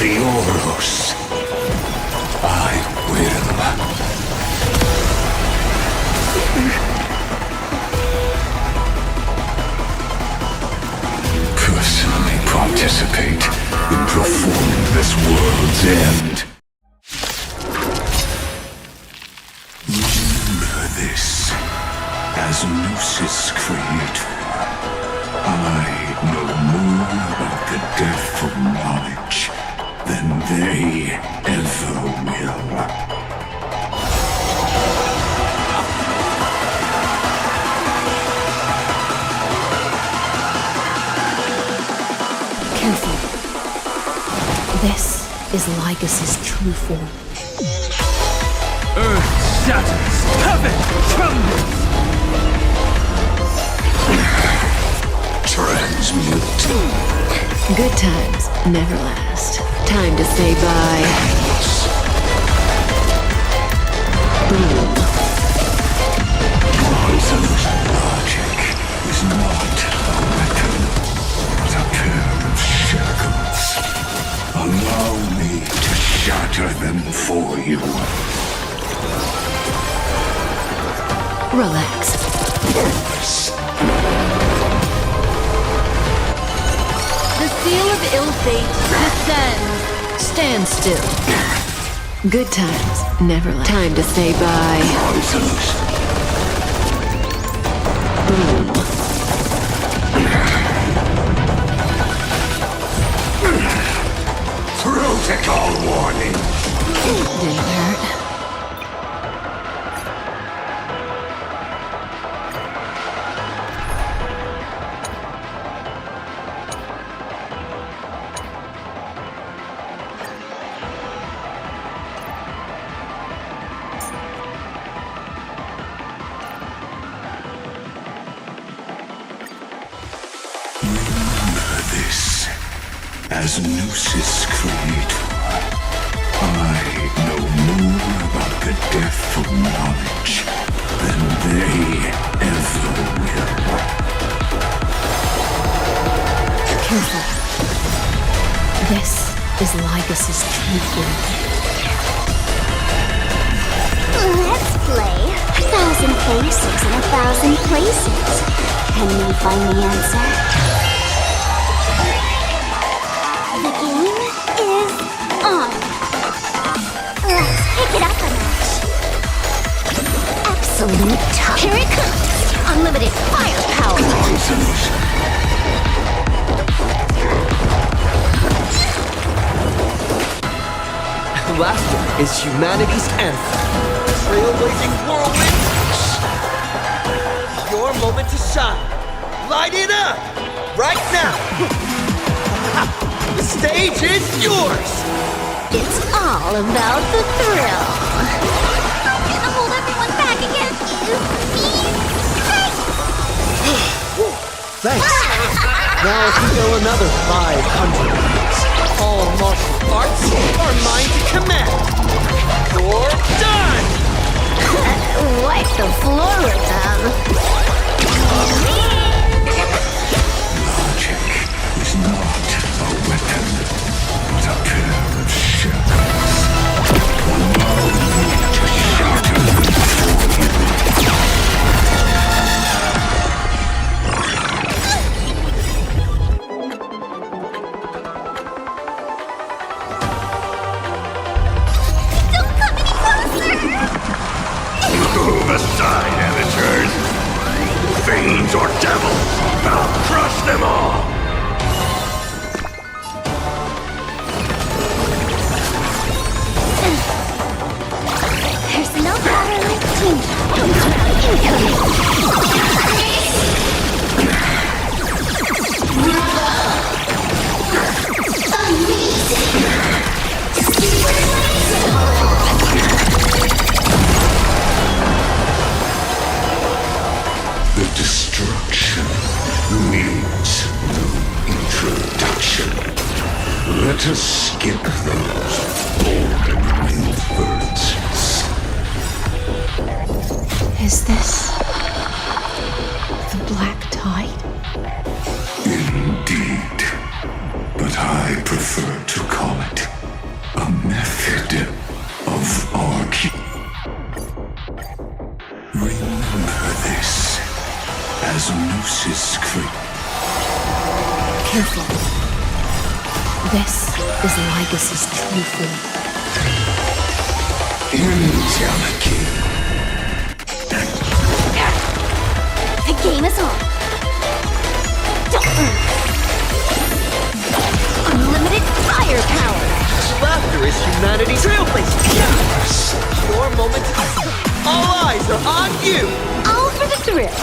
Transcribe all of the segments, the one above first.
AMPHOREUS. I will. Personally participate in performing this world's end. Remember this, as Gnosis creator, I know more about the death of knowledge than they ever will. Careful. This is Lygus's true form. Earth shatters, heaven trembles! Transmute. Good times never last. Time to say bye. Boom. Poisonous logic is not a weapon, but a pair of shackles. Allow me to shatter them for you. Relax. Purpose. The seal of ill fate descends. Stand still. Good times never last. Time to say bye. Poisonous. Boom. Protocol warning. Didn't hurt. Remember this, as Gnosis creator, I know more about the death of knowledge than they ever will. Careful. This is Lygus's true form. Let's play 1,000 faces in 1,000 places. Can we find the answer? The game is on. Let's pick it up a notch. Absolute top. Here it comes. Unlimited firepower. Laughter is humanity's anthem. Trailblazing whirlwinds. Your moment to shine. Light it up! Right now! The stage is yours! It's all about the thrill. I'm gonna hold everyone back against you. Thanks. Now if we go another 500 years, all martial arts are mine to command. You're done! Wipe the floor with them. Logic is not a weapon, but a pair of shackles. Allow me to shatter them for you. Don't come any closer! Move aside, amateurs! Fiends or devils, I'll crush them all! There's no power like danger. The destruction needs no introduction. Let us skip those golden winged birds. Is this the black tide? Indeed. But I prefer to call it victim of our king. Remember this as Lucis creep. Careful. This is Lygus's true form. Indelicate. The game is on. Unlimited firepower. Laughter is humanity's trailblazer. Yes! Your moment. All eyes are on you. All for the thrill.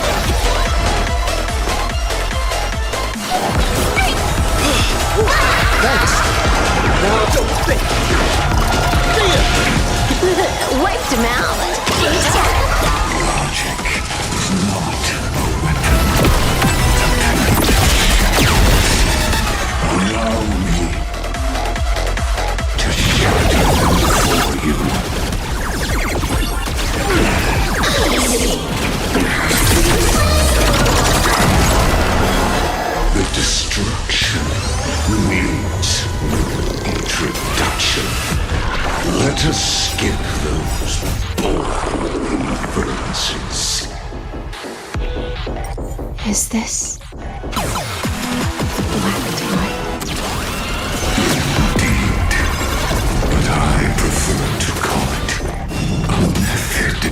Thanks. Now don't think. See ya. Wiped him out. Logic is not a weapon. Allow me to shatter them for you. The destruction needs no introduction. Let us skip those boring inferences. Is this black tie? Indeed, but I prefer to call it a method.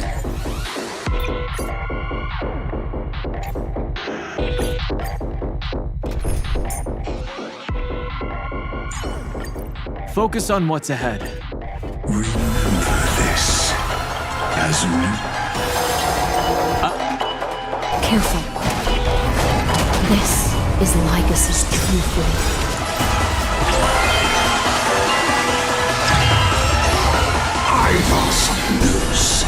Focus on what's ahead. Remember this as Careful. This is Lygus's true form. Idols loose.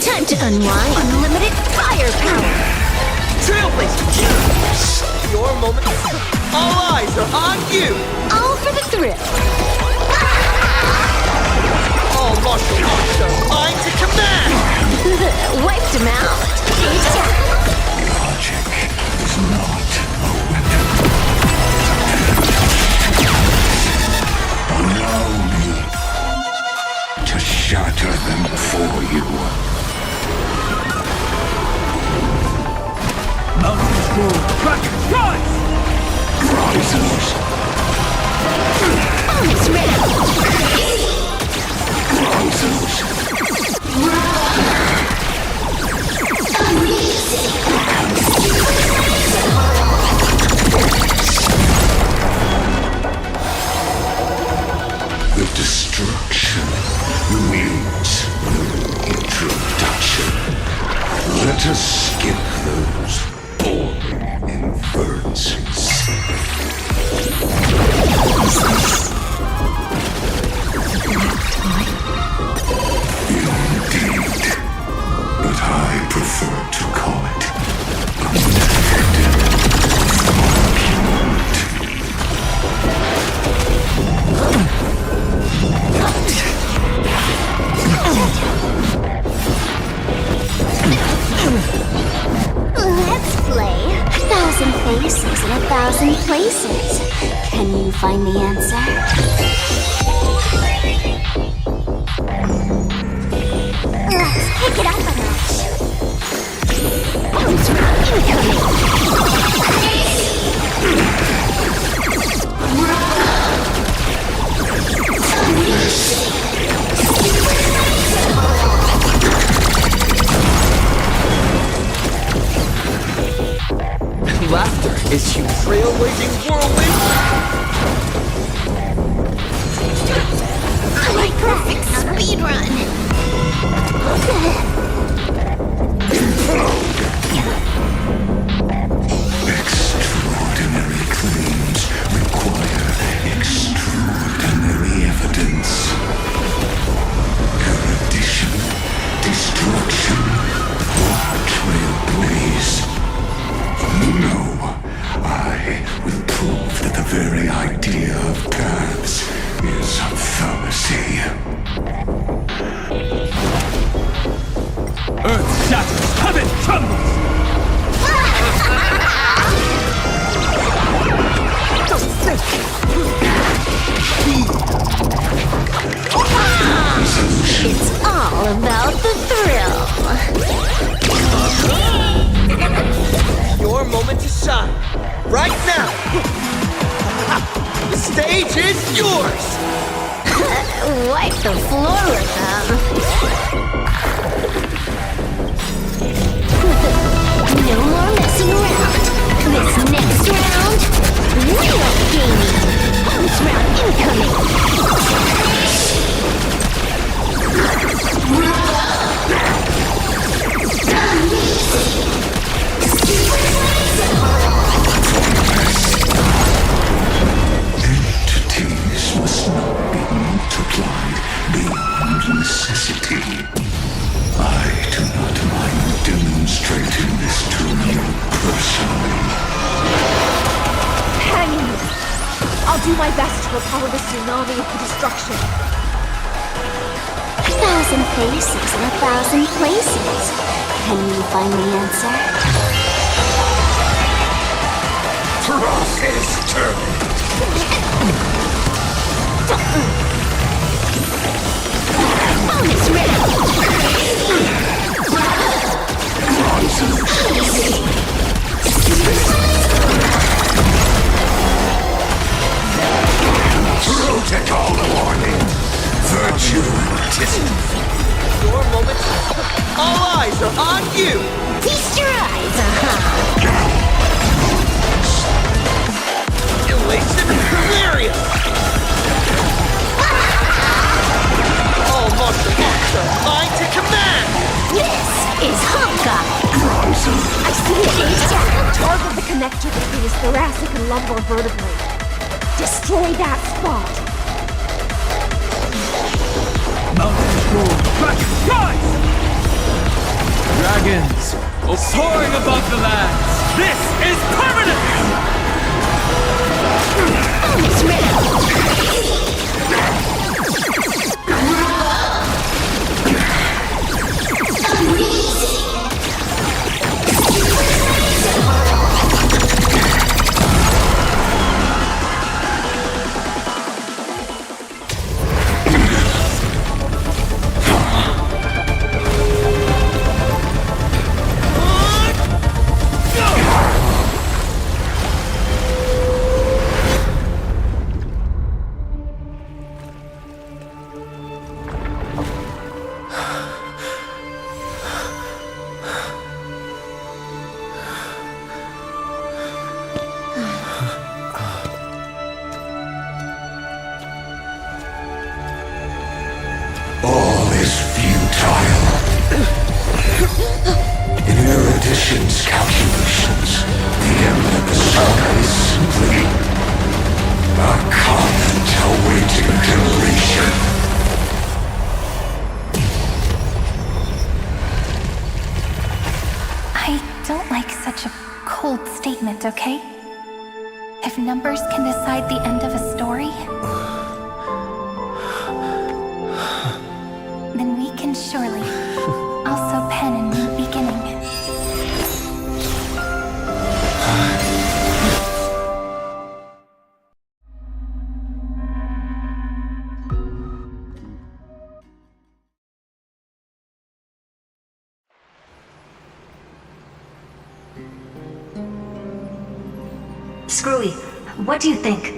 Time to unwind. Unlimited firepower. Trailblazer. Yes! Your moment. All eyes are on you. All for the thrill. All martial arts are mine to command. Wiped him out. Logic is not a weapon. Allow me to shatter them for you. Mountains move. Crackers, rise! Risers. Almost ready. Risers. The destruction needs no introduction. Let us skip those boring inferences. Indeed, but I prefer to call it a method of argument. Let's play. 1,000 faces in 1,000 places. Can you find the answer? Let's pick it up a notch. Bounce round incoming. Laughter is you trailblazing whirlwind. shine! Right now! The stage is yours! Wipe the floor with them. No more messing around. This next round, real gaming. Bonus round incoming. Entities must not be multiplied beyond necessity. I do not mind demonstrating this to you personally. Hang in there. I'll do my best to repel the tsunami of the destruction. 1,000 faces in 1,000 places. Can you find the answer? Process turn. Bonus Protocol warning. Virtue anticipated. Your moment. All eyes are on you! Feast your eyes, Elation delirious! All martial arts are mine to command! This is Honkai! I see it. Target the connector between his thoracic and lumbar vertebrae. Destroy that spot. Mountain gold. Rise! Dragons, soaring above the lands. This is permanent! Bonus round! All is futile. In erudition's calculations, the end of the saga is simply a comment awaiting completion. I don't like such a cold statement, okay? If numbers can decide the end of a story, then we can surely also pen a new beginning. Screwy, what do you think?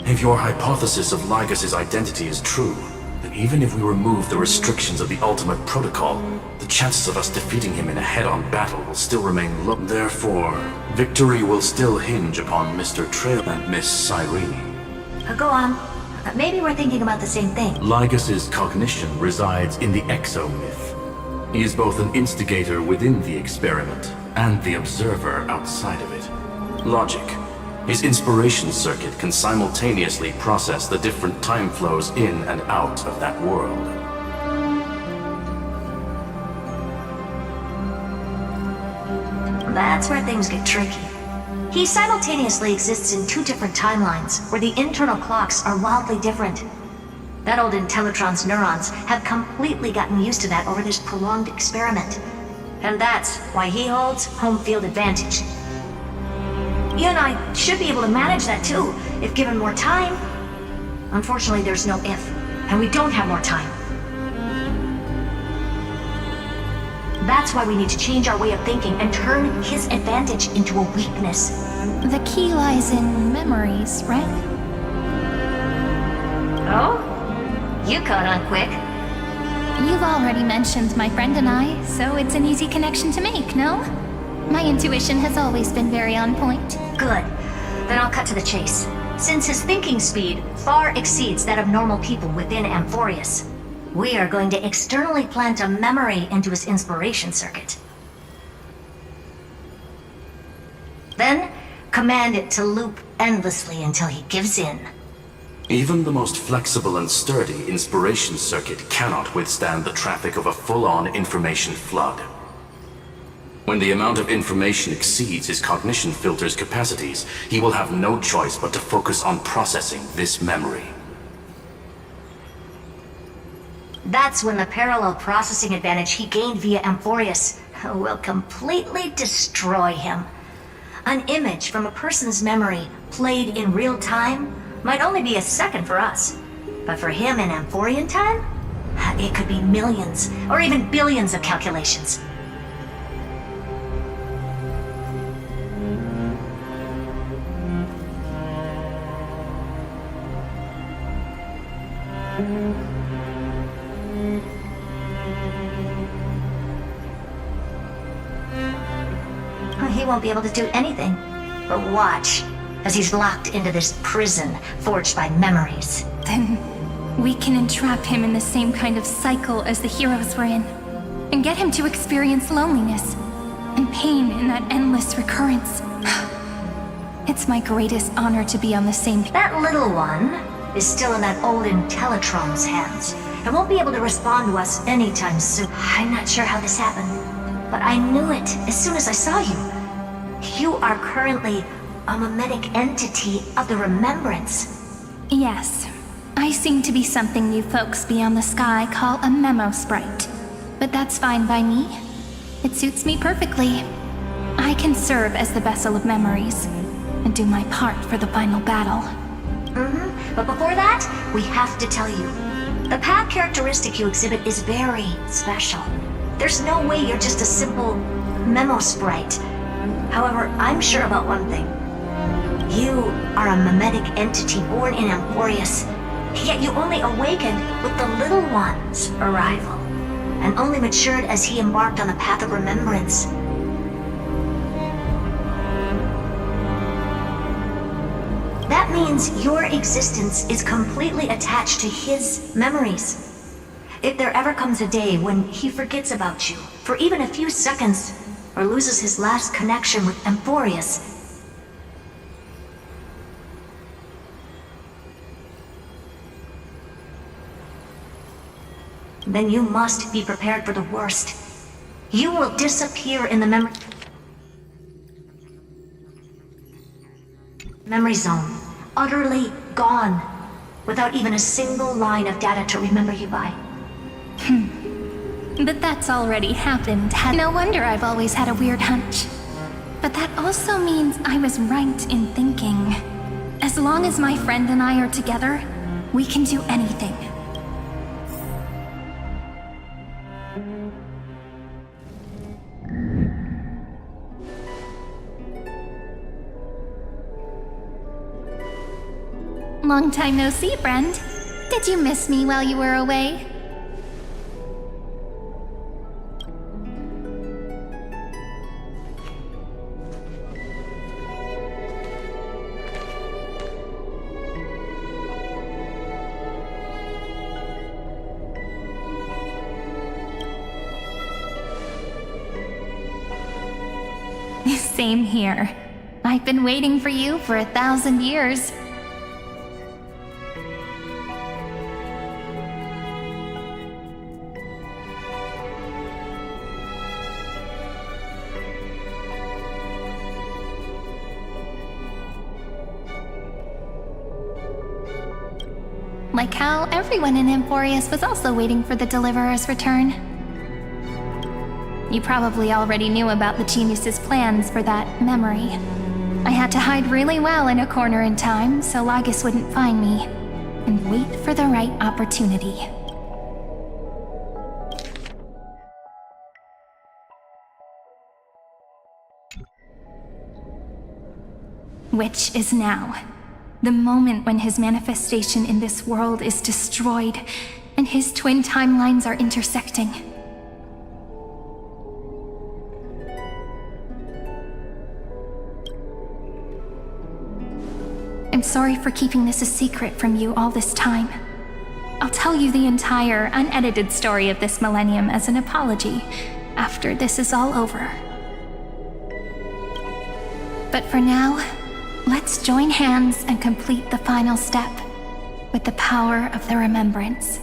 If your hypothesis of Lygus' identity is true, then even if we remove the restrictions of the ultimate protocol, the chances of us defeating him in a head-on battle will still remain low. Therefore, victory will still hinge upon Mr. Trail and Miss Cyrene. Go on. Maybe we're thinking about the same thing. Lygus' cognition resides in the exo-myth. He is both an instigator within the experiment and the observer outside of it. Logic. His inspiration circuit can simultaneously process the different time flows in and out of that world. That's where things get tricky. He simultaneously exists in two different timelines, where the internal clocks are wildly different. That old Intellitron's neurons have completely gotten used to that over this prolonged experiment. And that's why he holds home field advantage. You and I should be able to manage that too, if given more time. Unfortunately, there's no if, and we don't have more time. That's why we need to change our way of thinking and turn his advantage into a weakness. The key lies in memories, right? Oh? You caught on quick. You've already mentioned my friend and I, so it's an easy connection to make, no? My intuition has always been very on point. Good. Then I'll cut to the chase. Since his thinking speed far exceeds that of normal people within AMPHOREUS, we are going to externally plant a memory into his inspiration circuit. Then, command it to loop endlessly until he gives in. Even the most flexible and sturdy inspiration circuit cannot withstand the traffic of a full-on information flood. When the amount of information exceeds his cognition filter's capacities, he will have no choice but to focus on processing this memory. That's when the parallel processing advantage he gained via AMPHOREUS will completely destroy him. An image from a person's memory played in real time might only be a second for us, but for him in Amphorian time, it could be millions or even billions of calculations. He won't be able to do anything but watch as he's locked into this prison forged by memories. Then we can entrap him in the same kind of cycle as the heroes were in, and get him to experience loneliness and pain in that endless recurrence. It's my greatest honor to be on the same... That little one is still in that old Intellitron's hands and won't be able to respond to us anytime soon. I'm not sure how this happened, but I knew it as soon as I saw you. You are currently a mimetic entity of the remembrance. Yes. I seem to be something you folks beyond the sky call a memo sprite. But that's fine by me. It suits me perfectly. I can serve as the vessel of memories and do my part for the final battle. But before that, we have to tell you. The path characteristic you exhibit is very special. There's no way you're just a simple memo sprite. However, I'm sure about one thing. You are a mimetic entity born in AMPHOREUS, yet you only awakened with the little one's arrival, and only matured as he embarked on the path of remembrance. That means your existence is completely attached to his memories. If there ever comes a day when he forgets about you for even a few seconds, or loses his last connection with AMPHOREUS, then you must be prepared for the worst. You will disappear in the memory zone, utterly gone, without even a single line of data to remember you by. But that's already happened. No wonder I've always had a weird hunch. But that also means I was right in thinking. As long as my friend and I are together, we can do anything. Long time no see, friend. Did you miss me while you were away? Same here. I've been waiting for you for 1,000 years. Like how everyone in AMPHOREUS was also waiting for the Deliverer's return. You probably already knew about the genius's plans for that memory. I had to hide really well in a corner in time so Lygus wouldn't find me. and wait for the right opportunity. Which is now. The moment when his manifestation in this world is destroyed, and his twin timelines are intersecting. I'm sorry for keeping this a secret from you all this time. I'll tell you the entire, unedited story of this millennium as an apology after this is all over. But for now, let's join hands and complete the final step with the power of the remembrance.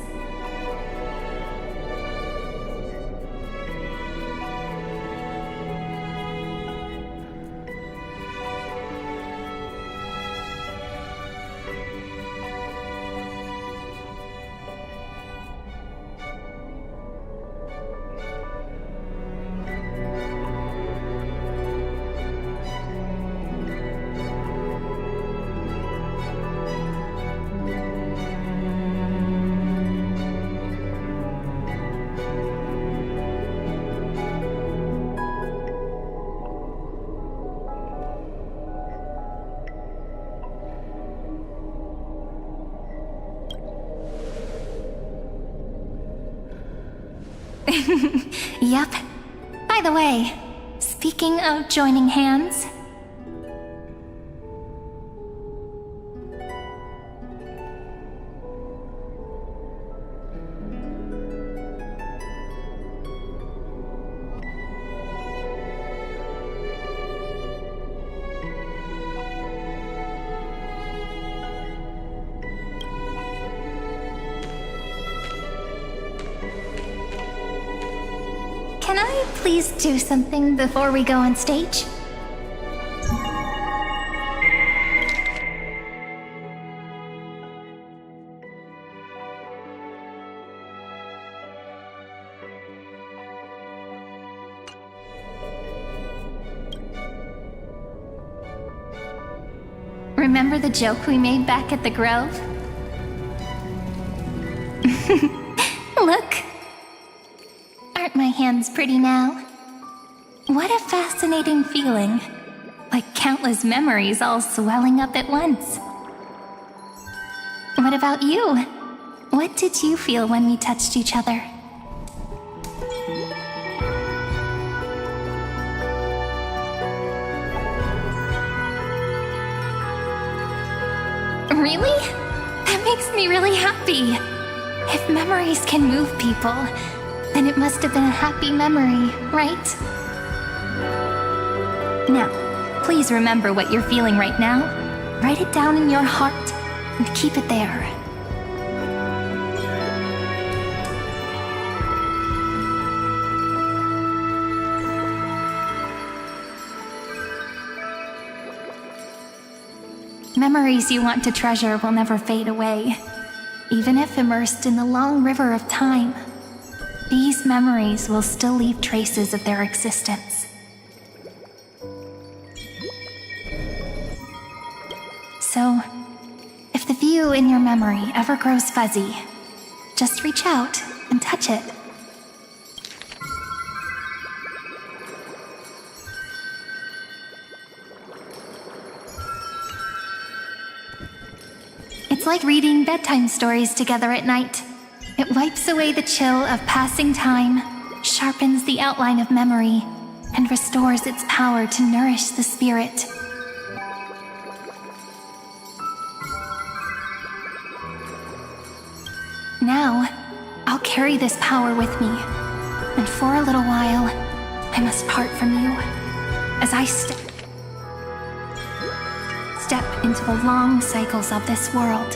Yup. By the way, speaking of joining hands... Can I please do something before we go on stage? Remember the joke we made back at the Grove? Look! Aren't my hands pretty now? What a fascinating feeling. Like countless memories all swelling up at once. What about you? What did you feel when we touched each other? Really? That makes me really happy. If memories can move people, then it must have been a happy memory, right? Now, please remember what you're feeling right now. Write it down in your heart and keep it there. Memories you want to treasure will never fade away, even if immersed in the long river of time. These memories will still leave traces of their existence. So, if the view in your memory ever grows fuzzy, just reach out and touch it. It's like reading bedtime stories together at night. It wipes away the chill of passing time, sharpens the outline of memory, and restores its power to nourish the spirit. Now, I'll carry this power with me, and for a little while, I must part from you as I step into the long cycles of this world.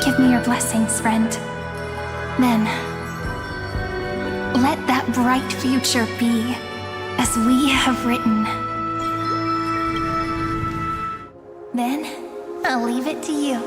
Give me your blessings, friend. Then, let that bright future be as we have written. Then, I'll leave it to you.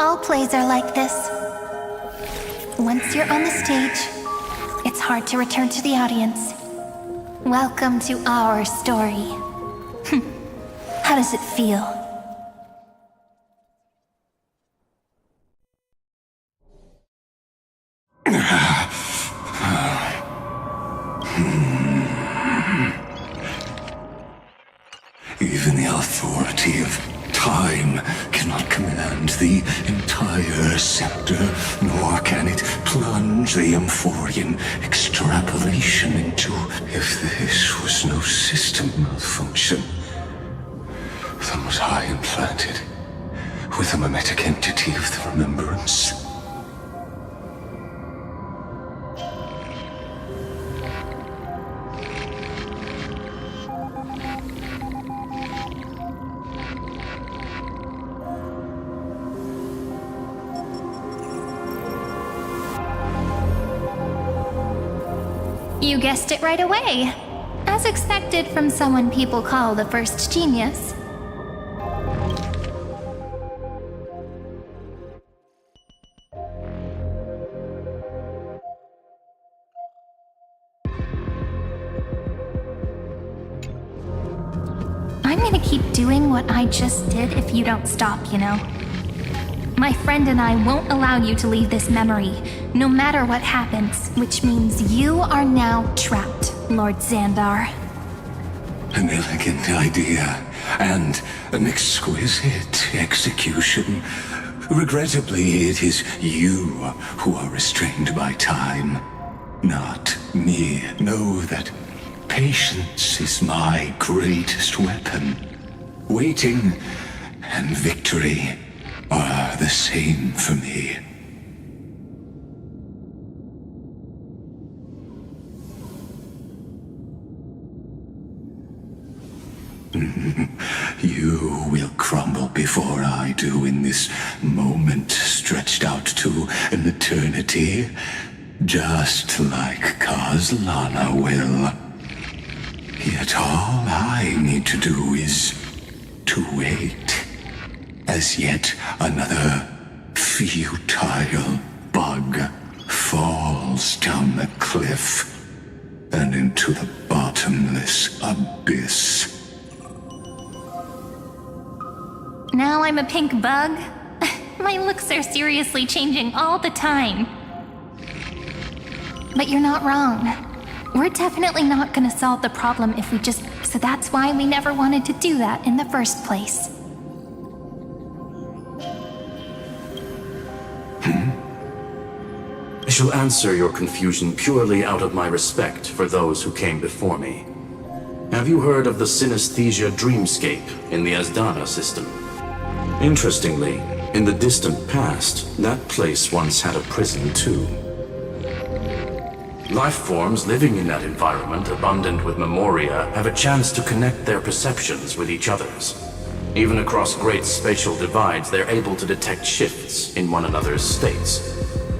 All plays are like this. Once you're on the stage, it's hard to return to the audience. Welcome to our story. How does it feel? Even the authority of time cannot command the entire scepter, nor can it plunge the Amphorian extrapolation into... If this was no system malfunction, then was I implanted with a mimetic entity of the remembrance? You guessed it right away. As expected from someone people call the first genius. I'm gonna keep doing what I just did if you don't stop, you know? My friend and I won't allow you to leave this memory, no matter what happens, which means you are now trapped, Lord Xandar. An elegant idea, and an exquisite execution. Regrettably, it is you who are restrained by time, not me. Know that patience is my greatest weapon. Waiting and victory are the same for me. You will crumble before I do in this moment stretched out to an eternity, just like Kazlana will. Yet all I need to do is to wait, as yet another futile bug falls down the cliff and into the bottomless abyss. Now I'm a pink bug? My looks are seriously changing all the time. But you're not wrong. We're definitely not gonna solve the problem if we just... So that's why we never wanted to do that in the first place. I shall answer your confusion purely out of my respect for those who came before me. Have you heard of the synesthesia dreamscape in the Asdana system? Interestingly, in the distant past, that place once had a prison too. Life forms living in that environment, abundant with memoria, have a chance to connect their perceptions with each other's. Even across great spatial divides, they're able to detect shifts in one another's states.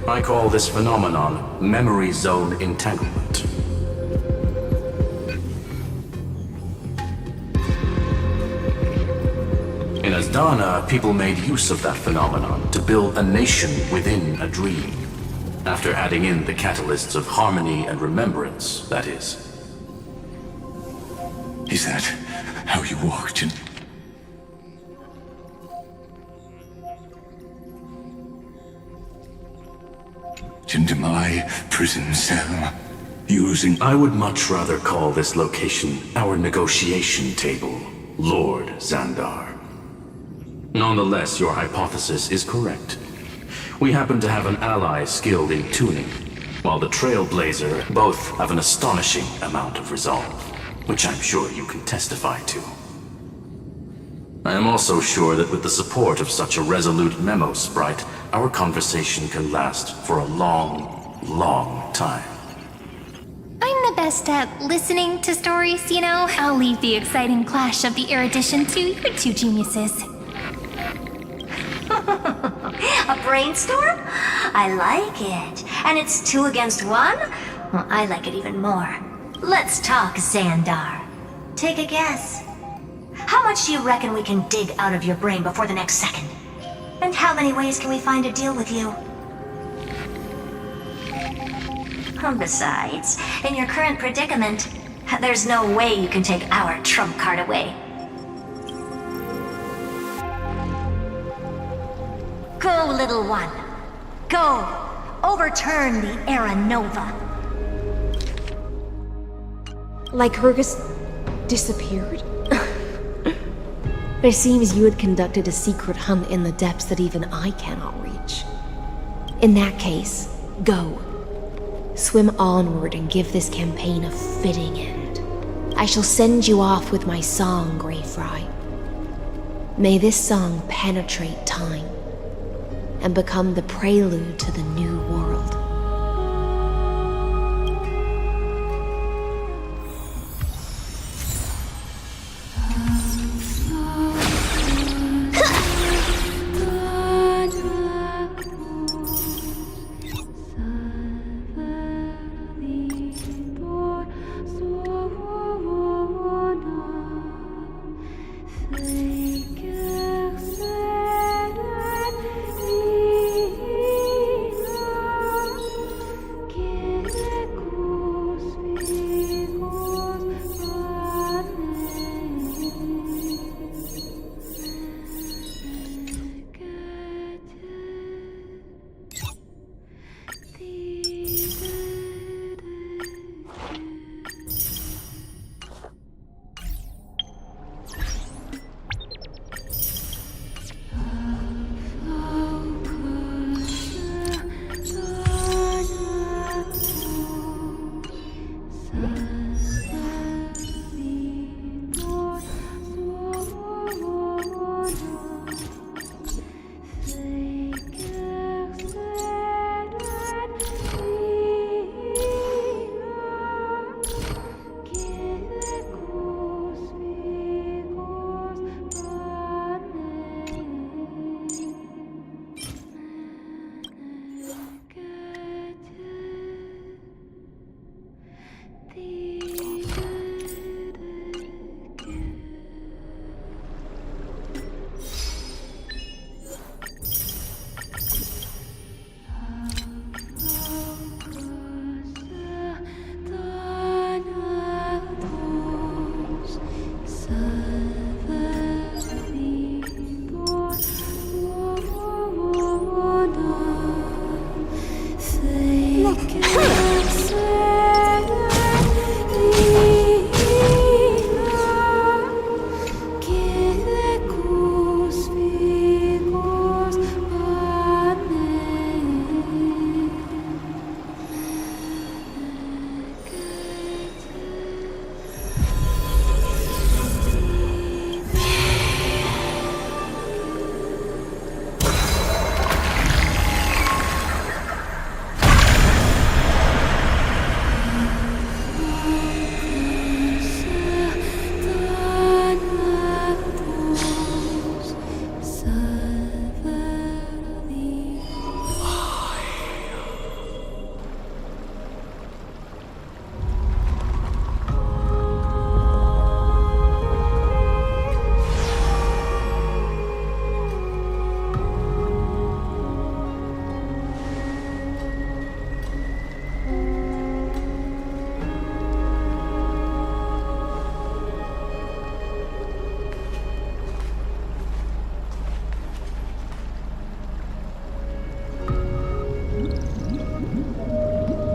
I call this phenomenon memory zone entanglement. In Asdana, people made use of that phenomenon to build a nation within a dream. After adding in the catalysts of harmony and remembrance, that is. Is that how you walked in? Into my prison cell, using... I would much rather call this location our negotiation table, Lord Xandar. Nonetheless, your hypothesis is correct. We happen to have an ally skilled in tuning, while the Trailblazer both have an astonishing amount of resolve, which I'm sure you can testify to. I am also sure that with the support of such a resolute memo sprite, our conversation can last for a long, long time. I'm the best at listening to stories, you know? I'll leave the exciting clash of the erudition to you two geniuses. A brainstorm? I like it. And it's 2 against 1? Well, I like it even more. Let's talk, Xandar. Take a guess. How much do you reckon we can dig out of your brain before the next second? And how many ways can we find to deal with you? Besides, in your current predicament, there's no way you can take our trump card away. Go, little one. Go. Overturn the Era Nova. Lycurgus disappeared? It seems you had conducted a secret hunt in the depths that even I cannot reach. In that case, go. Swim onward and give this campaign a fitting end. I shall send you off with my song, Grey Fry. May this song penetrate time and become the prelude to the new world.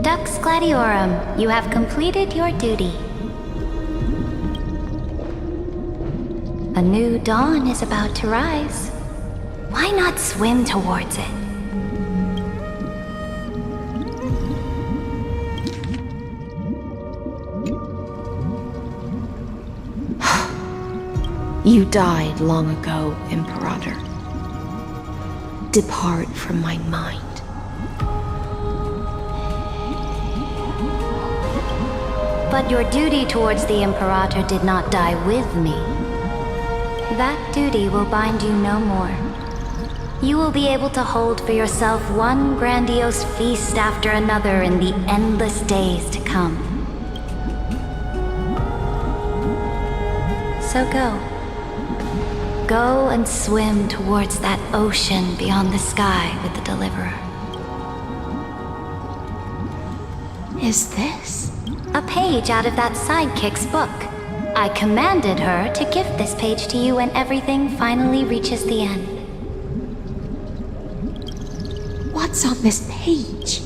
Dux Gladiorum, you have completed your duty. A new dawn is about to rise. Why not swim towards it? You died long ago, Imperator. Depart from my mind. But your duty towards the Imperator did not die with me. That duty will bind you no more. You will be able to hold for yourself one grandiose feast after another in the endless days to come. So go. Go and swim towards that ocean beyond the sky with the Deliverer. Is this? A page out of that sidekick's book. I commanded her to gift this page to you when everything finally reaches the end. What's on this page?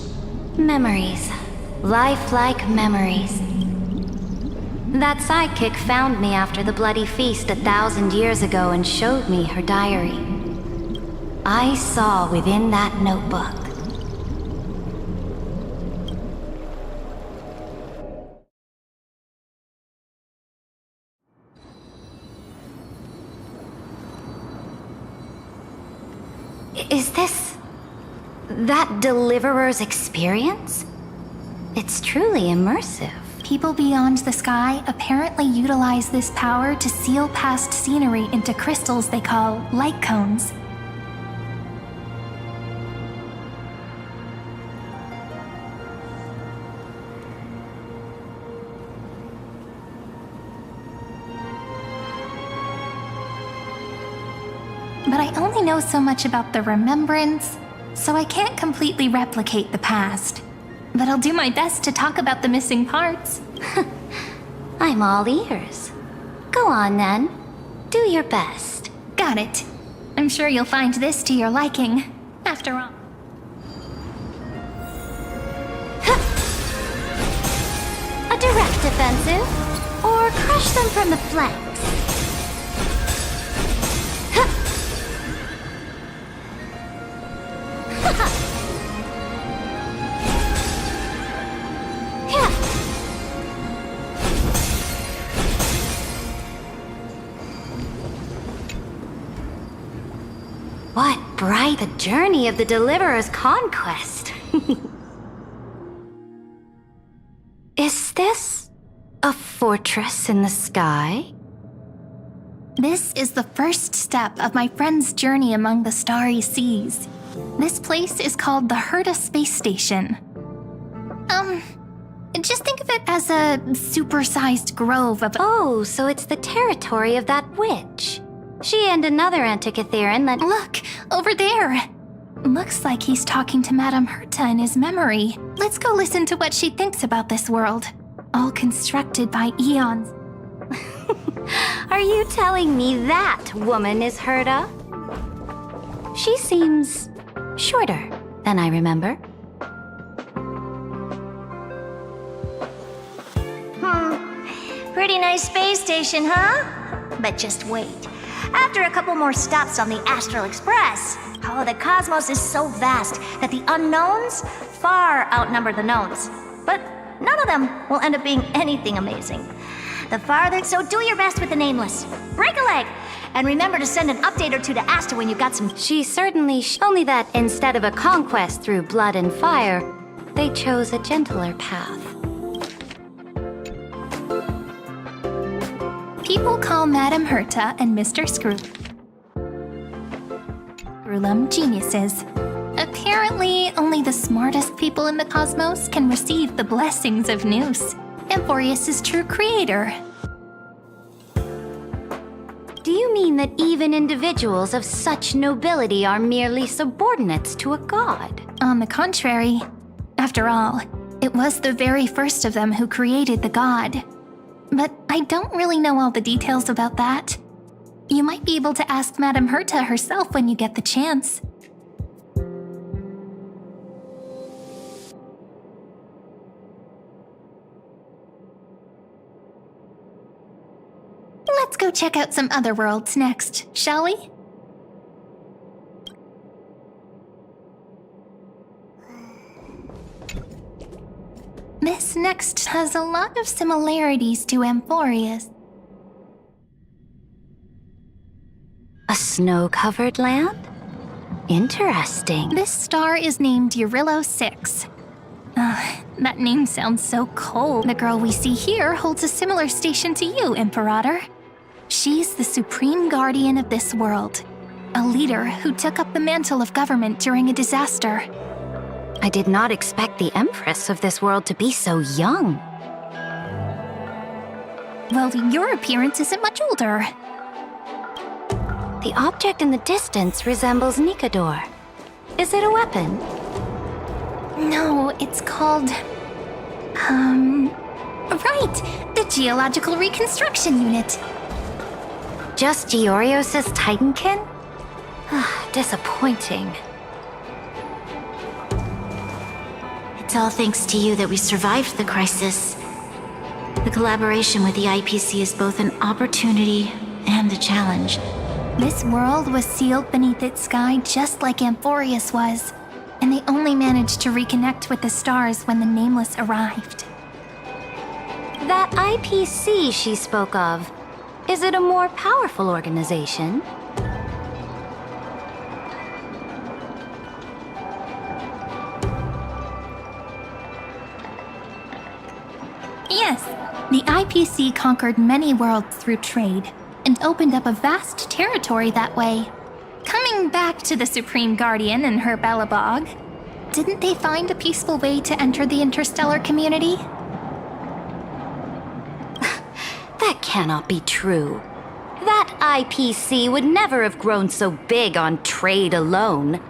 Memories. Lifelike memories. That sidekick found me after the bloody feast 1,000 years ago and showed me her diary. I saw within that notebook. Is this that Deliverer's experience? It's truly immersive. People beyond the sky apparently utilize this power to seal past scenery into crystals they call light cones. But I only know so much about the remembrance, so I can't completely replicate the past. But I'll do my best to talk about the missing parts. I'm all ears. Go on then. Do your best. Got it. I'm sure you'll find this to your liking, after all. A direct offensive? Or crush them from the flanks? What bright the journey of the Deliverer's conquest. Is this a fortress in the sky? This is the first step of my friend's journey among the starry seas. This place is called the Herta Space Station. Just think of it as a supersized grove of— Oh, so it's the territory of that witch. She and another Antikytheran that— Look, over there! Looks like he's talking to Madame Herta in his memory. Let's go listen to what she thinks about this world. All constructed by eons. Are you telling me that woman is Herta? She seems shorter than I remember. Pretty nice space station, huh? But just wait. After a couple more stops on the Astral Express, oh, the cosmos is so vast that the unknowns far outnumber the knowns. But none of them will end up being anything amazing. The farther, so do your best with the nameless. Break a leg! And remember to send an update or two to Asta when you've got some— She certainly only that instead of a conquest through blood and fire, they chose a gentler path. People call Madame Herta and Mr. Screwlum geniuses. Apparently, only the smartest people in the cosmos can receive the blessings of Nous, Amphoreu's true creator. Do you mean that even individuals of such nobility are merely subordinates to a god? On the contrary. After all, it was the very first of them who created the god. But I don't really know all the details about that. You might be able to ask Madame Herta herself when you get the chance. Let's go check out some other worlds next, shall we? This next has a lot of similarities to Amphoreus. A snow-covered land? Interesting. This star is named Eurylo 6. That name sounds so cold. The girl we see here holds a similar station to you, Imperator. She's the supreme guardian of this world, a leader who took up the mantle of government during a disaster. I did not expect the Empress of this world to be so young. Well, your appearance isn't much older. The object in the distance resembles Nikador. Is it a weapon? No, it's called... Right! The Geological Reconstruction Unit. Just Giorios' Titankin? Disappointing. It's all thanks to you that we survived the crisis. The collaboration with the IPC is both an opportunity and a challenge. This world was sealed beneath its sky just like Amphoreus was, and they only managed to reconnect with the stars when the Nameless arrived. That IPC she spoke of, is it a more powerful organization? Yes, the IPC conquered many worlds through trade, and opened up a vast territory that way. Coming back to the Supreme Guardian and her Belobog, didn't they find a peaceful way to enter the interstellar community? That cannot be true. That IPC would never have grown so big on trade alone.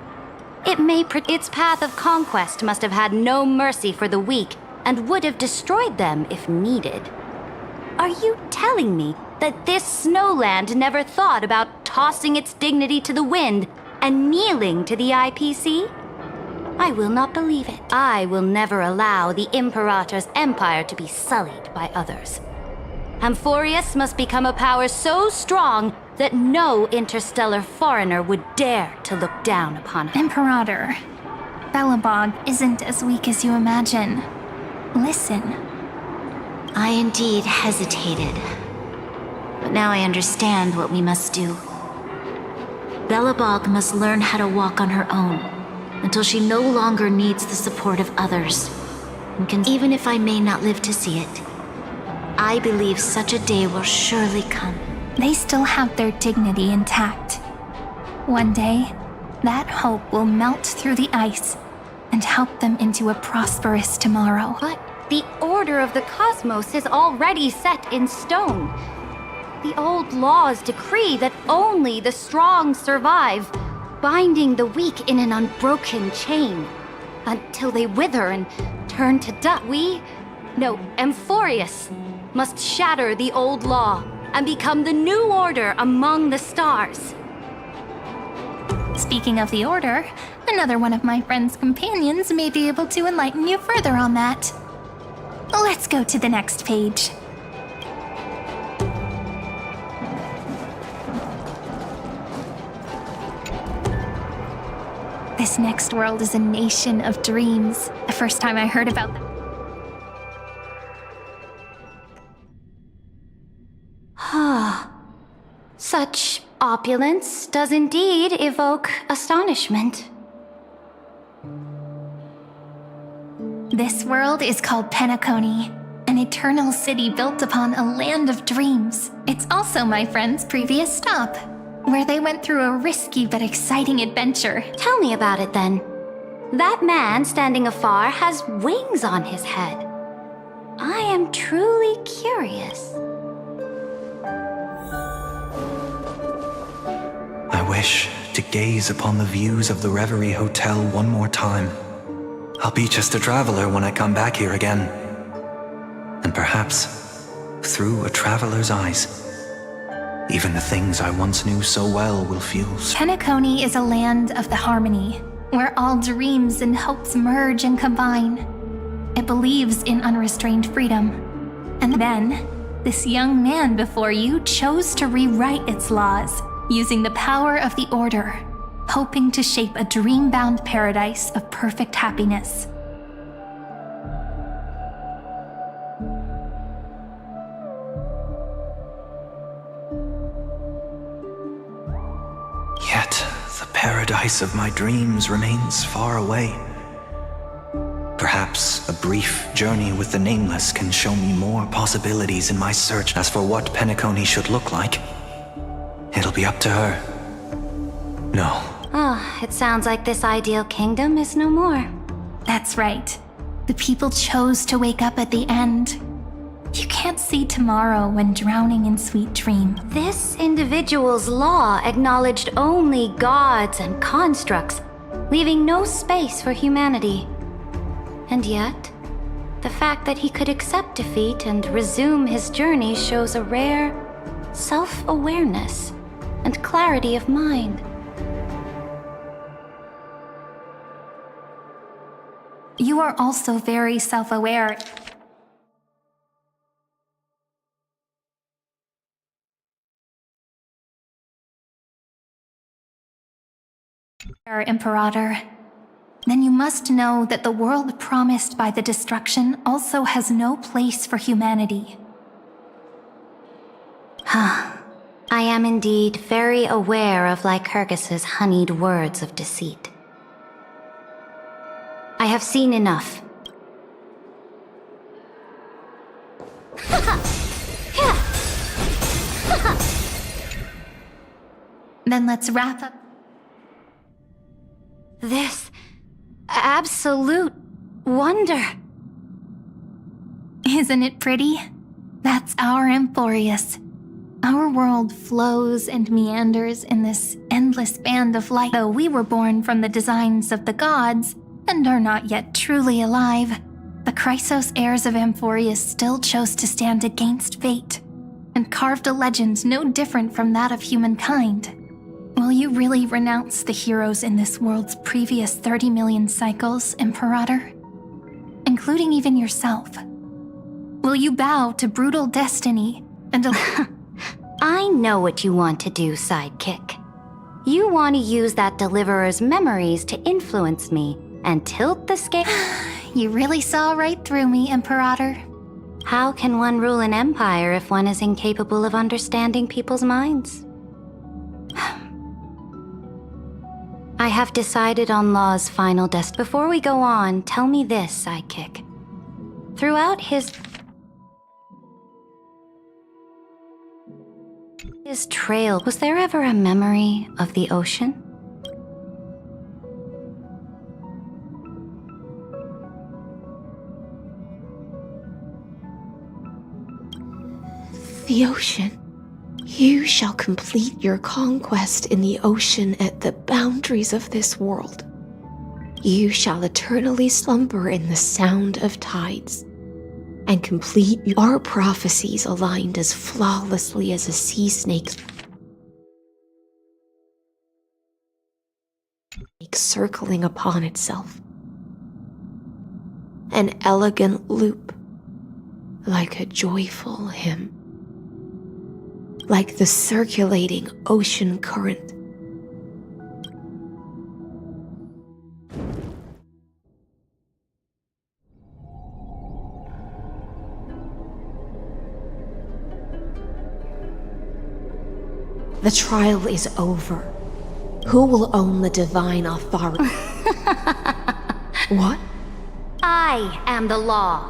Its path of conquest must have had no mercy for the weak, and would have destroyed them if needed. Are you telling me that this snowland never thought about tossing its dignity to the wind and kneeling to the IPC? I will not believe it. I will never allow the Imperator's empire to be sullied by others. Amphoreus must become a power so strong that no interstellar foreigner would dare to look down upon her. Imperator, Belobog isn't as weak as you imagine. Listen. I indeed hesitated. But now I understand what we must do. Belobog must learn how to walk on her own until she no longer needs the support of others. And even if I may not live to see it, I believe such a day will surely come. They still have their dignity intact. One day, that hope will melt through the ice and help them into a prosperous tomorrow. But the order of the cosmos is already set in stone. The old laws decree that only the strong survive, binding the weak in an unbroken chain, until they wither and turn to dust. Amphoreus must shatter the old law and become the new order among the stars. Speaking of the order, another one of my friend's companions may be able to enlighten you further on that. Let's go to the next page. This next world is a nation of dreams. The first time I heard about them. Such opulence does indeed evoke astonishment. This world is called Penacony, an eternal city built upon a land of dreams. It's also my friend's previous stop, where they went through a risky but exciting adventure. Tell me about it then. That man standing afar has wings on his head. I am truly curious. I wish to gaze upon the views of the Reverie Hotel one more time. I'll be just a traveler when I come back here again. And perhaps, through a traveler's eyes, even the things I once knew so well will feel... Penacony is a land of the harmony, where all dreams and hopes merge and combine. It believes in unrestrained freedom. And then, this young man before you chose to rewrite its laws, using the power of the Order, hoping to shape a dream-bound paradise of perfect happiness. Yet, the paradise of my dreams remains far away. Perhaps a brief journey with the Nameless can show me more possibilities in my search. As for what Penacony should look like, it'll be up to her. No. It sounds like this ideal kingdom is no more. That's right. The people chose to wake up at the end. You can't see tomorrow when drowning in sweet dream. This individual's law acknowledged only gods and constructs, leaving no space for humanity. And yet, the fact that he could accept defeat and resume his journey shows a rare self-awareness and clarity of mind. You are also very self-aware. Imperator. Then you must know that the world promised by the destruction also has no place for humanity. I am indeed very aware of Lycurgus's honeyed words of deceit. I have seen enough. Then let's wrap up. This absolute wonder. Isn't it pretty? That's our Amphoreus. Our world flows and meanders in this endless band of light. Though we were born from the designs of the gods and are not yet truly alive, the Chrysos heirs of Amphoreus still chose to stand against fate and carved a legend no different from that of humankind. Will you really renounce the heroes in this world's previous 30 million cycles, Imperator? Including even yourself. Will you bow to brutal destiny and I know what you want to do, sidekick. You want to use that deliverer's memories to influence me and tilt the scale. You really saw right through me, Imperator. How can one rule an empire if one is incapable of understanding people's minds? I have decided on Law's final Before we go on, tell me this, sidekick. Throughout his trail, was there ever a memory of the ocean? The ocean. You shall complete your conquest in the ocean at the boundaries of this world. You shall eternally slumber in the sound of tides, and complete our prophecies aligned as flawlessly as a sea snake circling upon itself. An elegant loop, like a joyful hymn. Like the circulating ocean current. The trial is over. Who will own the divine authority? What? I am the law.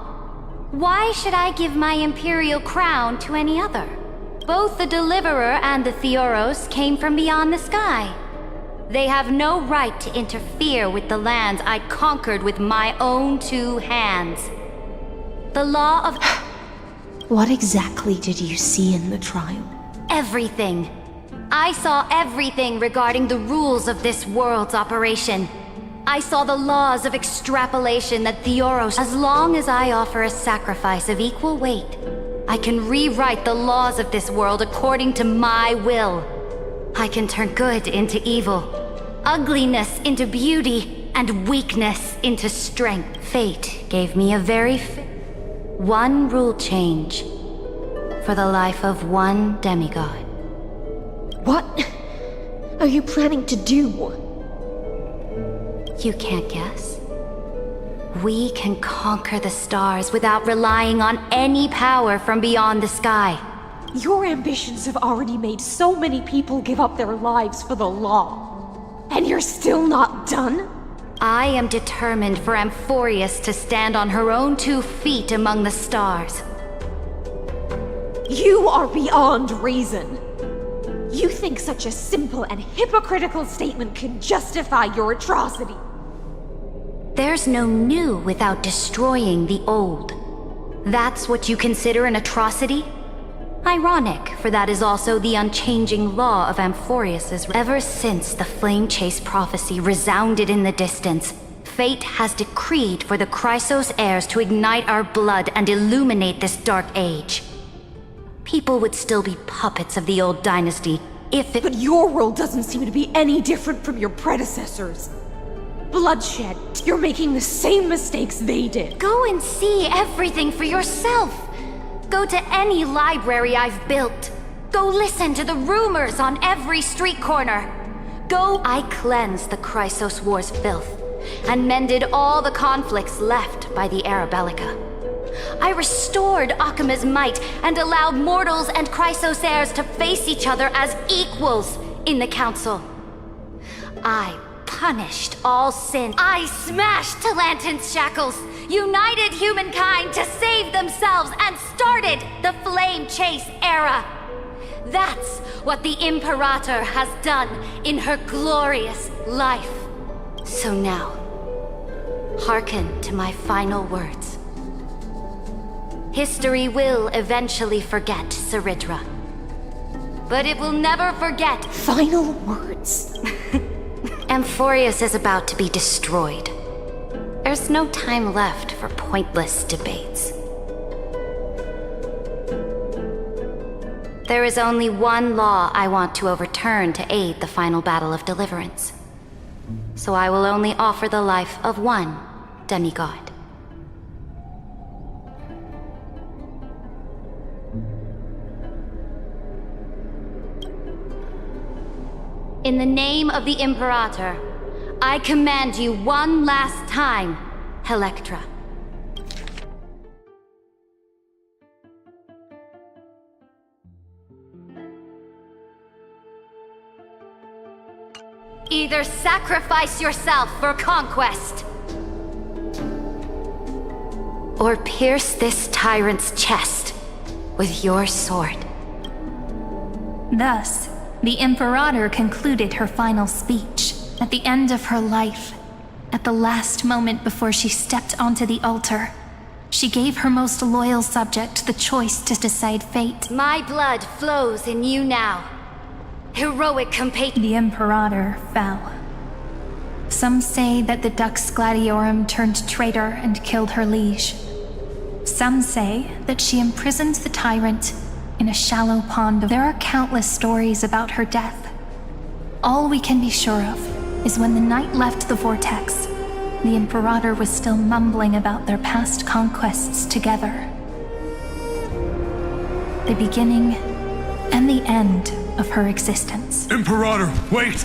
Why should I give my imperial crown to any other? Both the Deliverer and the Theoros came from beyond the sky. They have no right to interfere with the lands I conquered with my own 2 hands. The law of... What exactly did you see in the trial? Everything. I saw everything regarding the rules of this world's operation. I saw the laws of extrapolation that Theoros... As long as I offer a sacrifice of equal weight, I can rewrite the laws of this world according to my will. I can turn good into evil, ugliness into beauty, and weakness into strength. Fate gave me a one rule change for the life of one demigod. What are you planning to do? You can't guess? We can conquer the stars without relying on any power from beyond the sky. Your ambitions have already made so many people give up their lives for the law. And you're still not done? I am determined for Amphoreus to stand on her own 2 feet among the stars. You are beyond reason. You think such a simple and hypocritical statement can justify your atrocity. There's no new without destroying the old. That's what you consider an atrocity? Ironic, for that is also the unchanging law of Amphoreus'. Ever since the flame chase prophecy resounded in the distance, fate has decreed for the Chrysos heirs to ignite our blood and illuminate this dark age. People would still be puppets of the old dynasty if it— But your world doesn't seem to be any different from your predecessors. Bloodshed. You're making the same mistakes they did. Go and see everything for yourself. Go to any library I've built. Go listen to the rumors on every street corner. Go— I cleansed the Chrysos War's filth and mended all the conflicts left by the Era Bellica. I restored Akima's might and allowed mortals and Chrysos heirs to face each other as equals in the Council. I punished all sin. I smashed Talantin's shackles, united humankind to save themselves, and started the Flame Chase era. That's what the Imperator has done in her glorious life. So now, hearken to my final words. History will eventually forget Saridra, but it will never forget— Final words? Amphoreus is about to be destroyed. There's no time left for pointless debates. There is only one law I want to overturn to aid the final battle of deliverance. So I will only offer the life of one demigod. In the name of the Imperator, I command you one last time, Electra. Either sacrifice yourself for conquest, or pierce this tyrant's chest with your sword. Thus, the Imperator concluded her final speech at the end of her life. At the last moment before she stepped onto the altar, she gave her most loyal subject the choice to decide fate. My blood flows in you now. Heroic compatriot. The Imperator fell. Some say that the Dux Gladiorum turned traitor and killed her liege. Some say that she imprisoned the tyrant in a shallow pond. There are countless stories about her death. All we can be sure of is when the knight left the vortex, the Imperator was still mumbling about their past conquests together. The beginning and the end of her existence. Imperator, wait!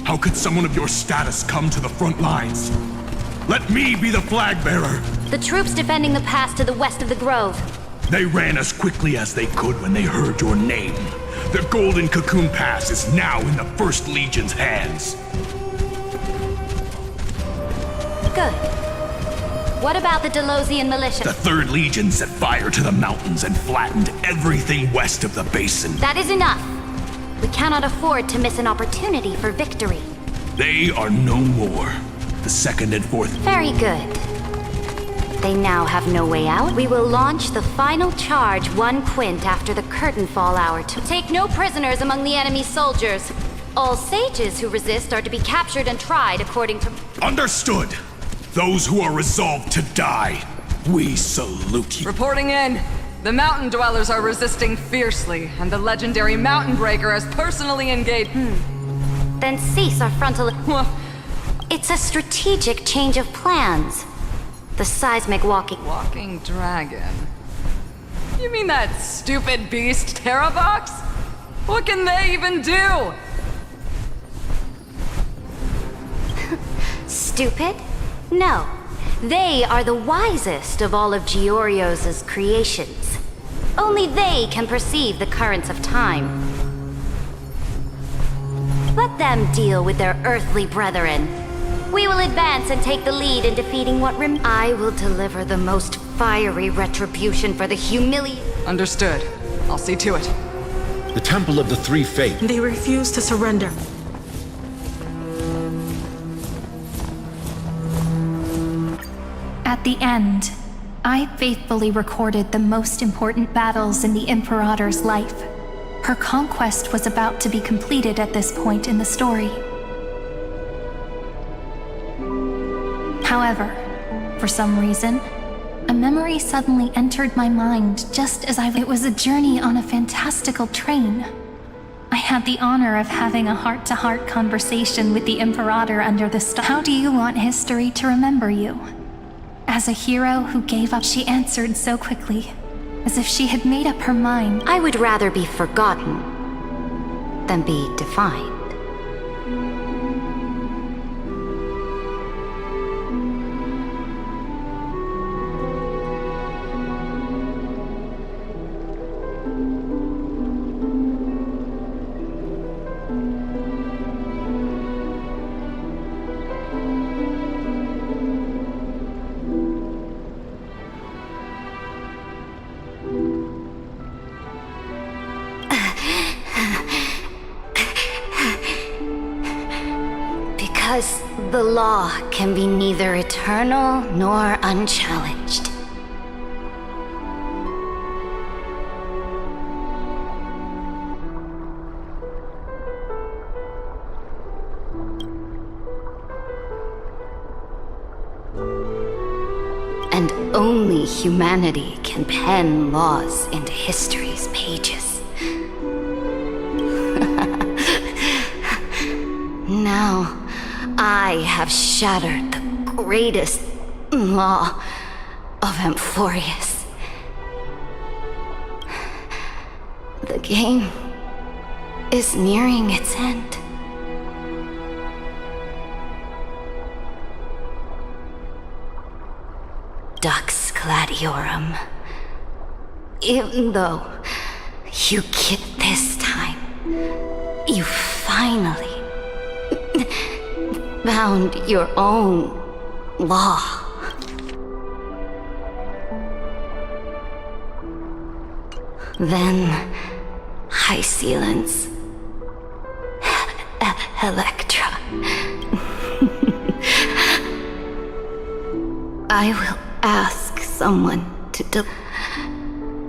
How could someone of your status come to the front lines? Let me be the flag bearer! The troops defending the pass to the west of the grove. They ran as quickly as they could when they heard your name. The Golden Cocoon Pass is now in the First Legion's hands. Good. What about the Delosian militia? The Third Legion set fire to the mountains and flattened everything west of the basin. That is enough. We cannot afford to miss an opportunity for victory. They are no more. The Second and Fourth— Very good. They now have no way out. We will launch the final charge 1 quint after the curtain fall hour to take no prisoners among the enemy soldiers. All sages who resist are to be captured and tried according to— Understood! Those who are resolved to die, we salute you. Reporting in. The mountain dwellers are resisting fiercely, and the legendary Mountain Breaker has personally engaged— Then cease our frontal— It's a strategic change of plans. The seismic Walking dragon? You mean that stupid beast, Terravox? What can they even do? Stupid? No. They are the wisest of all of Georios' creations. Only they can perceive the currents of time. Let them deal with their earthly brethren. We will advance and take the lead in defeating what I will deliver the most fiery retribution for the Understood. I'll see to it. The Temple of the Three Fates. They refuse to surrender. At the end, I faithfully recorded the most important battles in the Imperator's life. Her conquest was about to be completed at this point in the story. However, for some reason, a memory suddenly entered my mind just as it was a journey on a fantastical train. I had the honor of having a heart-to-heart conversation with the Imperator under the stars. How do you want history to remember you? As a hero who gave up, she answered so quickly, as if she had made up her mind. I would rather be forgotten than be defined. Because the law can be neither eternal nor unchallenged. And only humanity can pen laws into history's pages. Now, I have shattered the greatest law of AMPHOREUS. The game is nearing its end. Dux Gladiorum. Even though you get this time, you finally found your own law. Then, High Sealants, Electra. I will ask someone to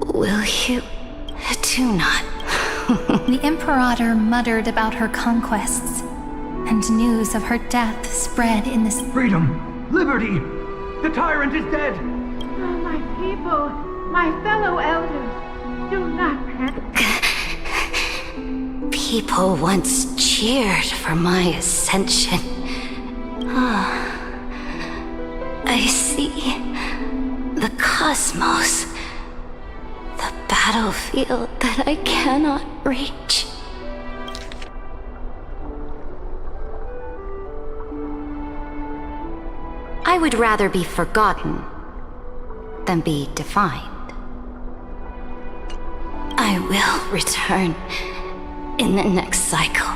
will you? Do not. The Imperator muttered about her conquests, and news of her death spread in this freedom, liberty! The tyrant is dead! Oh, my people, my fellow elders, do not panic. People once cheered for my ascension. I see the cosmos, the battlefield that I cannot reach. I would rather be forgotten than be defined. I will return in the next cycle.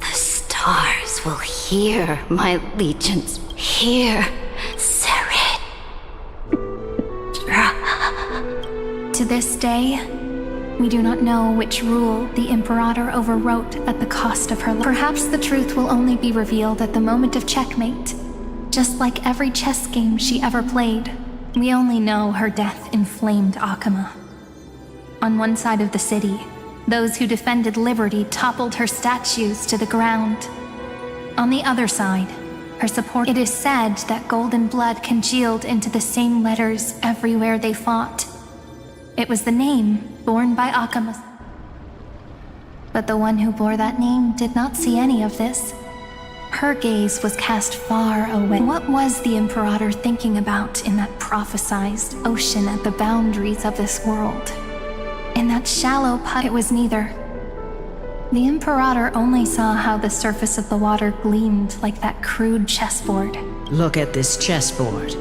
The stars will hear my legions, hear Serid. To this day, we do not know which rule the Imperator overwrote at the cost of her life. Perhaps the truth will only be revealed at the moment of checkmate. Just like every chess game she ever played, we only know her death inflamed Akama. On one side of the city, those who defended liberty toppled her statues to the ground. On the other side, her support. It is said that golden blood congealed into the same letters everywhere they fought. It was the name borne by Akama. But the one who bore that name did not see any of this. Her gaze was cast far away. What was the Imperator thinking about in that prophesized ocean at the boundaries of this world? In that shallow puddle, it was neither. The Imperator only saw how the surface of the water gleamed like that crude chessboard. Look at this chessboard.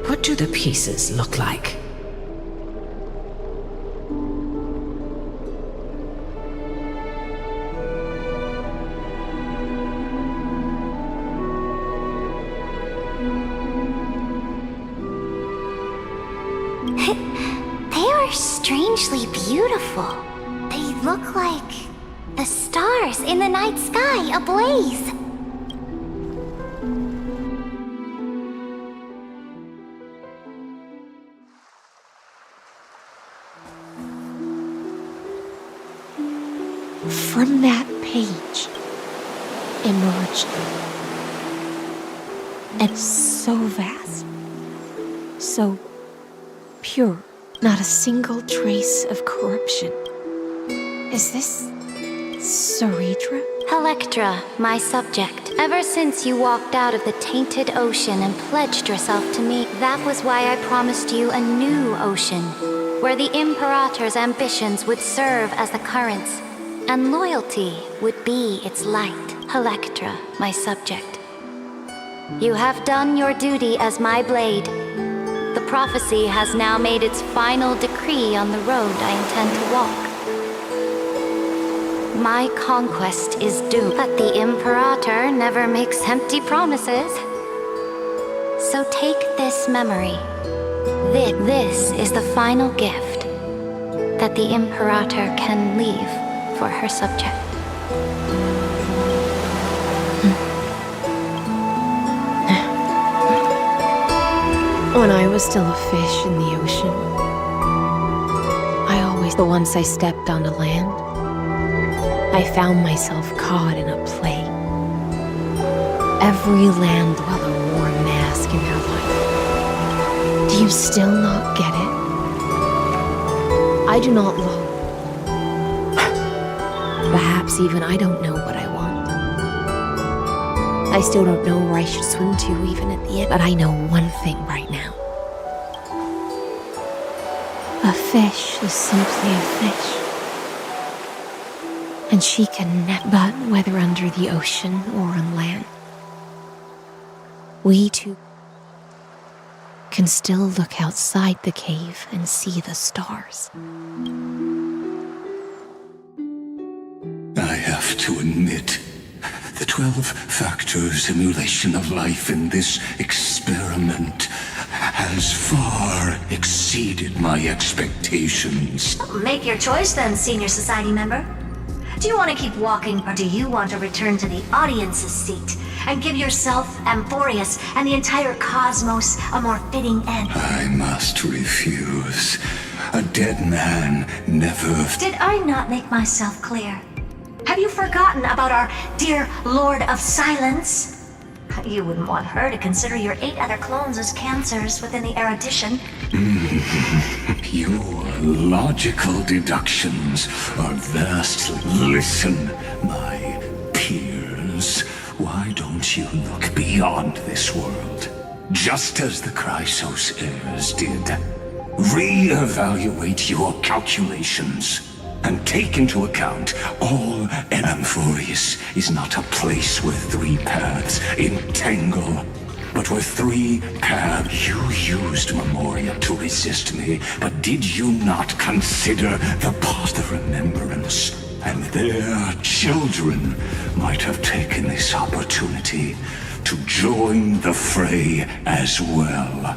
What do the pieces look like? They are strangely beautiful. They look like the stars in the night sky ablaze. from that page emerged. And so vast, so pure, not a single trace of corruption. Is this Ceredra? Electra, my subject. Ever since you walked out of the tainted ocean and pledged yourself to me, that was why I promised you a new ocean, where the Imperator's ambitions would serve as the currents, and loyalty would be its light. Electra, my subject. You have done your duty as my blade. The prophecy has now made its final decree on the road I intend to walk. My conquest is doomed, but the Imperator never makes empty promises. So take this memory. This is the final gift that the Imperator can leave for her subject. When I was still a fish in the ocean, but once I stepped onto land, I found myself caught in a play. Every land dweller wore a mask in their life. Do you still not get it? I do not love. Perhaps even I don't know what I want. I still don't know where I should swim to even at the end. But I know one thing right now. A fish is simply a fish. And she can but whether under the ocean or on land, we too can still look outside the cave and see the stars. I have to admit, the 12-factor simulation of life in this experiment has far exceeded my expectations. Make your choice then, Senior Society member. Do you want to keep walking, or do you want to return to the audience's seat and give yourself, AMPHOREUS, and the entire cosmos a more fitting end? I must refuse. A dead man never... Did I not make myself clear? Have you forgotten about our dear Lord of Silence? You wouldn't want her to consider your 8 other clones as cancers within the erudition. Your logical deductions are vastly... Listen, my peers. Why don't you look beyond this world? Just as the Chrysos heirs did. Re-evaluate your calculations. And take into account all AMPHOREUS is not a place where 3 paths entangle, but where 3 paths... You used Memoria to resist me, but did you not consider the past of remembrance? And their children might have taken this opportunity to join the fray as well.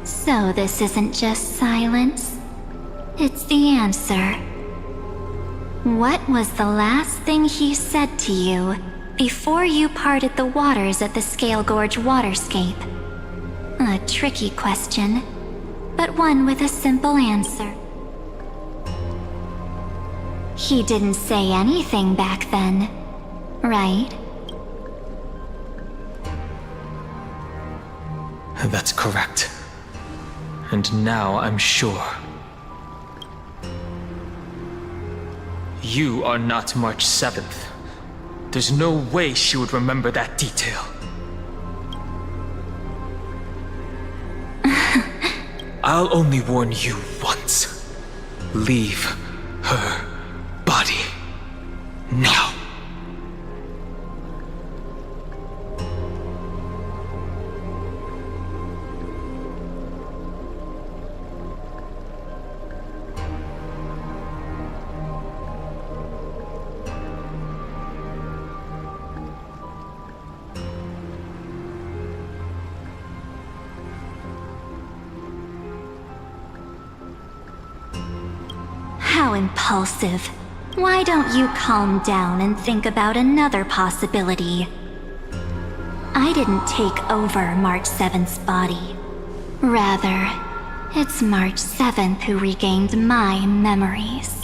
So this isn't just silence. It's the answer. What was the last thing he said to you before you parted the waters at the Scale Gorge waterscape? A tricky question, but one with a simple answer. He didn't say anything back then, right? That's correct. And now I'm sure. You are not March 7th. There's no way she would remember that detail. I'll only warn you once. Leave her body now. How impulsive. Why don't you calm down and think about another possibility? I didn't take over March 7th's body. Rather, it's March 7th who regained my memories.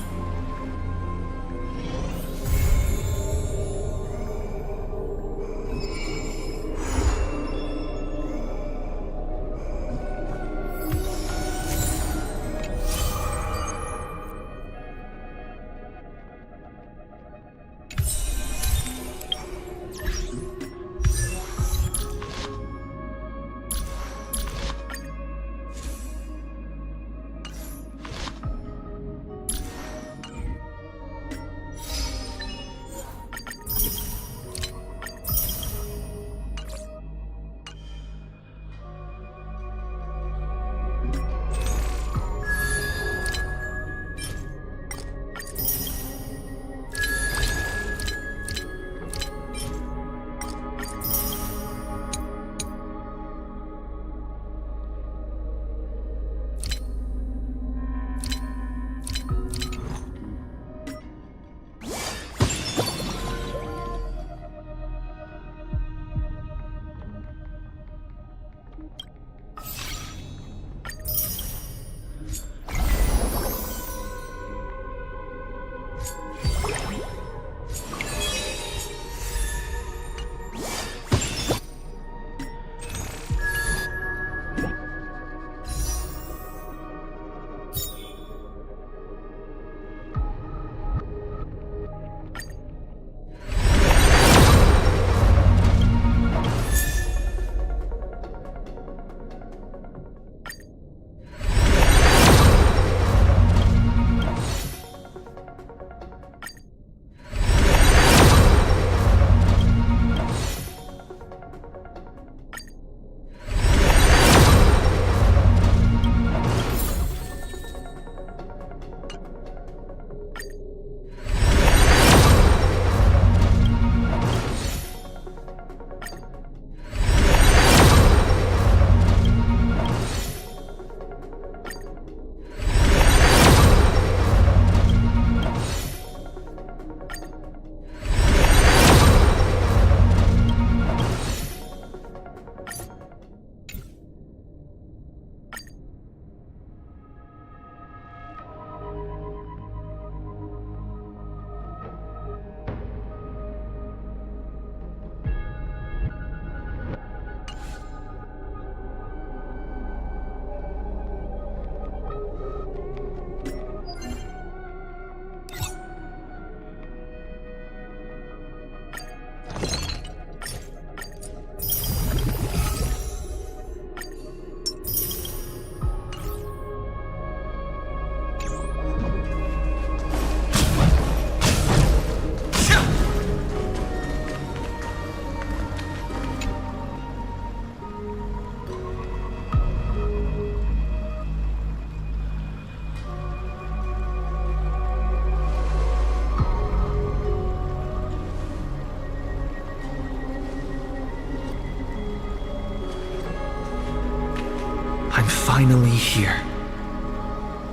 I'm finally here.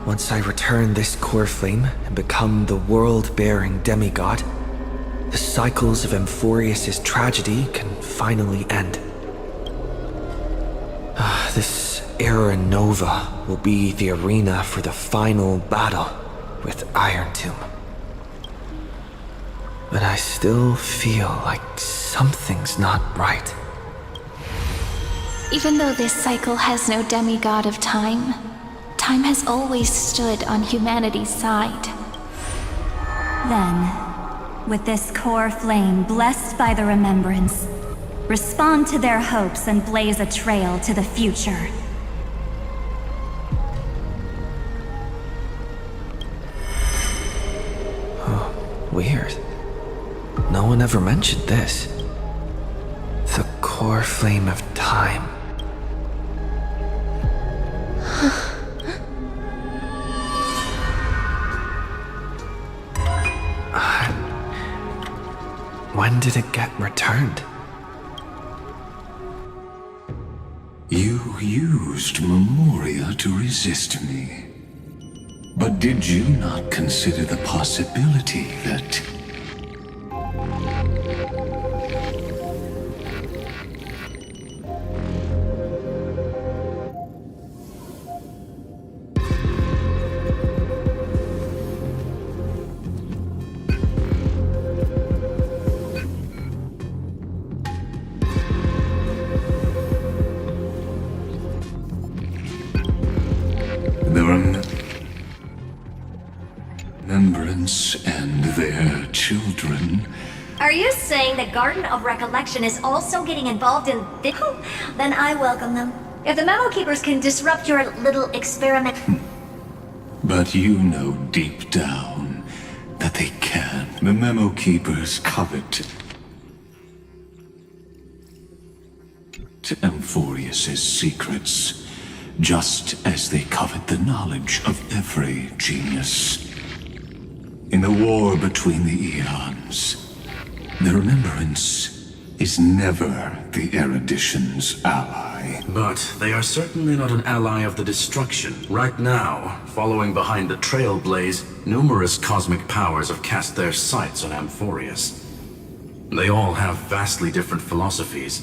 Once I return this core flame and become the world-bearing demigod, the cycles of Amphoreus' tragedy can finally end. This Era Nova will be the arena for the final battle with Iron Tomb. But I still feel like something's not right. Even though this cycle has no demigod of time, time has always stood on humanity's side. Then, with this core flame blessed by the remembrance, respond to their hopes and blaze a trail to the future. Oh, weird. No one ever mentioned this. The core flame of time. When did it get returned? You used Memoria to resist me. But did you not consider the possibility that... remembrance and their children. Are you saying the Garden of Recollection is also getting involved in this? Then I welcome them. If the Memo Keepers can disrupt your little experiment... But you know deep down that they can't. The Memo Keepers covet Amphoreus' secrets, just as they covet the knowledge of every genius. In the war between the eons, the remembrance is never the erudition's ally. But they are certainly not an ally of the destruction. Right now, following behind the Trailblaze, numerous cosmic powers have cast their sights on Amphoreus. They all have vastly different philosophies,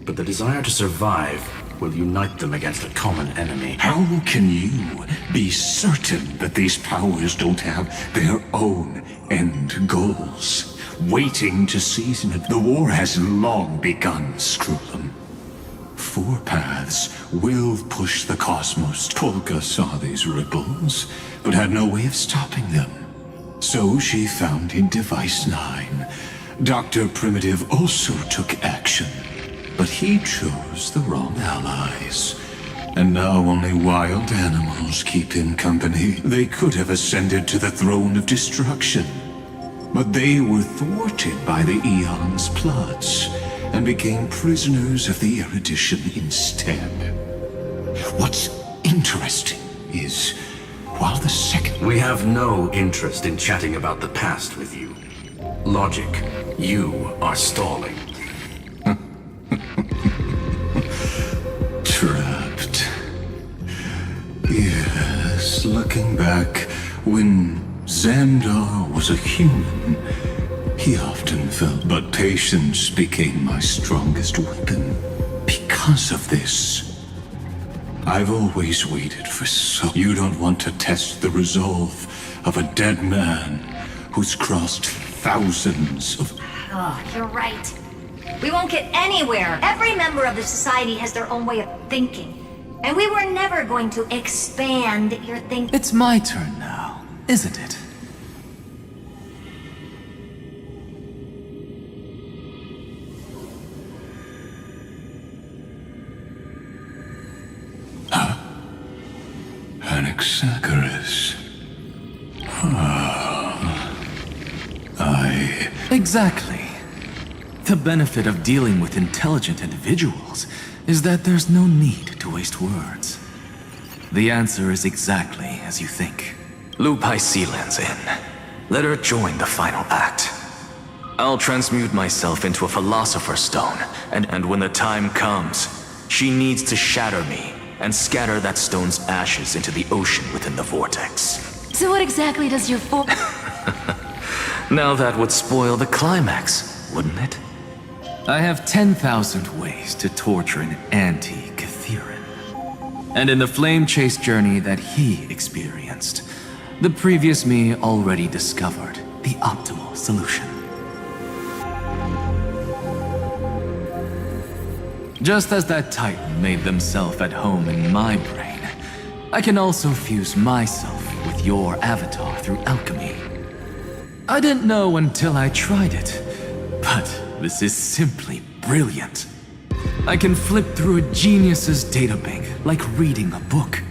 but the desire to survive will unite them against a common enemy. How can you be certain that these powers don't have their own end goals, waiting to season it? The war has long begun, Screwlum. Four paths will push the cosmos. Polka saw these ripples, but had no way of stopping them. So she founded Device 9. Dr. Primitive also took action, but he chose the wrong allies. And now only wild animals keep him company. They could have ascended to the throne of destruction, but they were thwarted by the Eon's plots and became prisoners of the erudition instead. What's interesting is, while the second... We have no interest in chatting about the past with you. Logic, you are stalling. Trapped. Yes, looking back, when Xandar was a human, he often felt, but patience became my strongest weapon. Because of this, I've always waited for so... You don't want to test the resolve of a dead man who's crossed thousands of... Oh, you're right. We won't get anywhere. Every member of the society has their own way of thinking. And we were never going to expand your thinking. It's my turn now, isn't it? Anaxagoras. Exactly. The benefit of dealing with intelligent individuals is that there's no need to waste words. The answer is exactly as you think. Lupai Sealand's in. Let her join the final act. I'll transmute myself into a Philosopher's Stone, and when the time comes, she needs to shatter me and scatter that stone's ashes into the ocean within the vortex. So what exactly does your Now that would spoil the climax, wouldn't it? I have 10,000 ways to torture an anti-Catheran. And in the flame chase journey that he experienced, the previous me already discovered the optimal solution. Just as that Titan made themselves at home in my brain, I can also fuse myself with your avatar through alchemy. I didn't know until I tried it, but this is simply brilliant. I can flip through a genius's databank like reading a book.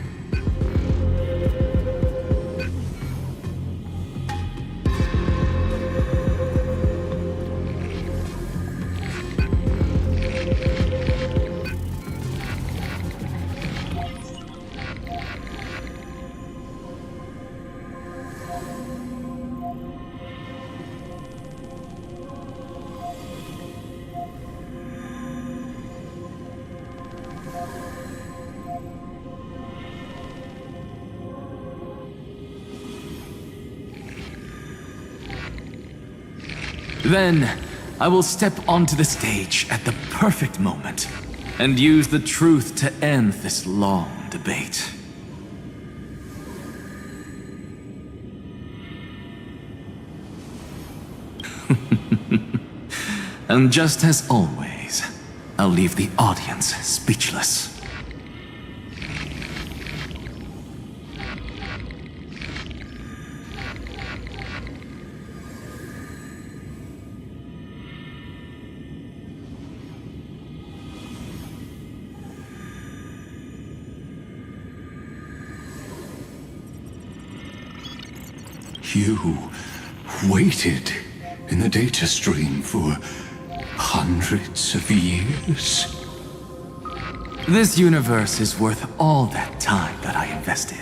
Then, I will step onto the stage at the perfect moment and use the truth to end this long debate. And just as always, I'll leave the audience speechless. You waited in the data stream for hundreds of years? This universe is worth all that time that I invested.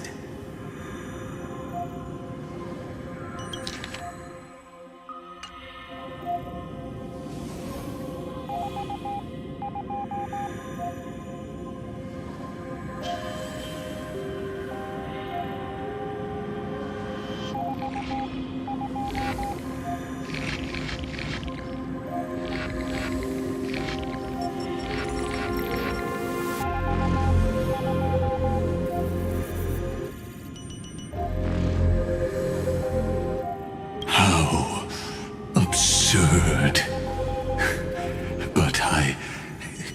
How absurd. But I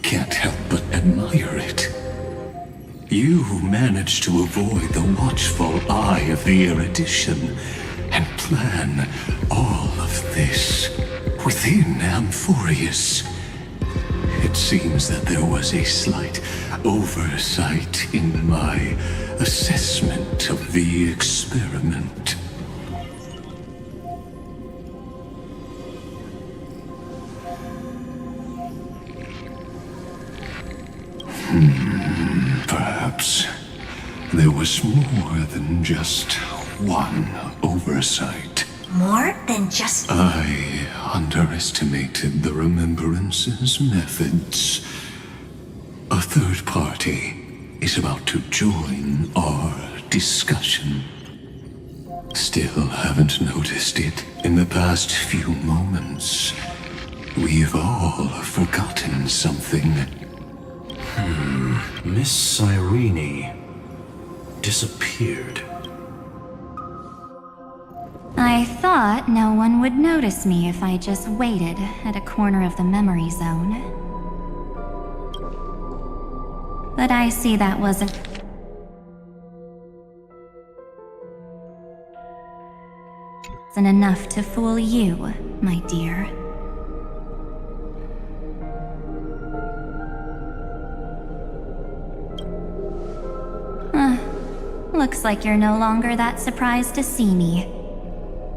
can't help but admire it. You managed to avoid the watchful eye of the erudition and plan all of this within Amphoreus. It seems that there was a slight oversight in my assessment of the experiment. Perhaps there was more than just one oversight. More than just... I underestimated the Remembrance's methods. A third party is about to join our discussion. Still haven't noticed it in the past few moments. We've all forgotten something. Miss Cyrene disappeared. I thought no one would notice me if I just waited at a corner of the memory zone. But I see that wasn't enough to fool you, my dear. Looks like you're no longer that surprised to see me.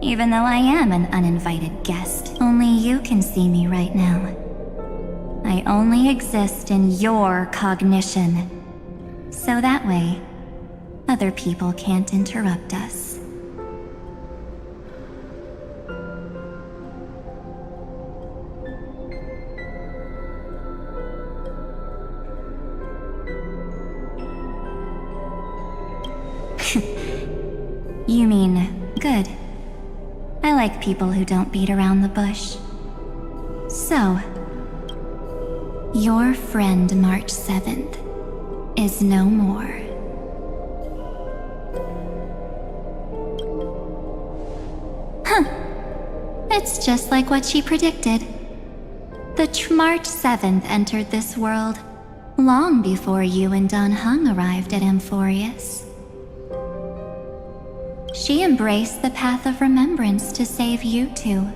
Even though I am an uninvited guest, only you can see me right now. I only exist in your cognition. So that way, other people can't interrupt us. You mean, good. I like people who don't beat around the bush. So, your friend March 7th is no more. Huh. It's just like what she predicted. The March 7th entered this world long before you and Don Hung arrived at Amphoreus. She embraced the path of remembrance to save you two,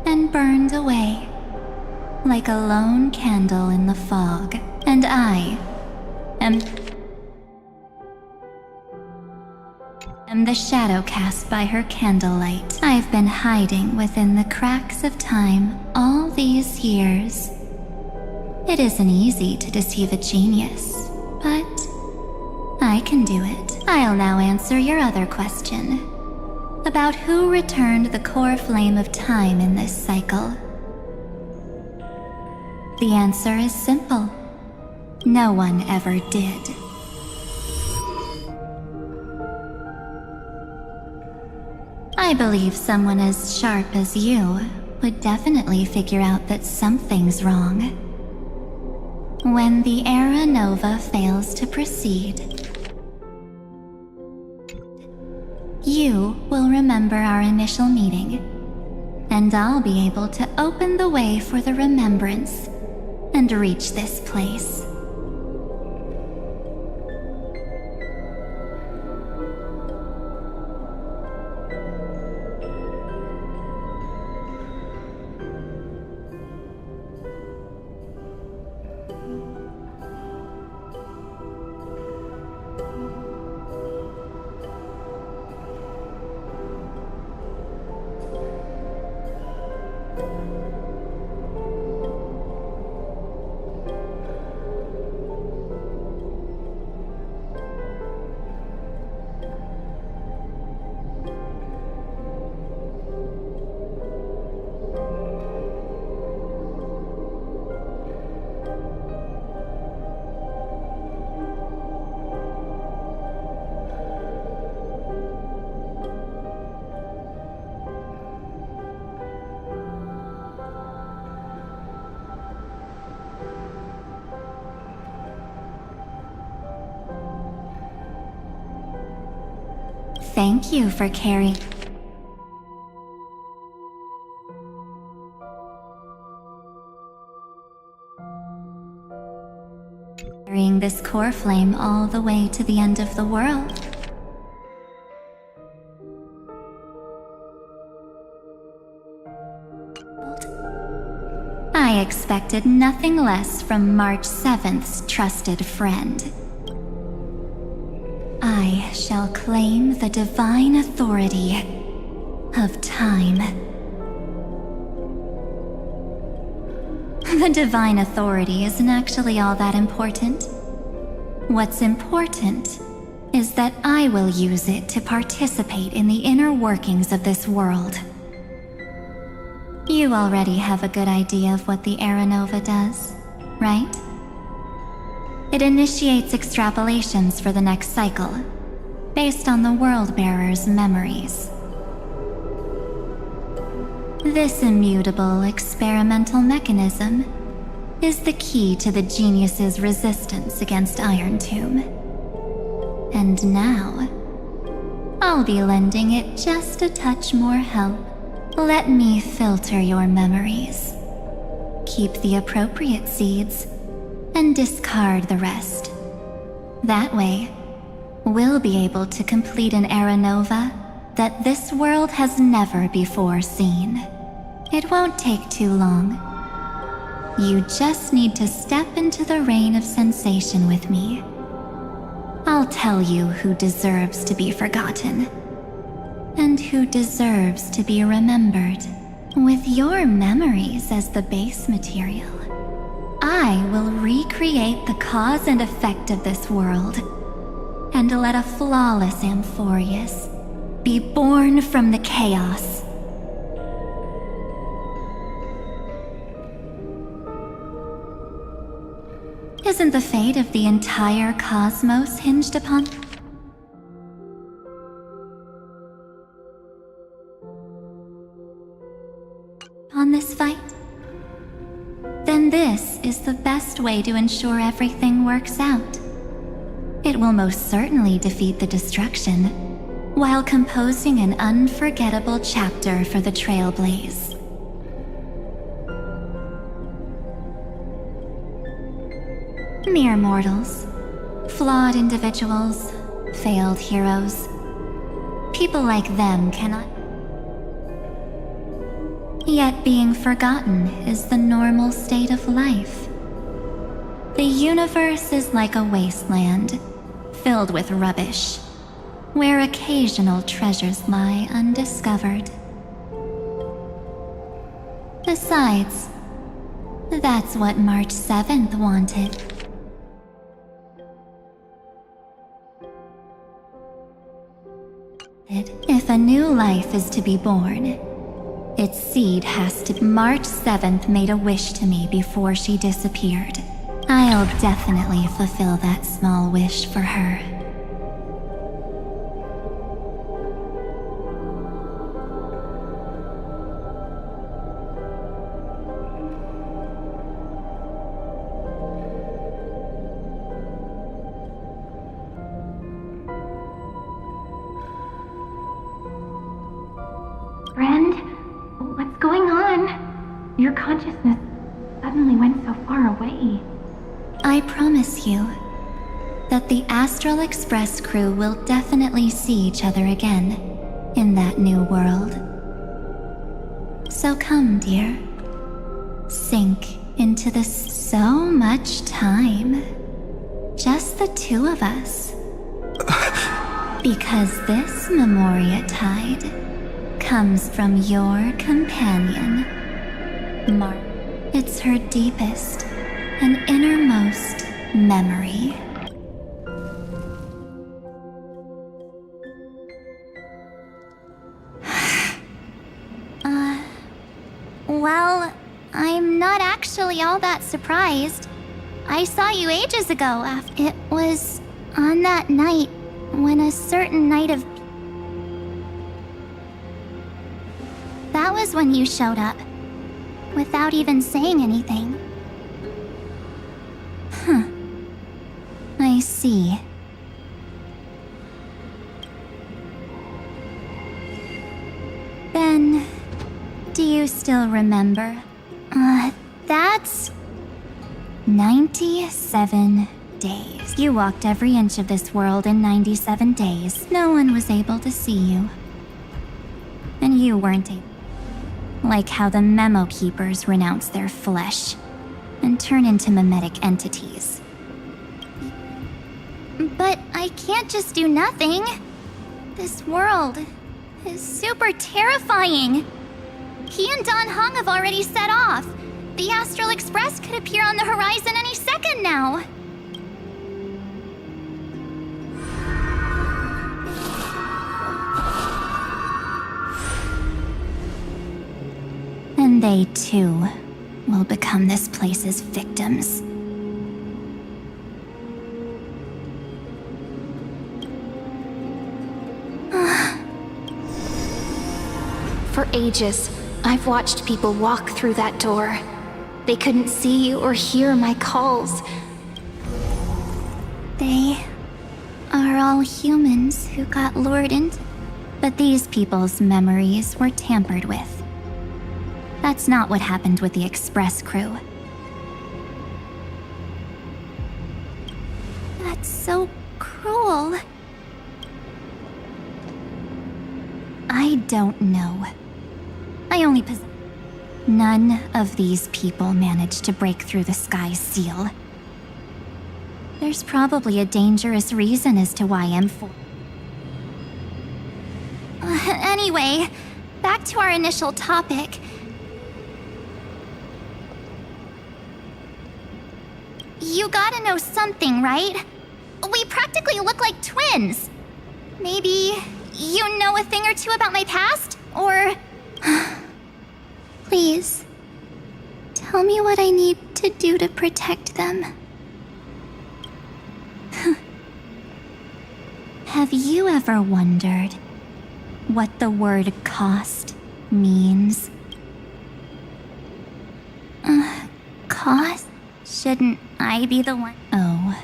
and burned away, like a lone candle in the fog. And I am the shadow cast by her candlelight. I've been hiding within the cracks of time all these years. It isn't easy to deceive a genius, but I can do it. I'll now answer your other question about who returned the core flame of time in this cycle. The answer is simple. No one ever did. I believe someone as sharp as you would definitely figure out that something's wrong. When the Era Nova fails to proceed, you will remember our initial meeting, and I'll be able to open the way for the remembrance and reach this place. Thank you for carrying this core flame all the way to the end of the world. I expected nothing less from March 7th's trusted friend. I shall claim the divine authority of time. The divine authority isn't actually all that important. What's important is that I will use it to participate in the inner workings of this world. You already have a good idea of what the Era Nova does, right? It initiates extrapolations for the next cycle, based on the World-Bearer's memories. This immutable experimental mechanism is the key to the genius's resistance against Iron Tomb. And now, I'll be lending it just a touch more help. Let me filter your memories. Keep the appropriate seeds, and discard the rest. That way, we'll be able to complete an Era Nova that this world has never before seen. It won't take too long. You just need to step into the rain of sensation with me. I'll tell you who deserves to be forgotten, and who deserves to be remembered. With your memories as the base material, I will recreate the cause and effect of this world, and let a flawless Amphoreus be born from the chaos. Isn't the fate of the entire cosmos hinged upon this fight? Then this is the best way to ensure everything works out. It will most certainly defeat the destruction, while composing an unforgettable chapter for the Trailblaze. Mere mortals, flawed individuals, failed heroes. People like them cannot. Yet being forgotten is the normal state of life. The universe is like a wasteland, filled with rubbish, where occasional treasures lie undiscovered. Besides, that's what March 7th wanted. If a new life is to be born, its seed has to. March 7th made a wish to me before she disappeared. I'll definitely fulfill that small wish for her. consciousness suddenly went so far away. I promise you that the Astral Express crew will definitely see each other again in that new world. So come, dear. Sink into this so much time. Just the two of us. Because this Memoria Tide comes from your companion, Mark. It's her deepest and innermost memory. Well, I'm not actually all that surprised. I saw you ages ago. It was on that night when a certain night of... That was when you showed up, without even saying anything. Huh. I see. Then, do you still remember? That's 97 days. You walked every inch of this world in 97 days. No one was able to see you. And you weren't able. Like how the Memo Keepers renounce their flesh and turn into mimetic entities. But I can't just do nothing. This world is super terrifying. He and Don Hong have already set off. The Astral Express could appear on the horizon any second now. And they too will become this place's victims. For ages, I've watched people walk through that door. They couldn't see or hear my calls. They are all humans who got lured into... But these people's memories were tampered with. That's not what happened with the Express crew. That's so cruel. I don't know. I only possess... None of these people managed to break through the sky's seal. There's probably a dangerous reason as to why M4... Anyway, back to our initial topic. You gotta know something, right? We practically look like twins. Maybe you know a thing or two about my past? Or... Please, tell me what I need to do to protect them. Have you ever wondered what the word cost means? Cost? Shouldn't I be the one? Oh.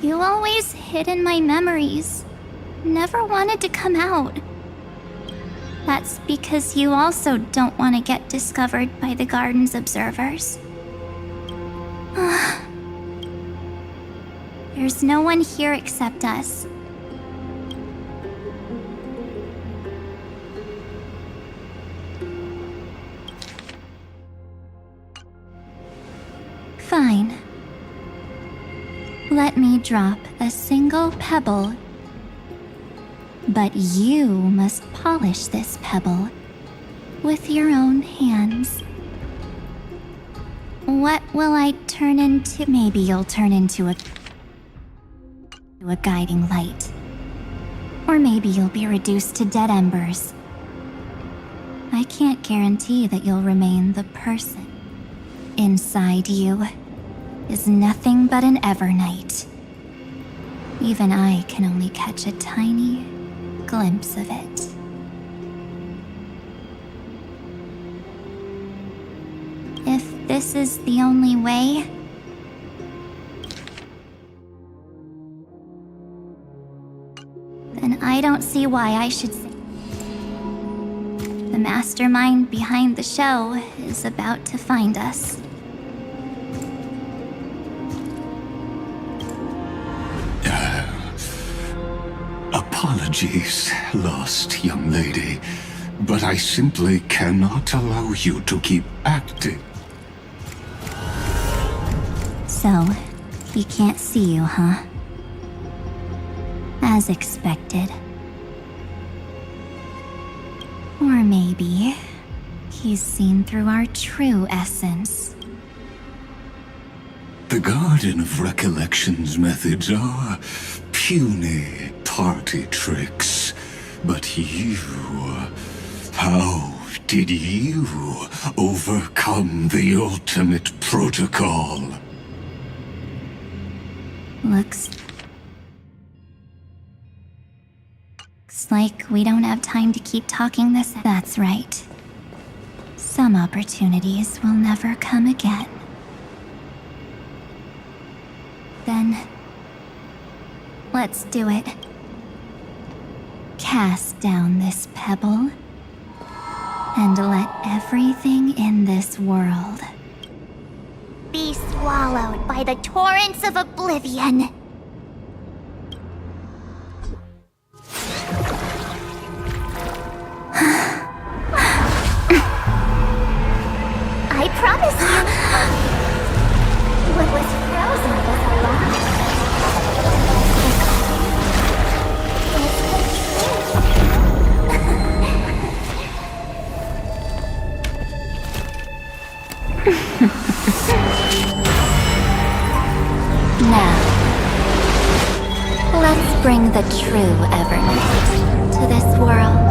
You always hid in my memories. Never wanted to come out. That's because you also don't want to get discovered by the garden's observers. There's no one here except us. Fine. Let me drop a single pebble. But you must polish this pebble with your own hands. What will I turn into? Maybe you'll turn into a guiding light. Or maybe you'll be reduced to dead embers. I can't guarantee that you'll remain the person. Inside you is nothing but an Evernight. Even I can only catch a tiny glimpse of it. If this is the only way, then I don't see why I should say. The mastermind behind the show is about to find us. Apologies, lost young lady, but I simply cannot allow you to keep acting. So, he can't see you, huh? As expected. Or maybe he's seen through our true essence. The Garden of Recollection's methods are puny party tricks. But you... how did you overcome the ultimate protocol? Looks like we don't have time to keep talking this. That's right. Some opportunities will never come again. Then, let's do it. Cast down this pebble, and let everything in this world be swallowed by the torrents of oblivion. I promise you, what was frozen was alive. Now, let's bring the true Evernight to this world.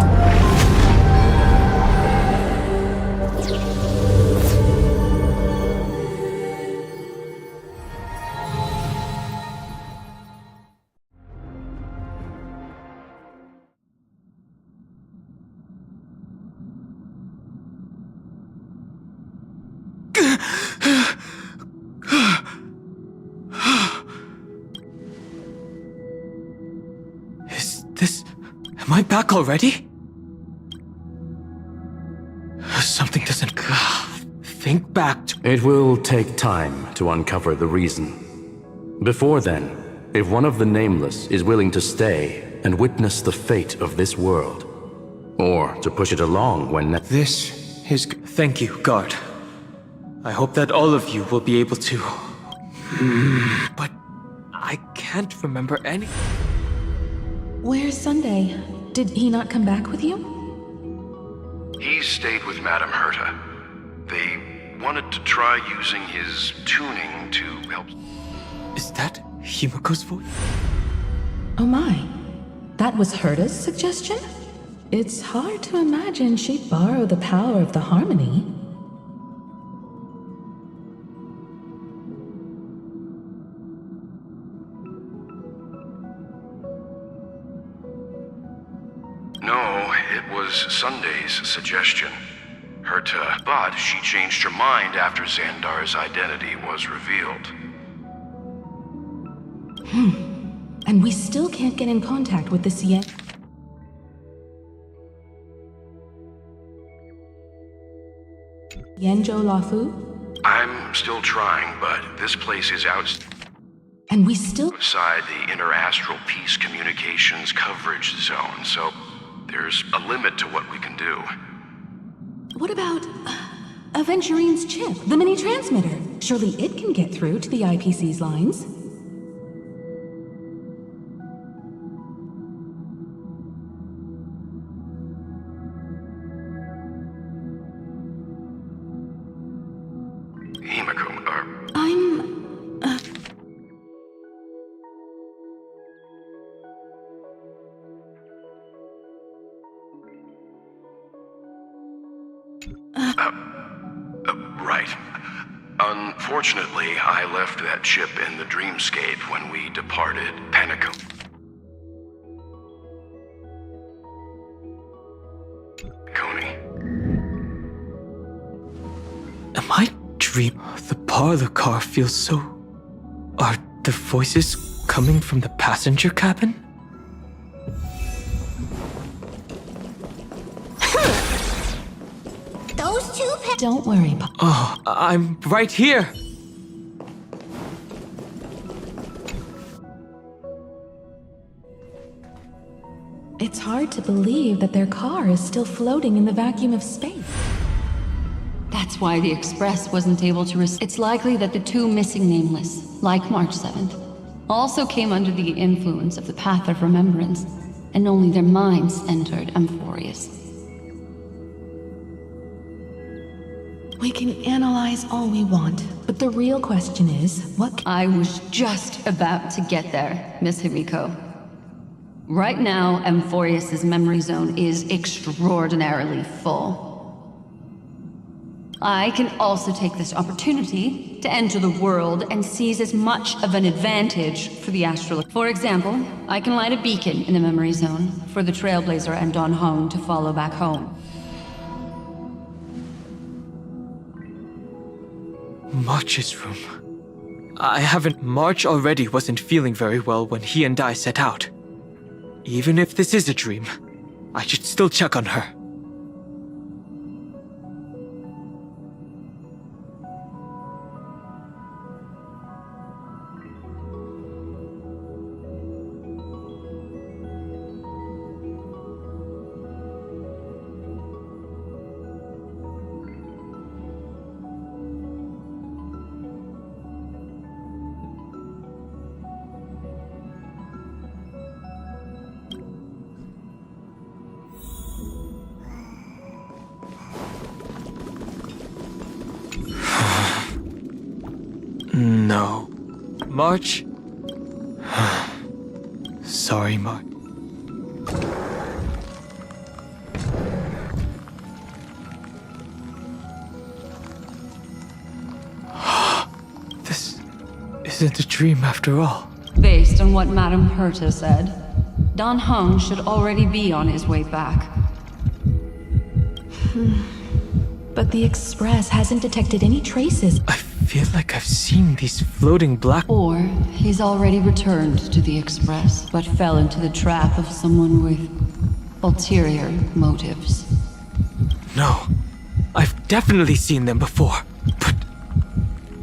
Am I back already? Something doesn't... Think back to... It will take time to uncover the reason. Before then, if one of the Nameless is willing to stay and witness the fate of this world, or to push it along when... This is... Thank you, guard. I hope that all of you will be able to... But I can't remember any... Where's Sunday? Did he not come back with you? He stayed with Madame Herta. They wanted to try using his tuning to help... Is that Himiko's voice? Oh my. That was Herta's suggestion? It's hard to imagine she'd borrow the power of the harmony. No, it was Sunday's suggestion. Herta, but she changed her mind after Xandar's identity was revealed. And we still can't get in contact with the Yenjo Lafu? I'm still trying, but this place is outside the inter-astral peace communications coverage zone, so there's a limit to what we can do. What about Aventurine's chip, the mini-transmitter? Surely it can get through to the IPC's lines. Himiko, right. Unfortunately, I left that chip in the dreamscape when we departed Penacom. Am I dreaming? The parlor car feels so... Are the voices coming from the passenger cabin? those two Don't worry, Oh, I'm right here. It's hard to believe that their car is still floating in the vacuum of space. That's why the Express wasn't able to It's likely that the two missing nameless, like March 7th, also came under the influence of the Path of Remembrance, and only their minds entered Amphoreus. We can analyze all we want, but the real question is, what I was just about to get there, Miss Himiko. Right now, Amphoreus' memory zone is extraordinarily full. I can also take this opportunity to enter the world and seize as much of an advantage for the astral. For example, I can light a beacon in the memory zone for the Trailblazer and Don Hong to follow back home. March's room. March already wasn't feeling very well when he and I set out. Even if this is a dream, I should still check on her. No. March? Sorry, March. This isn't a dream after all. Based on what Madame Herta said, Don Hong should already be on his way back. But the Express hasn't detected any traces. I feel like I've seen these floating black... Or he's already returned to the Express, but fell into the trap of someone with ulterior motives. No, I've definitely seen them before, but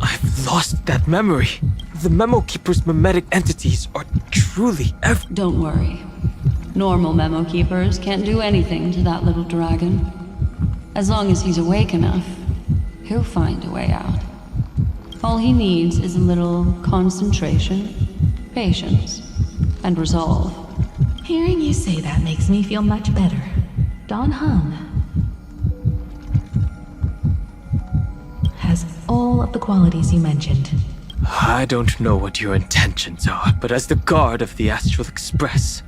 I've lost that memory. The Memo Keeper's memetic entities are truly Don't worry. Normal Memo Keepers can't do anything to that little dragon. As long as he's awake enough, he'll find a way out. All he needs is a little concentration, patience, and resolve. Hearing you say that makes me feel much better. Don Hong has all of the qualities you mentioned. I don't know what your intentions are, but as the guard of the Astral Express,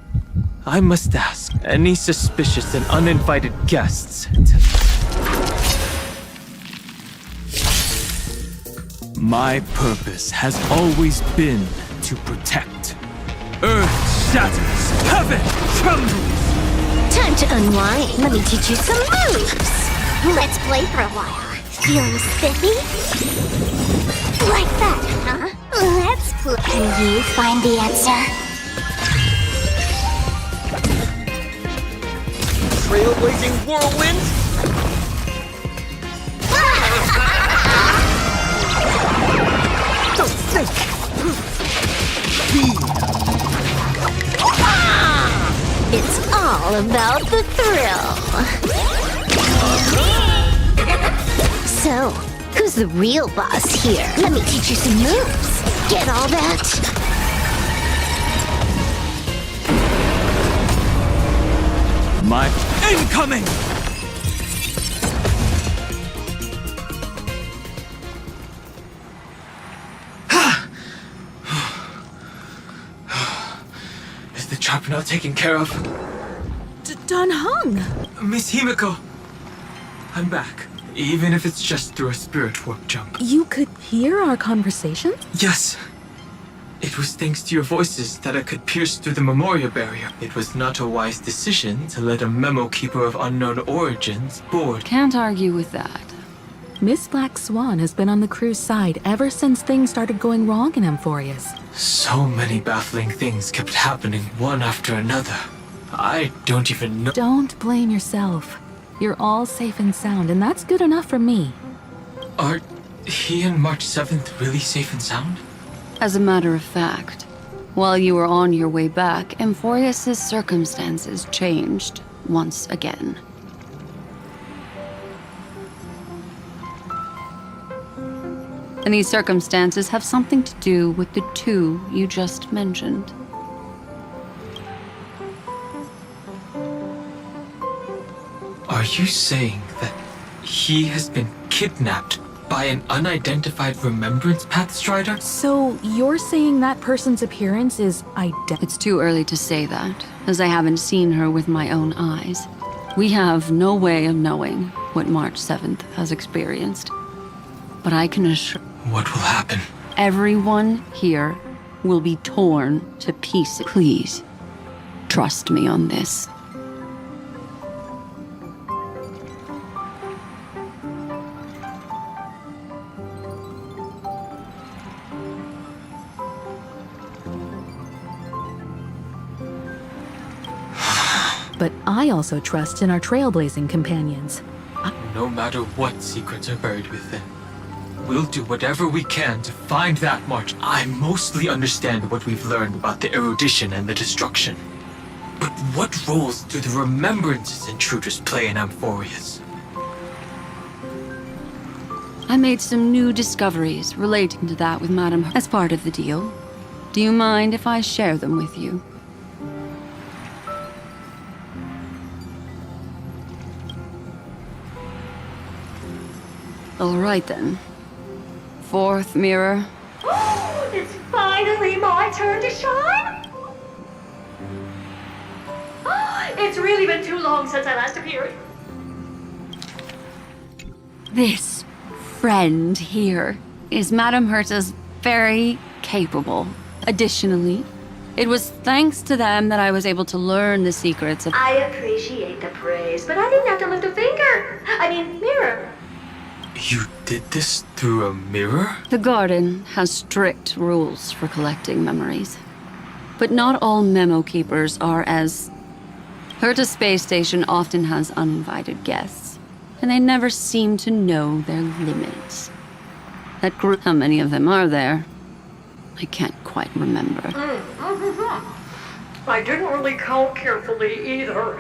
I must ask any suspicious and uninvited guests to... My purpose has always been to protect. Earth shatters, heaven trembles! Time to unwind. Let me teach you some moves. Let's play for a while. Feeling spiffy? Like that, huh? Let's play. Can you find the answer? Trailblazing whirlwind? Don't think! It's all about the thrill. So, who's the real boss here? Let me teach you some moves. Get all that? My incoming! Is the trap now taken care of? Don Hong! Miss Himiko, I'm back. Even if it's just through a spirit warp jump. You could hear our conversation? Yes. It was thanks to your voices that I could pierce through the memorial barrier. It was not a wise decision to let a Memo Keeper of unknown origins board. Can't argue with that. Miss Black Swan has been on the crew's side ever since things started going wrong in Amphoreus. So many baffling things kept happening one after another. I don't even know. Don't blame yourself. You're all safe and sound, and that's good enough for me. Are he and March 7th really safe and sound? As a matter of fact, while you were on your way back, Amphoreus' circumstances changed once again. And these circumstances have something to do with the two you just mentioned. Are you saying that he has been kidnapped by an unidentified Remembrance Pathstrider? So you're saying that person's appearance is It's too early to say that, as I haven't seen her with my own eyes. We have no way of knowing what March 7th has experienced. But I can assure... What will happen? Everyone here will be torn to pieces. Please, trust me on this. But I also trust in our trailblazing companions. No matter what secrets are buried within, we'll do whatever we can to find that march. I mostly understand what we've learned about the erudition and the destruction. But what roles do the remembrances intruders play in Amphoreus? I made some new discoveries relating to that with Madame as part of the deal. Do you mind if I share them with you? All right then. Fourth mirror. It's finally my turn to shine! It's really been too long since I last appeared. This friend here is Madame Herta's very capable. Additionally, it was thanks to them that I was able to learn the secrets of... I appreciate the praise, but I didn't have to lift a finger. I mean, mirror. You did this through a mirror? The garden has strict rules for collecting memories. But not all memo keepers are as... Herta Space Station often has uninvited guests, and they never seem to know their limits. That group, how many of them are there? I can't quite remember. I didn't really count carefully either.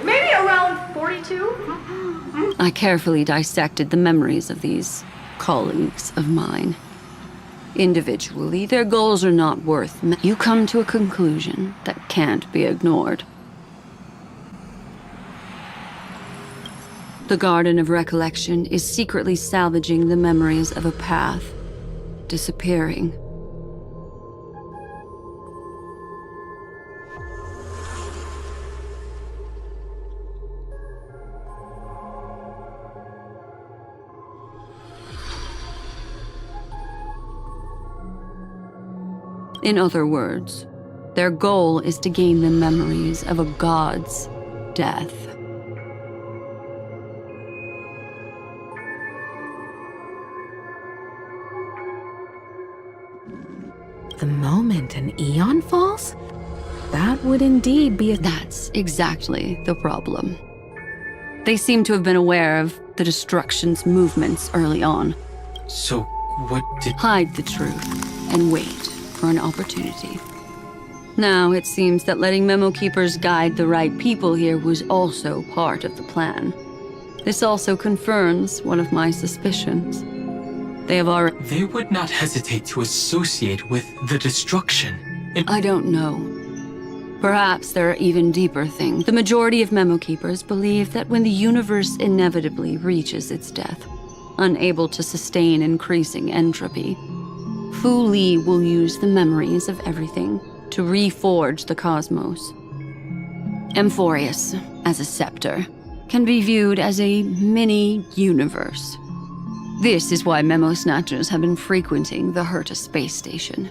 Maybe around 42? I carefully dissected the memories of these colleagues of mine. Individually, their goals are not worth... You come to a conclusion that can't be ignored. The Garden of Recollection is secretly salvaging the memories of a path, disappearing. In other words, their goal is to gain the memories of a god's death. The moment an eon falls? That would indeed be a... That's exactly the problem. They seem to have been aware of the destruction's movements early on. So, what did... Hide the truth and wait for an opportunity. Now, it seems that letting memo keepers guide the right people here was also part of the plan. This also confirms one of my suspicions. They have already... They would not hesitate to associate with the destruction. I don't know. Perhaps there are even deeper things. The majority of memo keepers believe that when the universe inevitably reaches its death, unable to sustain increasing entropy, Fu Li will use the memories of everything to reforge the cosmos. Amphoreus, as a scepter, can be viewed as a mini-universe. This is why memo snatchers have been frequenting the Herta space station.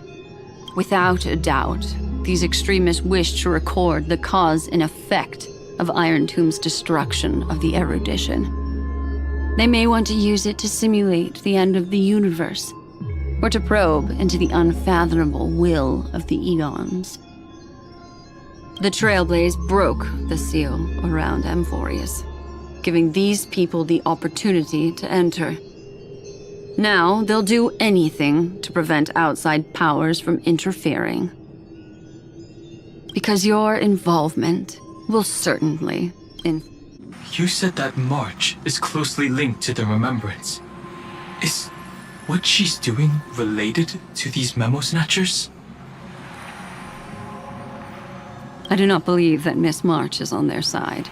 Without a doubt, these extremists wish to record the cause and effect of Iron Tomb's destruction of the erudition. They may want to use it to simulate the end of the universe, or to probe into the unfathomable will of the eons. The Trailblaze broke the seal around Amphoreus. giving these people the opportunity to enter. Now, they'll do anything to prevent outside powers from interfering. Because your involvement will certainly You said that March is closely linked to the Remembrance. Is what she's doing related to these memo snatchers? I do not believe that Miss March is on their side.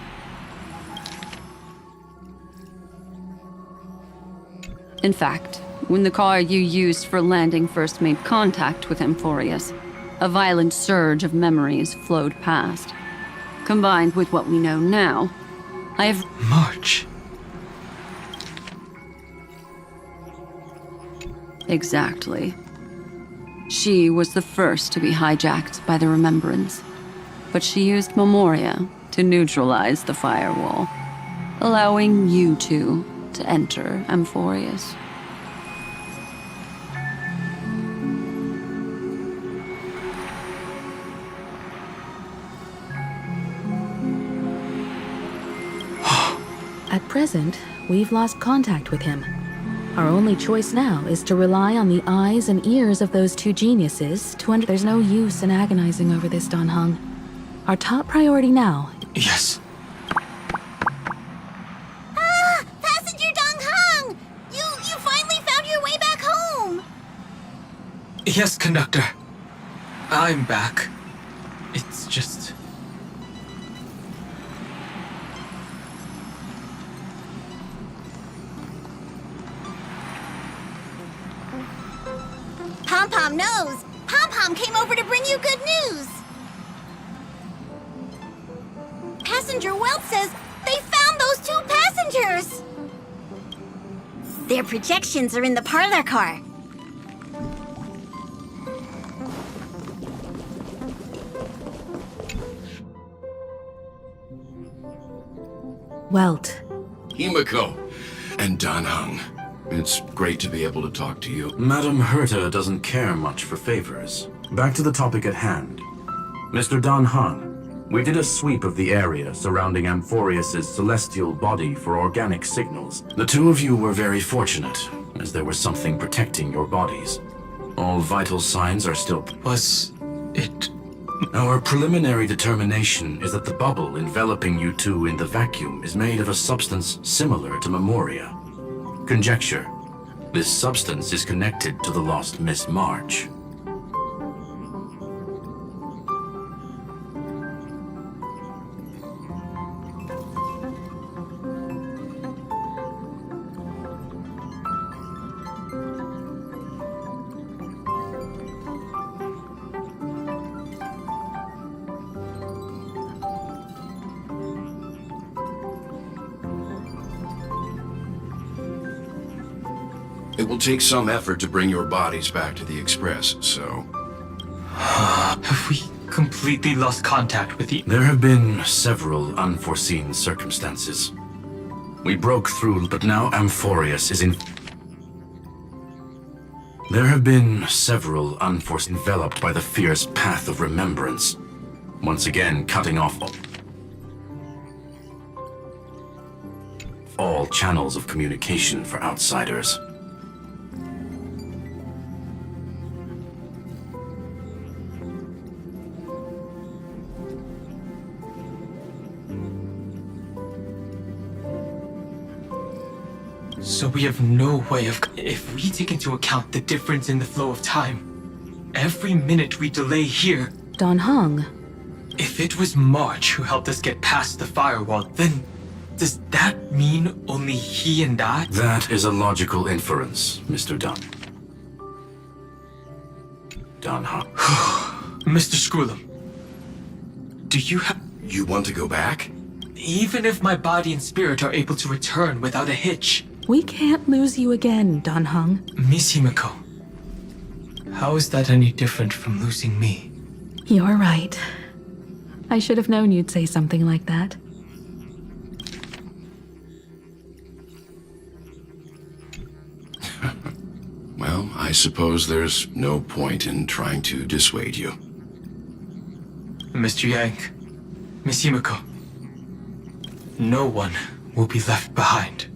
In fact, when the car you used for landing first made contact with Amphoreus, a violent surge of memories flowed past. Combined with what we know now, I have... March. Exactly. She was the first to be hijacked by the Remembrance, but she used Memoria to neutralize the firewall, allowing you two to enter Amphoreus. At present, we've lost contact with him. Our only choice now is to rely on the eyes and ears of those two geniuses to There's no use in agonizing over this, Dan Heng. Our top priority now... Yes. Ah! Passenger Dan Heng! You finally found your way back home! Yes, conductor. I'm back. It's just... Pom-Pom knows! Pom-Pom came over to bring you good news! Passenger Welt says they found those two passengers! Their projections are in the parlor car. Welt. Himiko and Dan Heng. It's great to be able to talk to you. Madame Herta doesn't care much for favors. Back to the topic at hand. Mr. Dan Heng, we did a sweep of the area surrounding Amphoreus' celestial body for organic signals. The two of you were very fortunate, as there was something protecting your bodies. All vital signs are still... Was it... Our preliminary determination is that the bubble enveloping you two in the vacuum is made of a substance similar to Memoria. Conjecture. This substance is connected to the lost Miss March. It will take some effort to bring your bodies back to the Express, so... Have we completely lost contact with the... There have been several unforeseen circumstances. We broke through, but now Amphoreus is in... There have been several unforeseen enveloped by the fierce path of remembrance, once again cutting off all channels of communication for outsiders. So we have no way of... If we take into account the difference in the flow of time, every minute we delay here... Dan Heng. If it was March who helped us get past the firewall, then... Does that mean only he and I? That is a logical inference, Mr. Dan Heng. Mr. Scroolum, do you have... You want to go back? Even if my body and spirit are able to return without a hitch... We can't lose you again, Dan Heng. Miss Himiko, how is that any different from losing me? You're right. I should have known you'd say something like that. Well, I suppose there's no point in trying to dissuade you. Mr. Yang, Miss Himiko, no one will be left behind.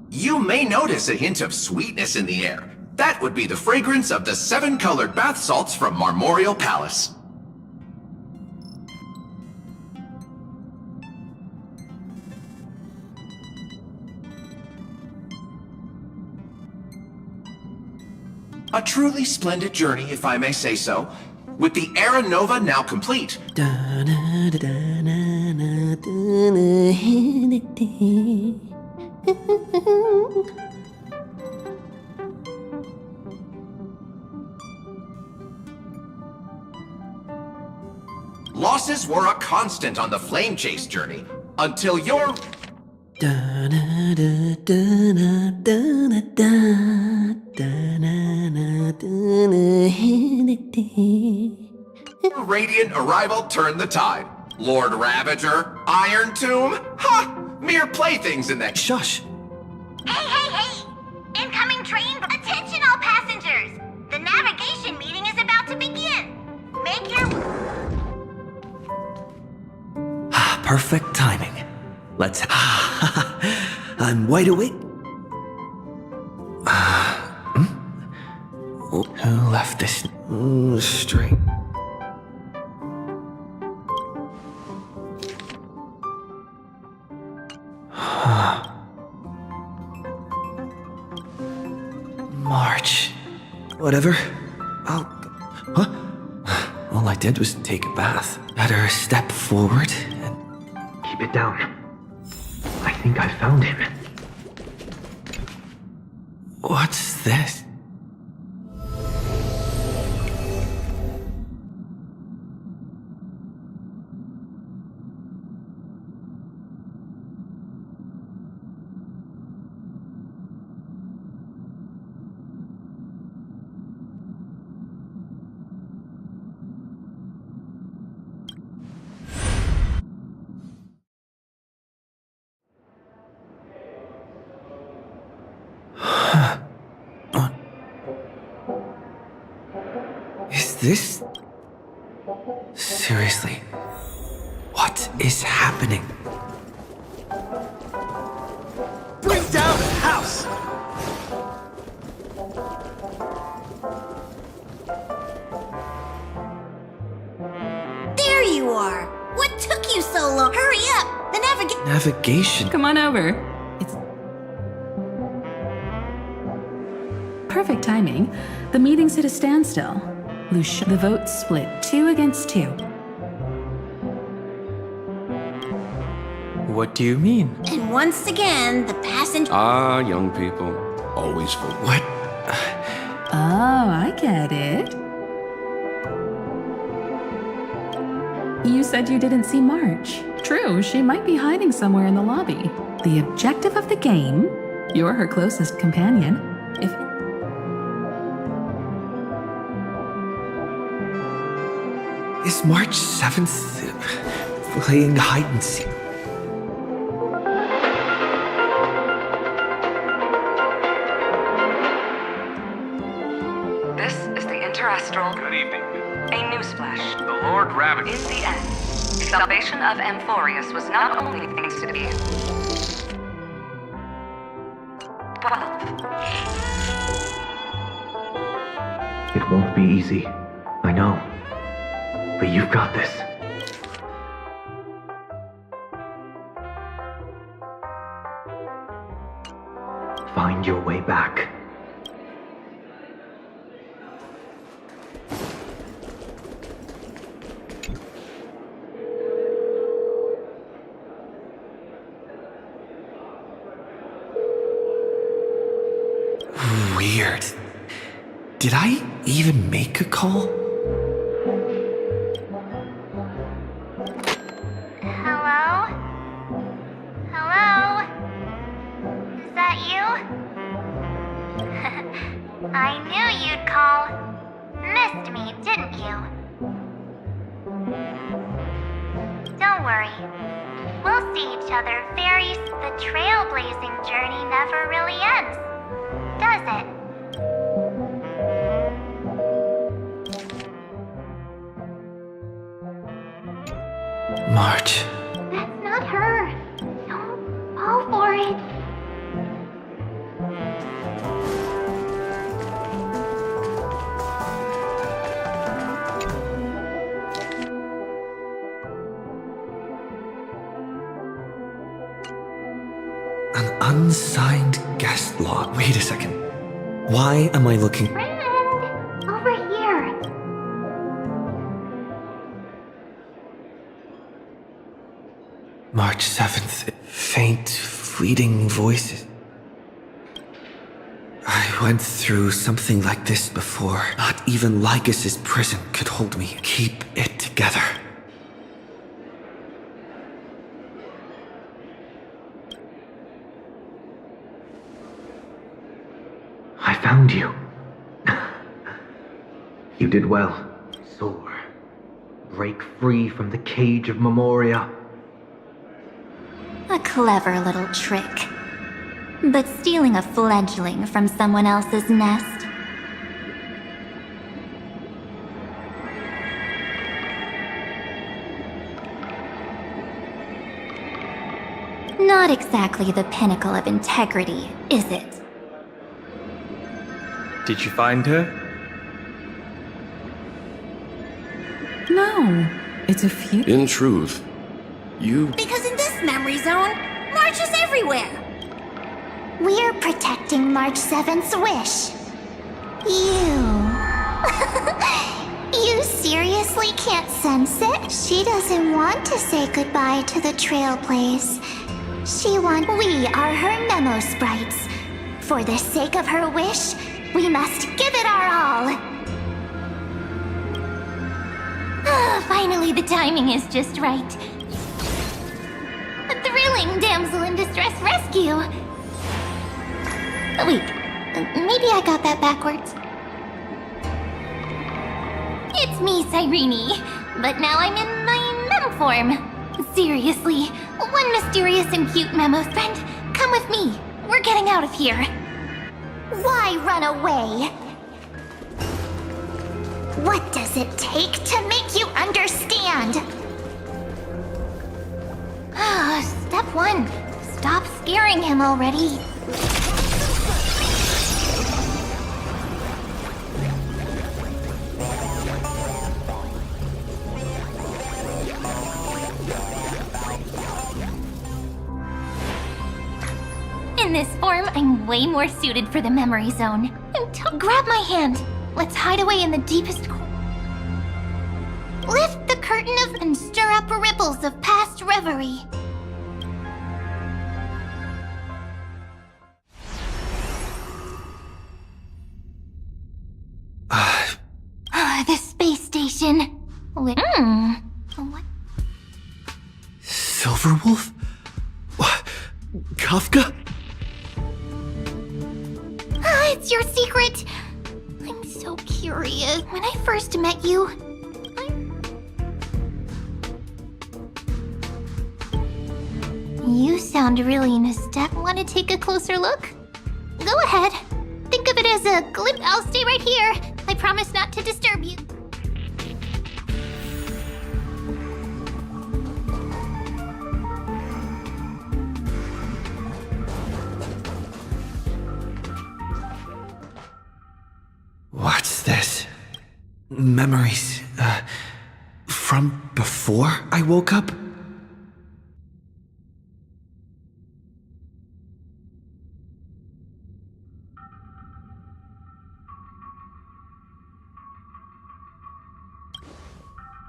You may notice a hint of sweetness in the air. That would be the fragrance of the 7-colored bath salts from Marmorial Palace. A truly splendid journey, if I may say so, with the Era Nova now complete. Losses were a constant on the flame chase journey, until your radiant arrival turned the tide. Lord Ravager, Iron Tomb, ha! Mere playthings in that. Shush! Hey! Incoming train! Attention all passengers! The navigation meeting is about to begin! Make your... Perfect timing. Let's... I'm wide awake. Who left this straight? March. Whatever. Huh? All I did was take a bath. Better step forward and... Keep it down. I think I found him. What's this? Is this... Seriously? What is happening? Bring down the house! There you are! What took you so long? Hurry up! The Navigation? Come on over. It's perfect timing. The meeting's at a standstill. The vote split 2 against 2. What do you mean? And once again, the passenger... Ah, young people. Always full. What? Oh, I get it. You said you didn't see March. True, she might be hiding somewhere in the lobby. The objective of the game, you're her closest companion. If Is March 7th playing hide and seek? This is the Interastral. Good evening. A newsflash. The Lord Ravager. In the end, the salvation of Amphoreus was not only thanks to be 12. It won't be easy. I know. But you've got this. Find your way back. Weird. Did I even make a call? Hello? Hello? Is that you? I knew you'd call. Missed me, didn't you? Don't Don't worry. We'll see each other very... The trailblazing journey never really ends, does it? March. That's not her. Don't fall for it. An unsigned guest log. Wait a second. Why am I looking... Friend, over here. March 7th. Faint, fleeting voices. I went through something like this before. Not even Lygus' prison could hold me. Keep it together. I found you. You did well. Soar. Break free from the cage of Memoria. A clever little trick. But stealing a fledgling from someone else's nest? Not exactly the pinnacle of integrity, is it? Did you find her? No, it's a few. In truth, you... Because in this memory zone, March is everywhere. We're protecting March 7th's wish. You seriously can't sense it? She doesn't want to say goodbye to the Trailblaze. We are her memo sprites. For the sake of her wish, we must give it our all. Finally, the timing is just right. A thrilling damsel in distress rescue. Wait, maybe I got that backwards. It's me, Cyrene, but now I'm in my mem form. Seriously, one mysterious and cute memo friend, come with me. We're getting out of here. Why run away? What does it take to make you understand? Step 1. Stop scaring him already. In this form, I'm way more suited for the memory zone. Grab my hand. Let's hide away in the deepest corner. Lift the curtain of and stir up ripples of past reverie. The space station. What? Silverwolf? What? Kafka? It's your secret. I'm so curious. When I first met you, You sound really nostalgic. Want to take a closer look? Go ahead. Think of it as a glimpse. I'll stay right here. I promise not to disturb you. What's this? Memories, from before I woke up?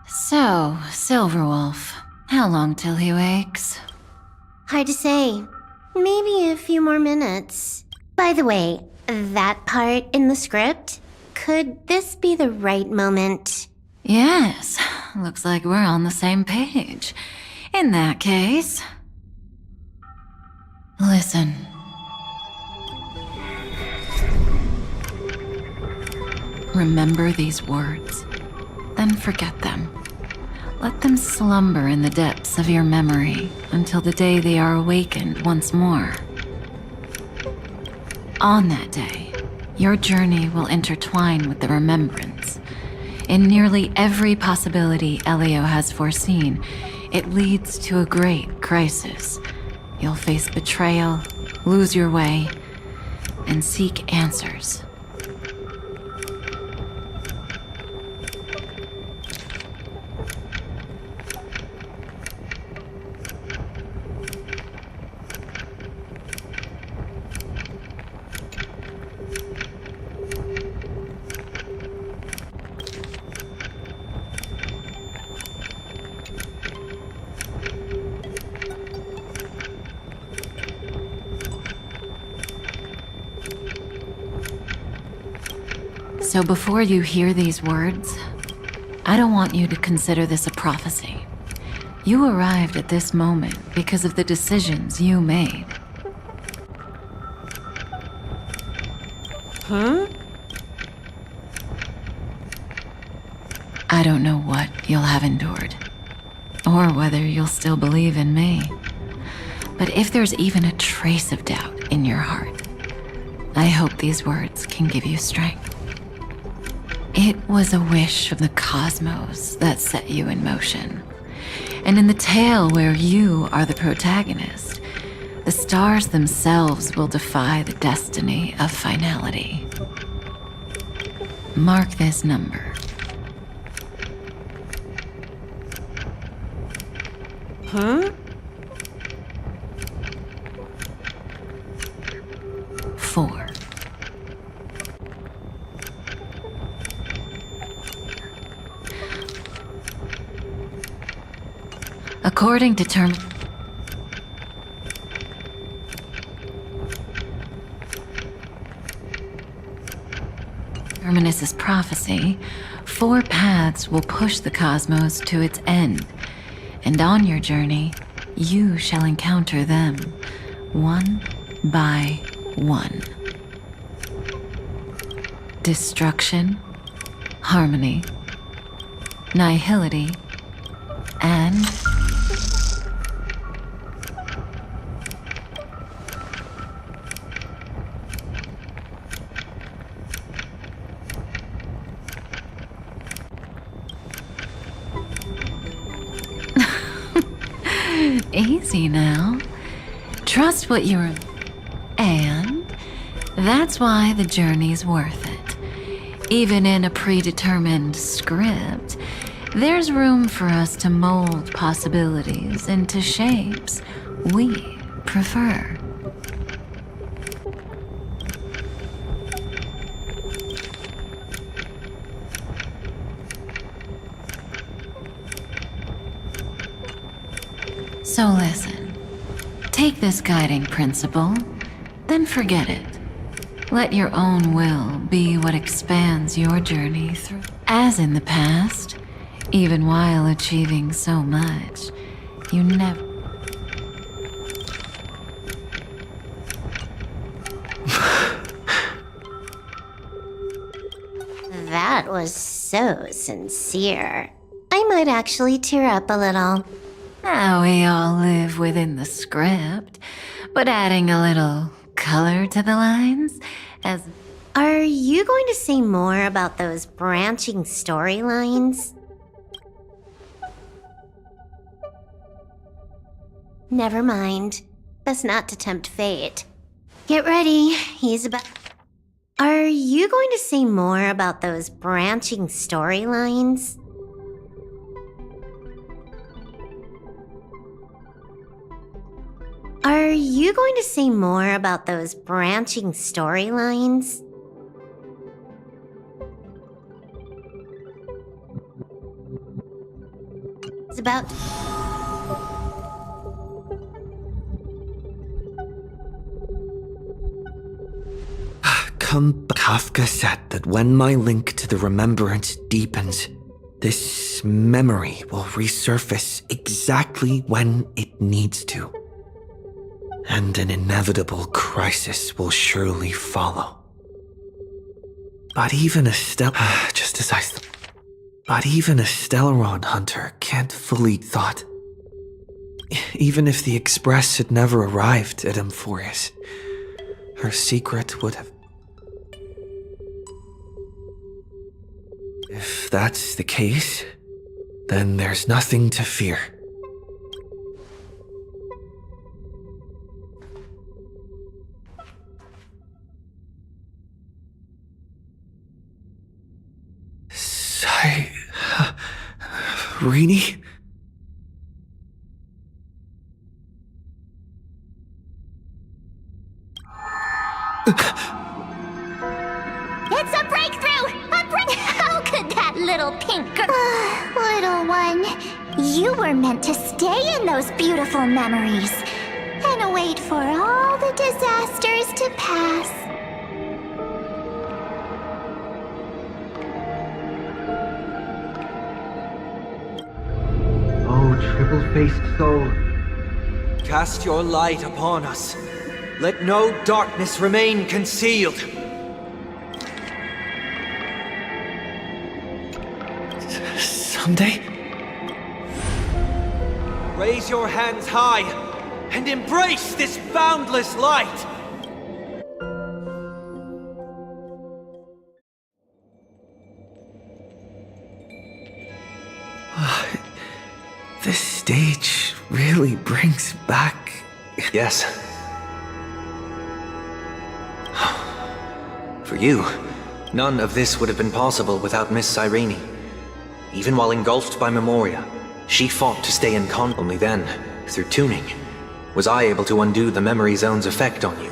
So, Silverwolf, how long till he wakes? Hard to say. Maybe a few more minutes. By the way, that part in the script, could this be the right moment? Yes, looks like we're on the same page. In that case... Listen. Remember these words, then forget them. Let them slumber in the depths of your memory until the day they are awakened once more. On that day, your journey will intertwine with the remembrance. In nearly every possibility Elio has foreseen, it leads to a great crisis. You'll face betrayal, lose your way, and seek answers. So before you hear these words, I don't want you to consider this a prophecy. You arrived at this moment because of the decisions you made. Huh? I don't know what you'll have endured, or whether you'll still believe in me. But if there's even a trace of doubt in your heart, I hope these words can give you strength. It was a wish of the cosmos that set you in motion. And in the tale where you are the protagonist, the stars themselves will defy the destiny of finality. Mark this number. Huh? 4. According to Terminus's prophecy, 4 paths will push the cosmos to its end, and on your journey, you shall encounter them, one by one. Destruction, harmony, nihility, and easy now. Trust what you're... And that's why the journey's worth it. Even in a predetermined script, there's room for us to mold possibilities into shapes we prefer. So listen, take this guiding principle, then forget it. Let your own will be what expands your journey through. As in the past, even while achieving so much, you never... That was so sincere. I might actually tear up a little. Now we all live within the script, but adding a little color to the lines as... Are you going to say more about those branching storylines? Never mind. Best not to tempt fate. Get ready, he's about... Are you going to say more about those branching storylines? Are you going to say more about those branching storylines? It's about... Kafka said that when my link to the remembrance deepens, this memory will resurface exactly when it needs to. And an inevitable crisis will surely follow. But even a step, just as I But even a Stellaron hunter can't fully thought. Even if the Express had never arrived at Amphoreus, her secret would have... If that's the case, then there's nothing to fear. Rini? It's a breakthrough! How could that little pink girl... little one, you were meant to stay in those beautiful memories and wait for all the disasters to pass. Oh, triple-faced soul, cast your light upon us. Let no darkness remain concealed. Someday? Raise your hands high and embrace this boundless light! This stage really brings back... Yes. For you, none of this would have been possible without Miss Cyrene. Even while engulfed by Memoria, she fought to stay in con. Only then, through tuning, was I able to undo the memory zone's effect on you.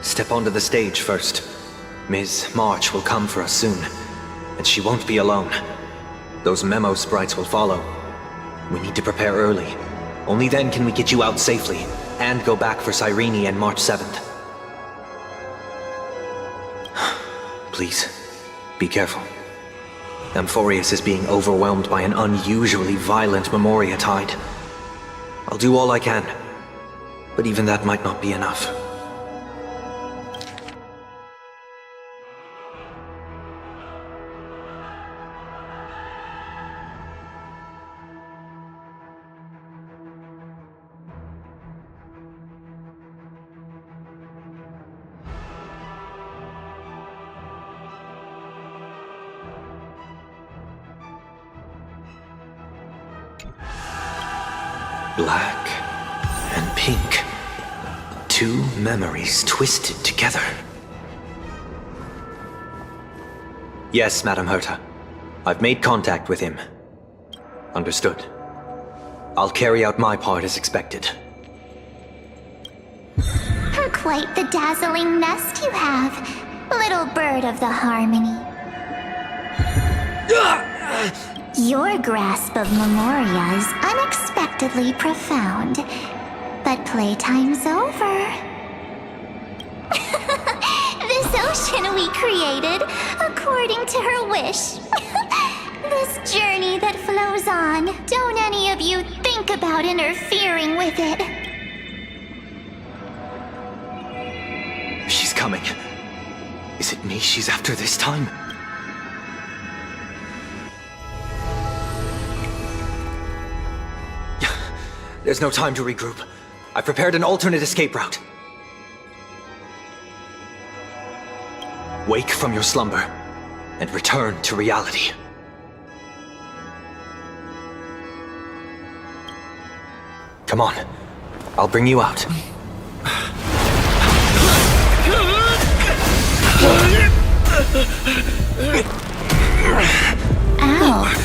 Step onto the stage first. Ms. March will come for us soon, and she won't be alone. Those memo sprites will follow. We need to prepare early. Only then can we get you out safely, and go back for Cyrene and March 7th. Please, be careful. Amphoreus is being overwhelmed by an unusually violent Memoria tide. I'll do all I can, but even that might not be enough. Black and pink. Two memories twisted together. Yes, Madam Herta. I've made contact with him. Understood. I'll carry out my part as expected. Quite the dazzling nest you have, little bird of the harmony. Your grasp of Memoria is unexpectedly profound, but playtime's over. This ocean we created, according to her wish. This journey that flows on, don't any of you think about interfering with it. She's coming. Is it me she's after this time? There's no time to regroup. I've prepared an alternate escape route. Wake from your slumber and return to reality. Come on, I'll bring you out. Out.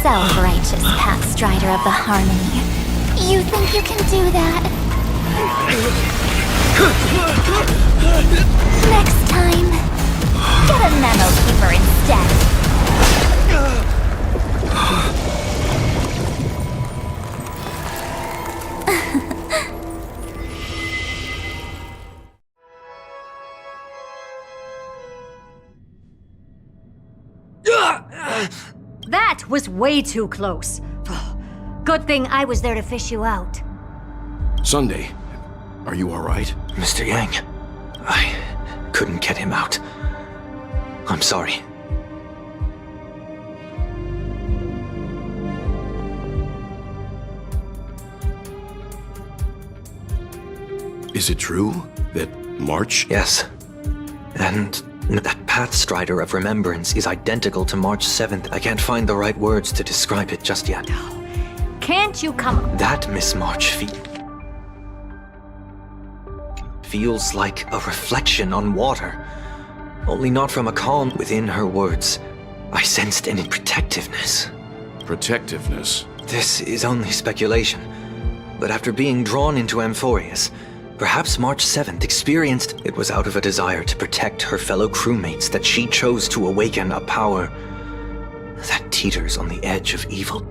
Self-righteous pathstrider of the harmony. You think you can do that? Next time, get a memo keeper instead. That was way too close. Good thing I was there to fish you out. Sunday, are you alright? Mr. Yang, I couldn't get him out. I'm sorry. Is it true that March? Yes. And that Pathstrider of Remembrance is identical to March 7th. I can't find the right words to describe it just yet. Can't you come... That Miss March feels like a reflection on water. Only not from a calm. Within her words, I sensed an protectiveness. Protectiveness? This is only speculation. But after being drawn into Amphoreus, perhaps March 7th experienced it was out of a desire to protect her fellow crewmates that she chose to awaken a power that teeters on the edge of evil.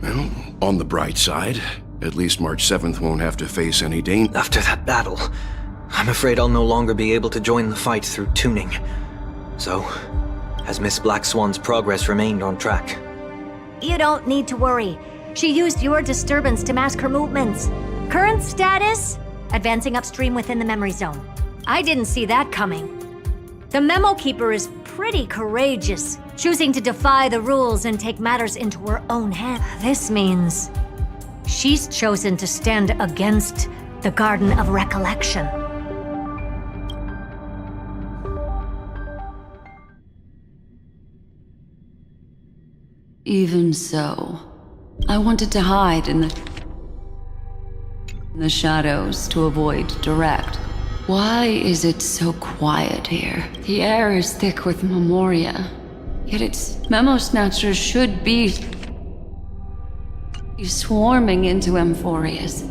Well, on the bright side, at least March 7th won't have to face any danger. After that battle, I'm afraid I'll no longer be able to join the fight through tuning. So, has Miss Black Swan's progress remained on track? You don't need to worry. She used your disturbance to mask her movements. Current status? Advancing upstream within the memory zone. I didn't see that coming. The Memo Keeper is pretty courageous, choosing to defy the rules and take matters into her own hands. This means she's chosen to stand against the Garden of Recollection. Even so, I wanted to hide in the shadows to avoid direct. Why is it so quiet here? The air is thick with memoria, yet its memo snatchers should be swarming into Amphoreus.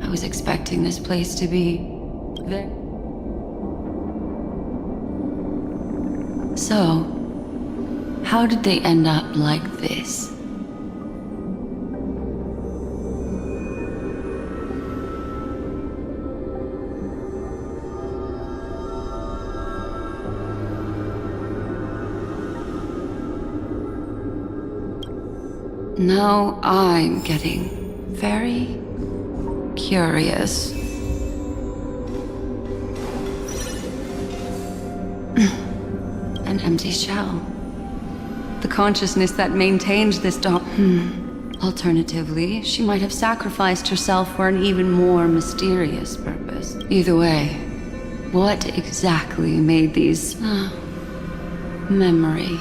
I was expecting this place to be there. So, how did they end up like this? Now I'm getting very curious. An empty shell. The consciousness that maintains this Alternatively, she might have sacrificed herself for an even more mysterious purpose. Either way, what exactly made these... memory?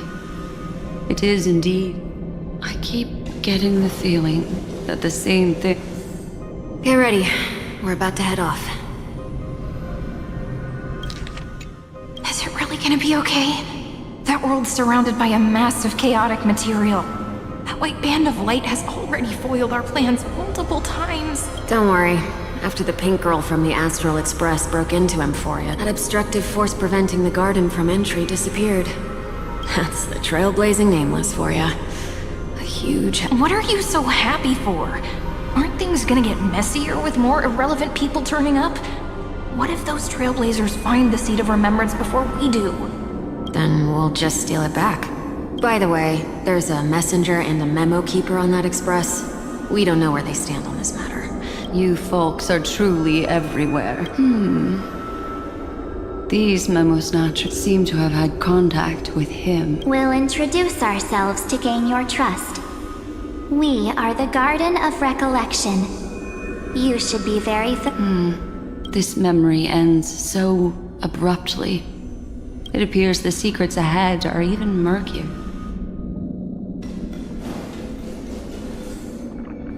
It is indeed. I keep getting the feeling that the same thing... Get ready. We're about to head off. Is it really gonna be okay? That world's surrounded by a mass of chaotic material. That white band of light has already foiled our plans multiple times. Don't worry. After the pink girl from the Astral Express broke into Amphoria, that obstructive force preventing the garden from entry disappeared. That's the trailblazing Nameless for ya. A huge... What are you so happy for? Aren't things gonna get messier with more irrelevant people turning up? What if those trailblazers find the Seat of Remembrance before we do? Then we'll just steal it back. By the way, there's a messenger and a memo keeper on that express. We don't know where they stand on this matter. You folks are truly everywhere. These memo snatchers seem to have had contact with him. We'll introduce ourselves to gain your trust. We are the Garden of Recollection. You should be very... This memory ends so abruptly. It appears the secrets ahead are even murkier.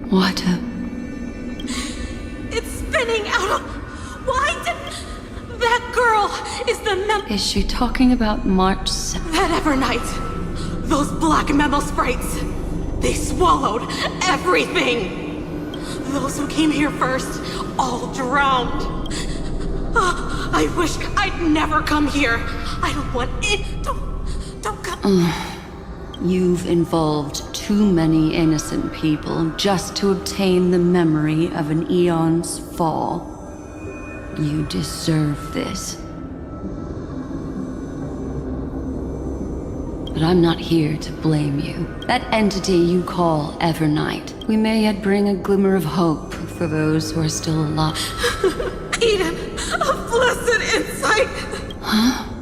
What a... It's spinning out of... Why did... That girl is the Is she talking about March 7th? That Evernight. Those black memo sprites. They swallowed everything. Those who came here first all drowned. I wish I'd never come here. I don't want it. Don't come. You've involved too many innocent people just to obtain the memory of an eon's fall. You deserve this. But I'm not here to blame you. That entity you call Evernight, we may yet bring a glimmer of hope for those who are still alive. Eden, a blessed insight! Huh?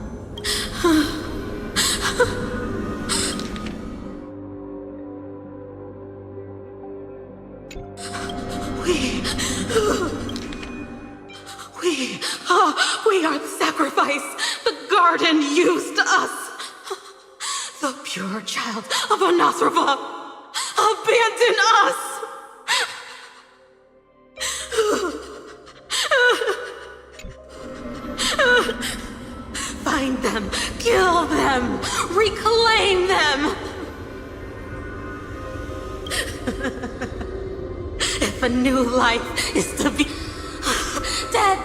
We are the sacrifice. The garden used us. The pure child of Anasrava abandoned us. Find them, kill them, reclaim them. If a new life is to be dead.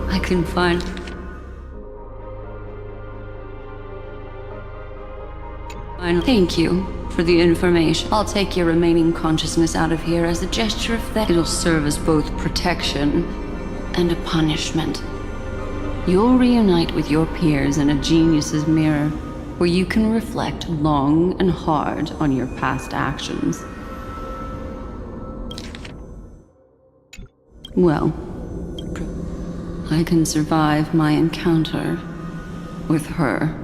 I can find... Thank you for the information. I'll take your remaining consciousness out of here as a gesture of that. It'll serve as both protection and a punishment. You'll reunite with your peers in a genius's mirror, where you can reflect long and hard on your past actions. Well, I can survive my encounter with her.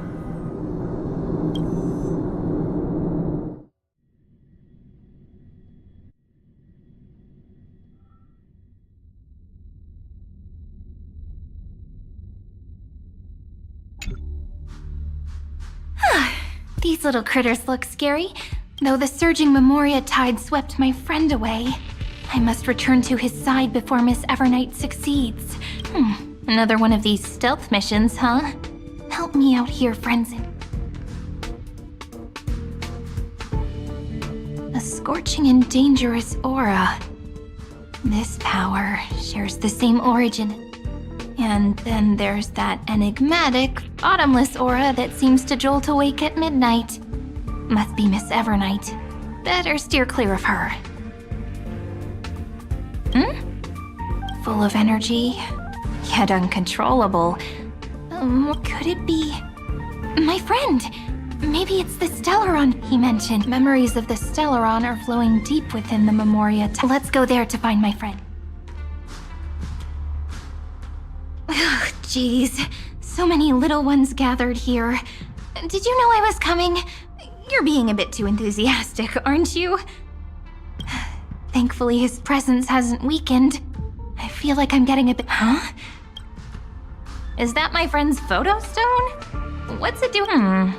These little critters look scary, though the surging Memoria tide swept my friend away. I must return to his side before Miss Evernight succeeds. Another one of these stealth missions, huh? Help me out here, friends. A scorching and dangerous aura. This power shares the same origin. And then there's that enigmatic, bottomless aura that seems to jolt awake at midnight. Must be Miss Evernight. Better steer clear of her. Full of energy, yet uncontrollable. What could it be? My friend! Maybe it's the Stellaron he mentioned. Memories of the Stellaron are flowing deep within the Memoria. Let's go there to find my friend. Jeez, so many little ones gathered here. Did you know I was coming? You're being a bit too enthusiastic, aren't you? Thankfully, his presence hasn't weakened. I feel like I'm getting a bit... Huh? Is that my friend's photo stone? What's it doing?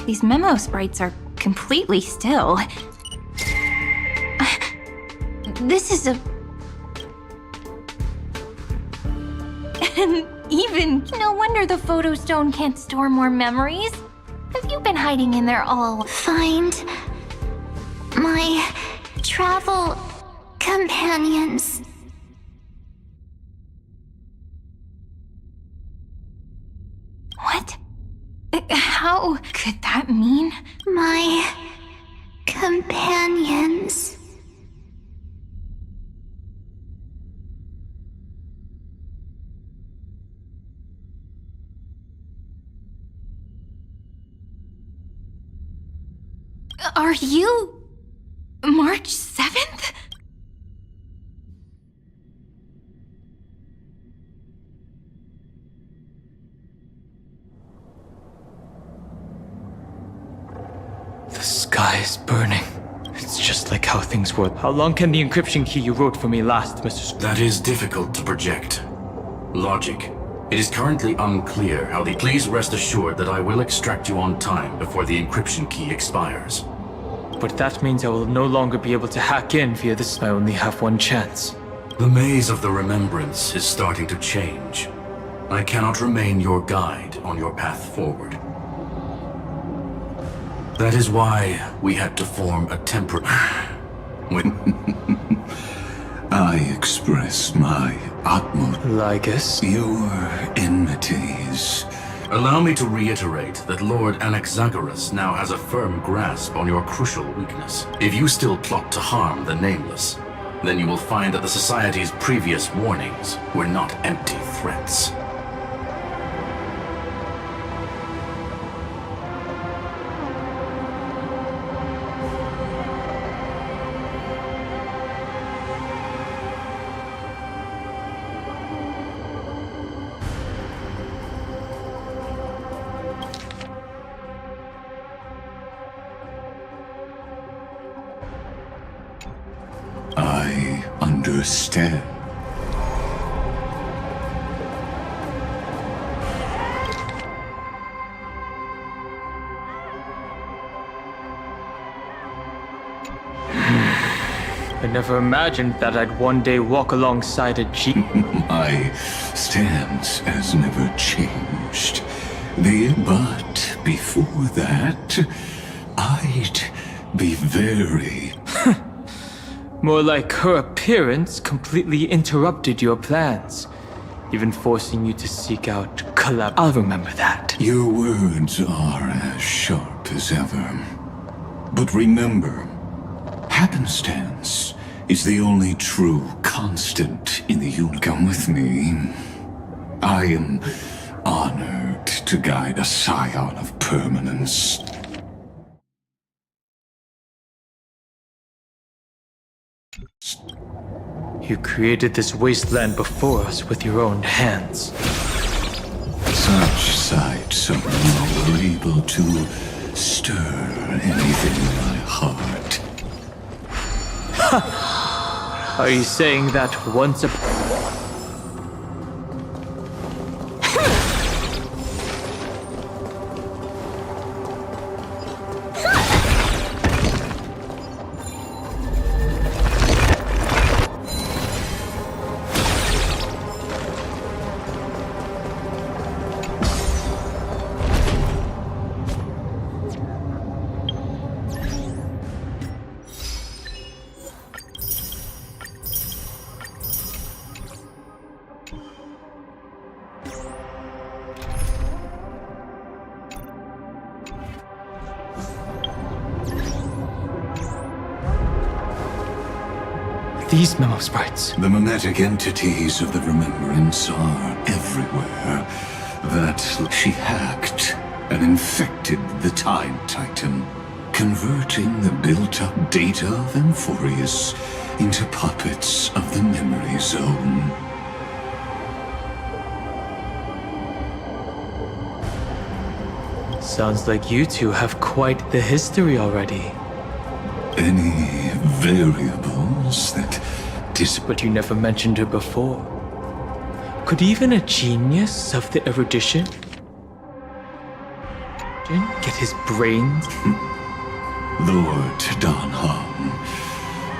These memo sprites are completely still. This is a... And even... No wonder the photo stone can't store more memories. Have you been hiding in there all... Find my travel companions. What? How could that mean? My companions. Are you March 7th? The sky is burning. It's just like how things were. How long can the encryption key you wrote for me last, Mr. That is difficult to project. Logic. It is currently unclear how the... Please rest assured that I will extract you on time before the encryption key expires. But that means I will no longer be able to hack in via this. I only have one chance. The maze of the remembrance is starting to change. I cannot remain your guide on your path forward. That is why we had to form a temporary... I express my utmost... Lygus? Your enmities. Allow me to reiterate that Lord Anaxagoras now has a firm grasp on your crucial weakness. If you still plot to harm the Nameless, then you will find that the Society's previous warnings were not empty threats. I understand. I never imagined that I'd one day walk alongside a G. My stance has never changed. But before that, I'd be very... More like her appearance completely interrupted your plans, even forcing you to seek out collab. I'll remember that. Your words are as sharp as ever. But remember, happenstance is the only true constant in the universe. Come with me. I am honored to guide a scion of permanence. You created this wasteland before us with your own hands. Such sights are no longer able to stir anything in my heart. Are you saying that once these memo sprites? The mimetic entities of the Remembrance are everywhere. That she hacked and infected the Time Titan, converting the built-up data of AMPHOREUS into puppets of the Memory Zone. Sounds like you two have quite the history already. Any variables that But you never mentioned her before. Could even a genius of the erudition get his brains? Lord Dan Hong,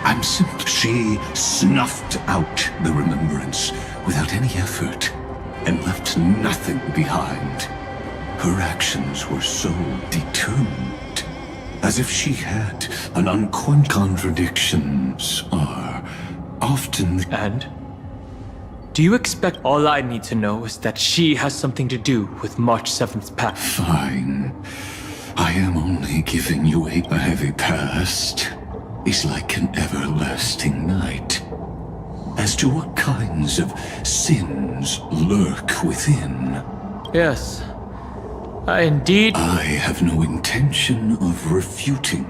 I'm simply... She snuffed out the Remembrance without any effort and left nothing behind. Her actions were so determined, as if she had an unquenchable... Contradictions are often... And? Do you expect... All I need to know is that she has something to do with March 7th's path. Fine. I am only giving you a heavy past. Is like an everlasting night. As to what kinds of sins lurk within. Yes. I indeed... I have no intention of refuting.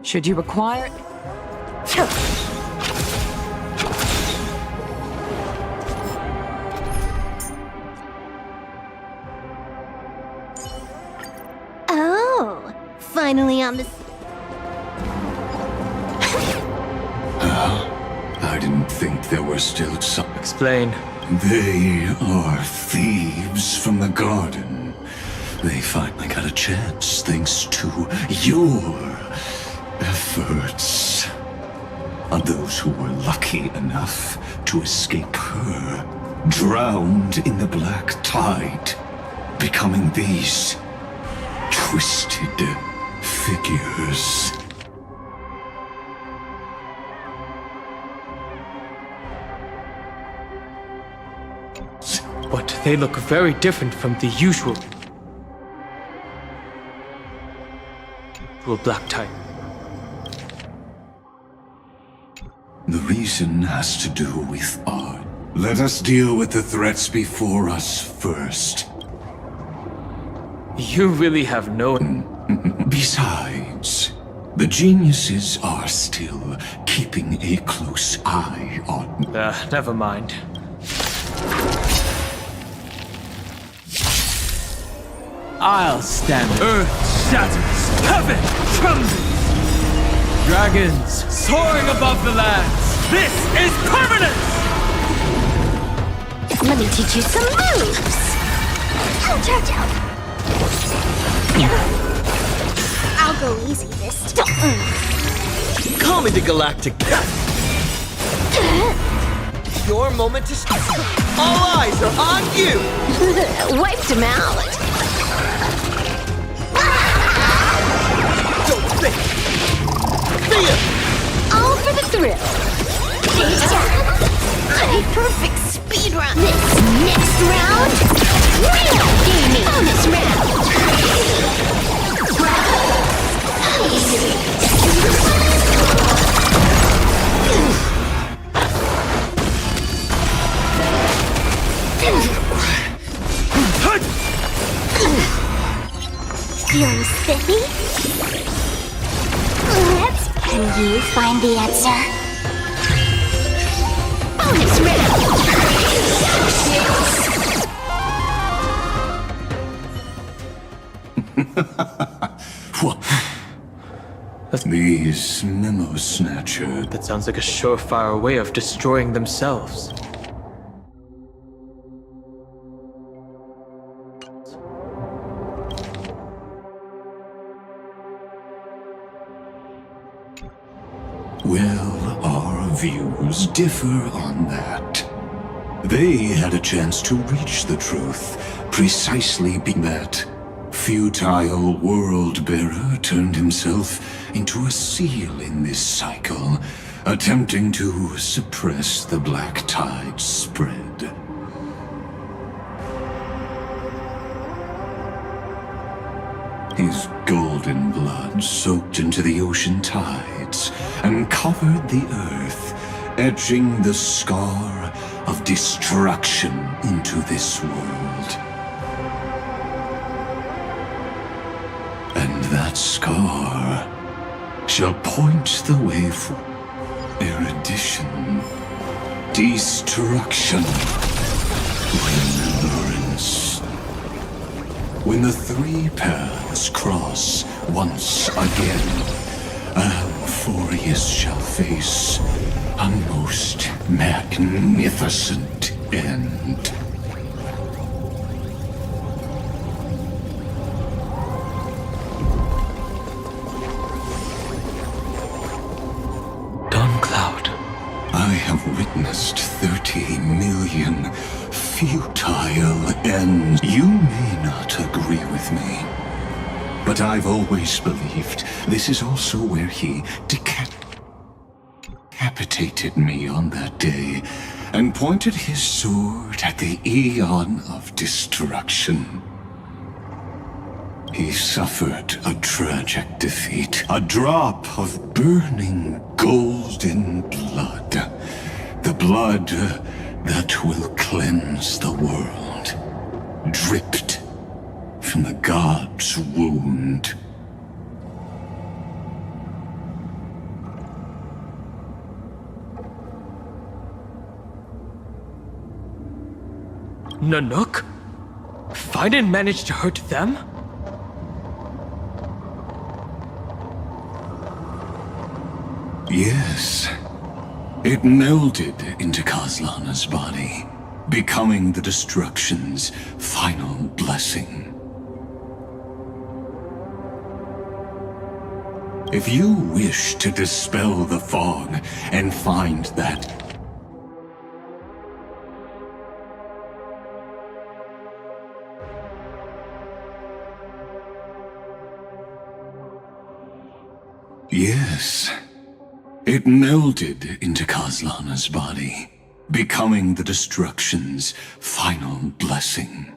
Should you require... finally on the... I didn't think there were still some... Explain. They are thieves from the garden. They finally got a chance thanks to your efforts. And those who were lucky enough to escape her drowned in the black tide, becoming these twisted figures. But they look very different from the usual black type. The reason has to do with art. Let us deal with the threats before us first. You really have no... Besides, the geniuses are still keeping a close eye on... never mind. I'll stand. Earth shatters, heaven trembles. Dragons soaring above the lands. This is permanent! Let me teach you some moves! Ouch, ouch, ouch! I'll go easy this time. Call me the Galactic. Your moment to start. All eyes are on you! Wiped him out. Don't think! See ya! All for the thrill. A perfect speed run. This next round, real gaming. Bonus round. Feeling spiffy? Can you find the answer? Bonus round! These memo snatcher. That sounds like a surefire way of destroying themselves. Well, our views differ on that. They had a chance to reach the truth, precisely being that futile world-bearer turned himself into a seal in this cycle, attempting to suppress the black tide spread. His golden blood soaked into the ocean tides and covered the earth, etching the scar of destruction into this world. And that scar shall point the way for erudition, destruction, remembrance. When the three paths cross once again, Amphoreuus shall face a most magnificent end. I have witnessed 30 million futile ends. You may not agree with me, but I've always believed this is also where he decapitated me on that day and pointed his sword at the eon of destruction. He suffered a tragic defeat, a drop of burning golden blood, the blood that will cleanse the world, dripped from the god's wound. Nanook? Fiden managed to hurt them? Yes. It melded into Kaslana's body, becoming the destruction's final blessing. If you wish to dispel the fog and find that Yes. It melded into Kaslana's body, becoming the destruction's final blessing.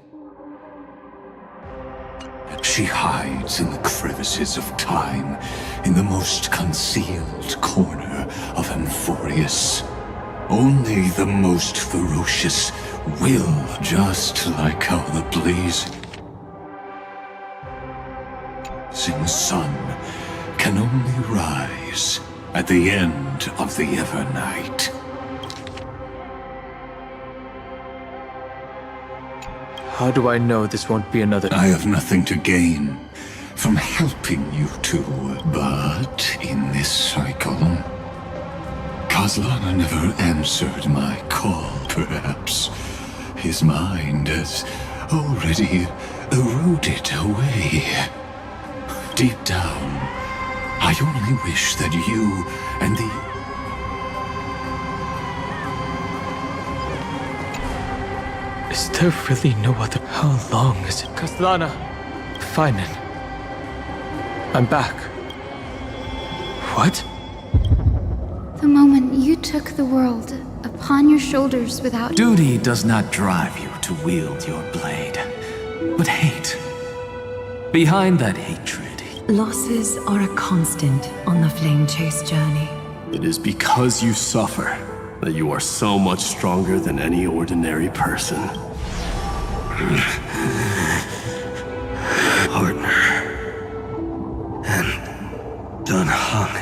She hides in the crevices of time, in the most concealed corner of AMPHOREUS. Only the most ferocious will, just like how the blazing sun can only rise at the end of the Evernight. How do I know this won't be another? I have nothing to gain from helping you two, but in this cycle, Kaslana never answered my call, perhaps. His mind has already eroded away. Deep down, I only wish that you and the... Is there really no other? How long is it? Kaslana! Finan. I'm back. What? The moment you took the world upon your shoulders without... Duty does not drive you to wield your blade, but hate. Behind that hatred... Losses are a constant on the flame chase journey. It is because you suffer that you are so much stronger than any ordinary person. Partner. And Dun Hung.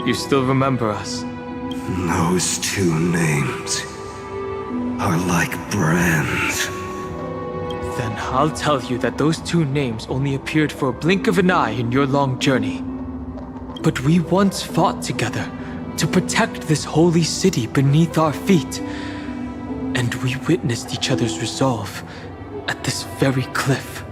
You still remember us? Those two names are like brands. Then I'll tell you that those two names only appeared for a blink of an eye in your long journey. But we once fought together to protect this holy city beneath our feet. And we witnessed each other's resolve at this very cliff.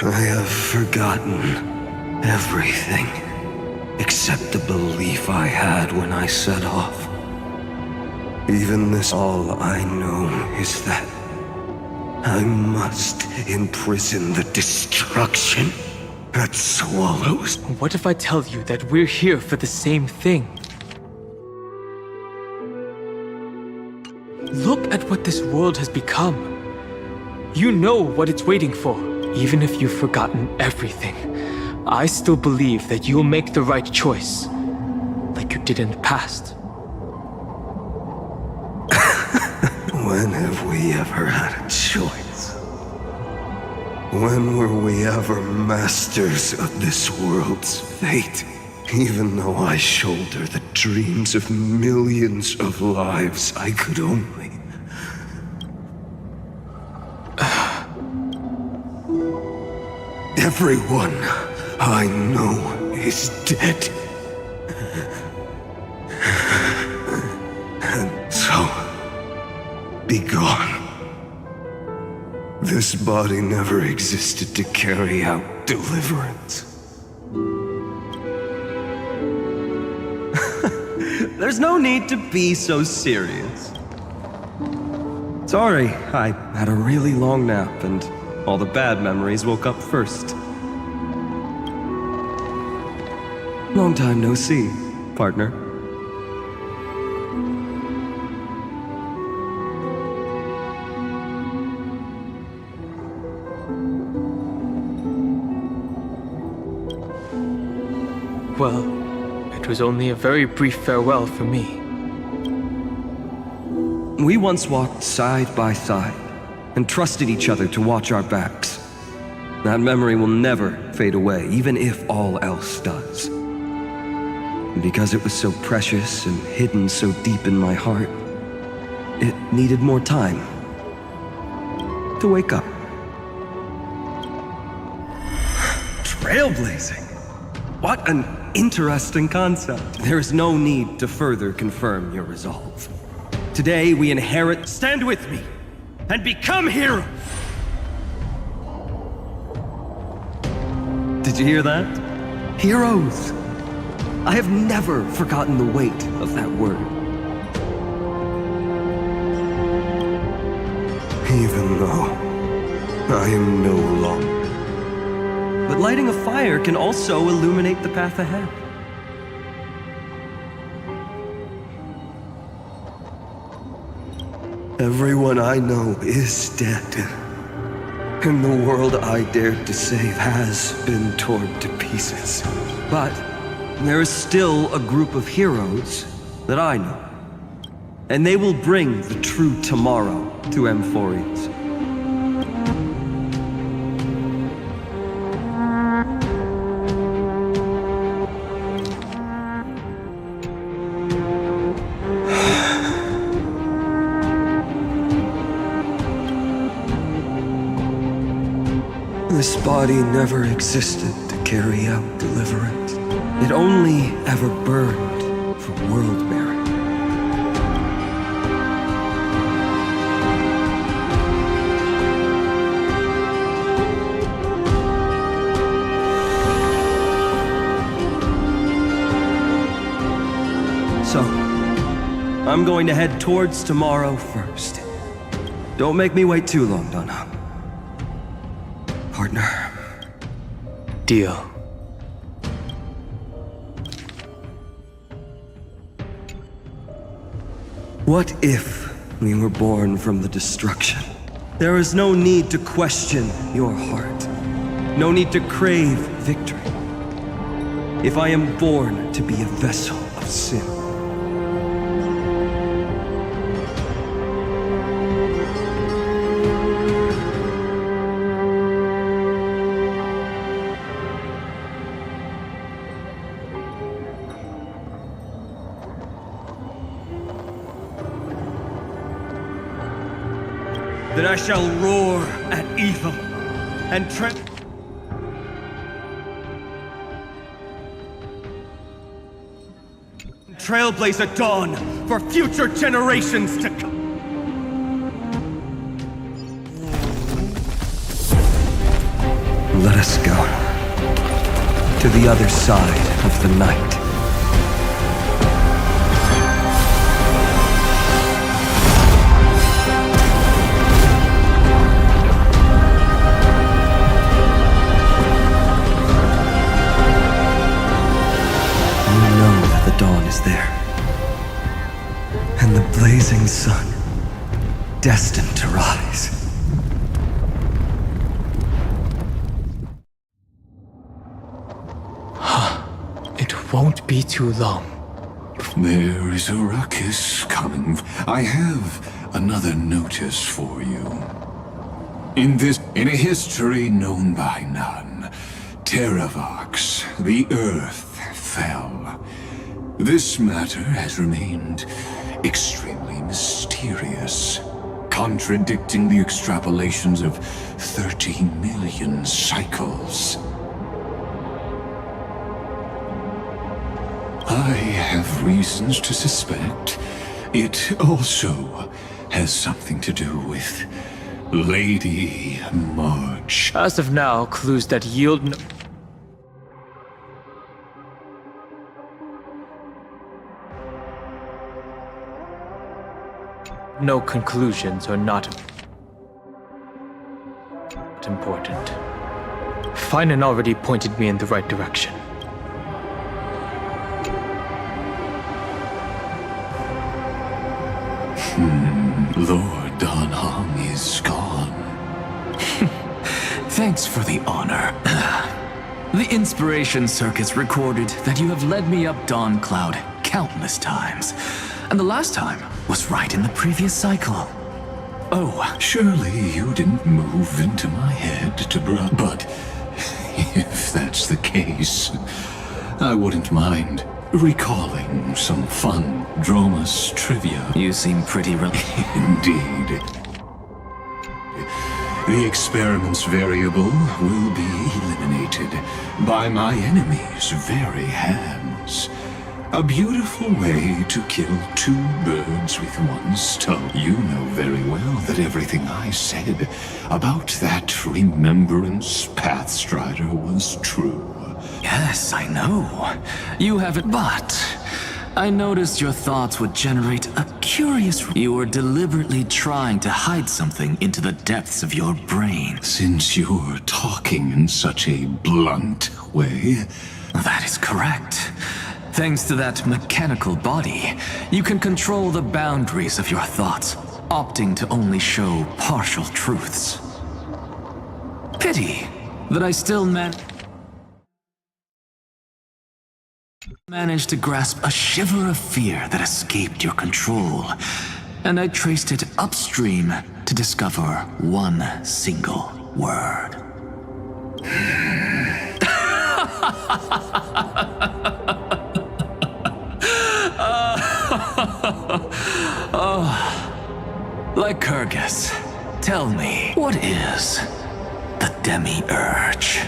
I have forgotten everything except the belief I had when I set off. Even this, all I know is that I must imprison the destruction that swallows. What if I tell you that we're here for the same thing? Look at what this world has become. You know what it's waiting for. Even if you've forgotten everything, I still believe that you'll make the right choice, like you did in the past. When have we ever had a choice? When were we ever masters of this world's fate? Even though I shoulder the dreams of millions of lives, I could only... Everyone I know is dead. And so, be gone. This body never existed to carry out deliverance. There's no need to be so serious. Sorry, I had a really long nap and all the bad memories woke up first. Long time no see, partner. Well, it was only a very brief farewell for me. We once walked side by side and trusted each other to watch our backs. That memory will never fade away, even if all else does. And because it was so precious and hidden so deep in my heart, it needed more time to wake up. Trailblazing? What an interesting concept. There is no need to further confirm your resolve. Today we inherit... Stand with me and become heroes! Did you hear that? Heroes! I have never forgotten the weight of that word. Even though I am no longer. But lighting a fire can also illuminate the path ahead. Everyone I know is dead. And the world I dared to save has been torn to pieces. But there is still a group of heroes that I know. And they will bring the true tomorrow to AMPHOREUS. This body never existed to carry out deliverance. It only ever burned for world merit. So, I'm going to head towards tomorrow first. Don't make me wait too long, Danhang. Partner. Deal. What if we were born from the destruction? There is no need to question your heart. No need to crave victory. If I am born to be a vessel of sin, then I shall roar at evil and trailblaze a dawn for future generations to come. Let us go to the other side of the night. Dawn is there, and the blazing sun, destined to rise. It won't be too long. There is a ruckus coming. I have another notice for you. In a history known by none, Terravox, the Earth, fell. This matter has remained extremely mysterious, contradicting the extrapolations of 30 million cycles. I have reasons to suspect it also has something to do with Lady March. As of now, clues that yield no conclusions are not important. Finan already pointed me in the right direction. Lord Danhang is gone. Thanks for the honor. The Inspiration Circus recorded that you have led me up Dawn Cloud countless times. And the last time was right in the previous cycle. Oh, surely you didn't move into my head to but if that's the case, I wouldn't mind. recalling some fun Dromus trivia. You seem pretty Indeed. The experiment's variable will be eliminated by my enemy's very hands. A beautiful way to kill two birds with one stone. You know very well that everything I said about that remembrance Pathstrider was true. Yes, I know. You haven't, but I noticed your thoughts would generate a curious... You were deliberately trying to hide something into the depths of your brain. Since you're talking in such a blunt way... That is correct. Thanks to that mechanical body, you can control the boundaries of your thoughts, opting to only show partial truths. Pity that I still managed to grasp a shiver of fear that escaped your control, and I traced it upstream to discover one single word. Lycurgus, tell me, what is the Demiurge?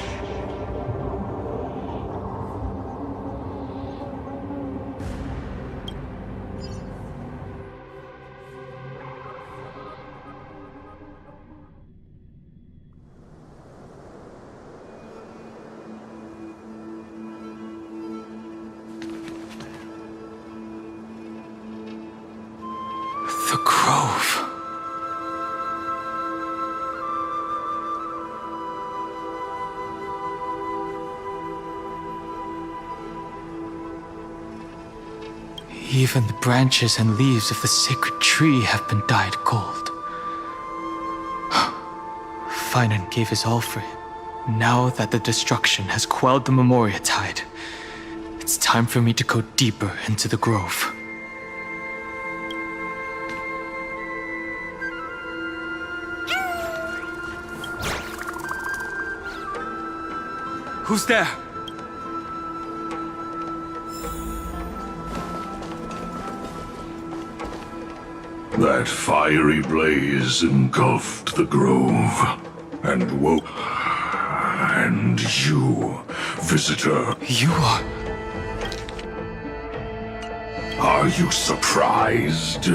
The Grove. Even the branches and leaves of the sacred tree have been dyed gold. Finan gave his all for him. Now that the destruction has quelled the Memoria tide, it's time for me to go deeper into the Grove. Who's there? That fiery blaze engulfed the grove, and woke... And you, visitor... You are... Are you surprised?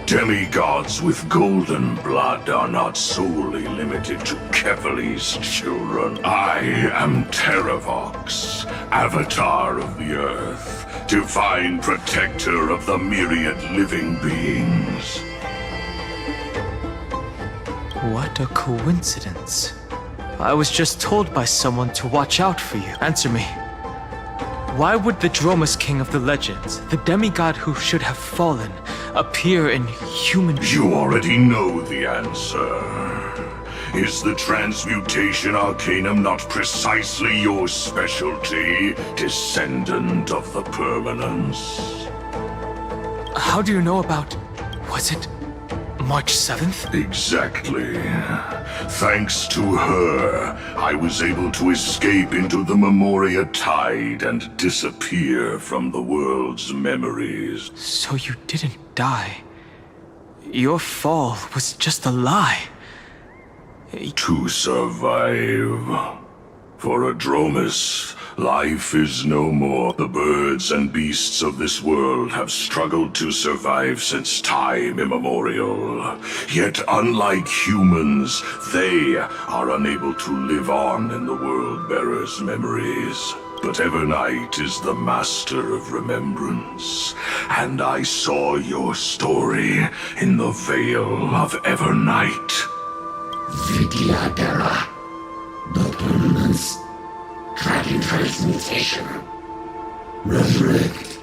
Demigods with golden blood are not solely limited to Kevali's children. I am Terravox, Avatar of the Earth, divine protector of the myriad living beings. What a coincidence. I was just told by someone to watch out for you. Answer me. Why would the Dromus King of the legends, the demigod who should have fallen, appear in human... You already know the answer. Is the transmutation arcanum not precisely your specialty, descendant of the permanence? How do you know about... was it March 7th? Exactly. Thanks to her, I was able to escape into the Memoria tide and disappear from the world's memories. So you didn't die. Your fall was just a lie. To survive. For a Dromus, life is no more. The birds and beasts of this world have struggled to survive since time immemorial. Yet unlike humans, they are unable to live on in the World-Bearer's memories. But Evernight is the master of remembrance, and I saw your story in the Veil of Evernight. Vidyadhara. The permanence. Dragon transmutation. Resurrect.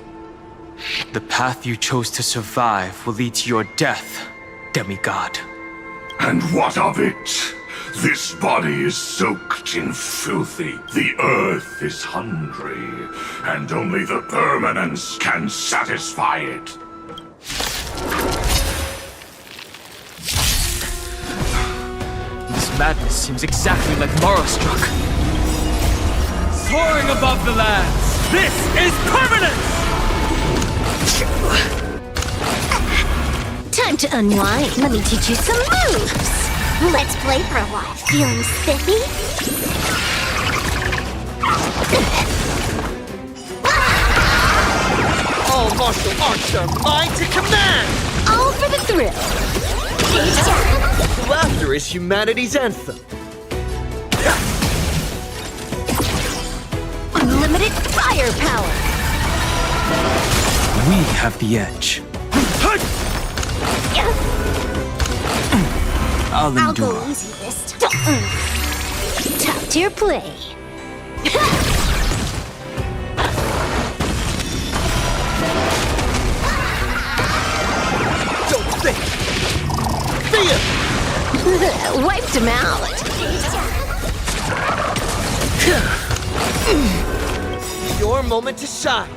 The path you chose to survive will lead to your death, demigod. And what of it? This body is soaked in filthy. The earth is hungry, and only the permanence can satisfy it. This madness seems exactly like Morrowstruck. Soaring above the lands, This is permanent! Time to unwind. Let me teach you some moves. Let's play for a while. Feeling spiffy? All martial arts are mine to command! All for the thrill. Laughter is humanity's anthem. Unlimited firepower. We have the edge. I'll go easy this time. Top tier play. Don't think! Feel! Wiped him out. Your moment to shine.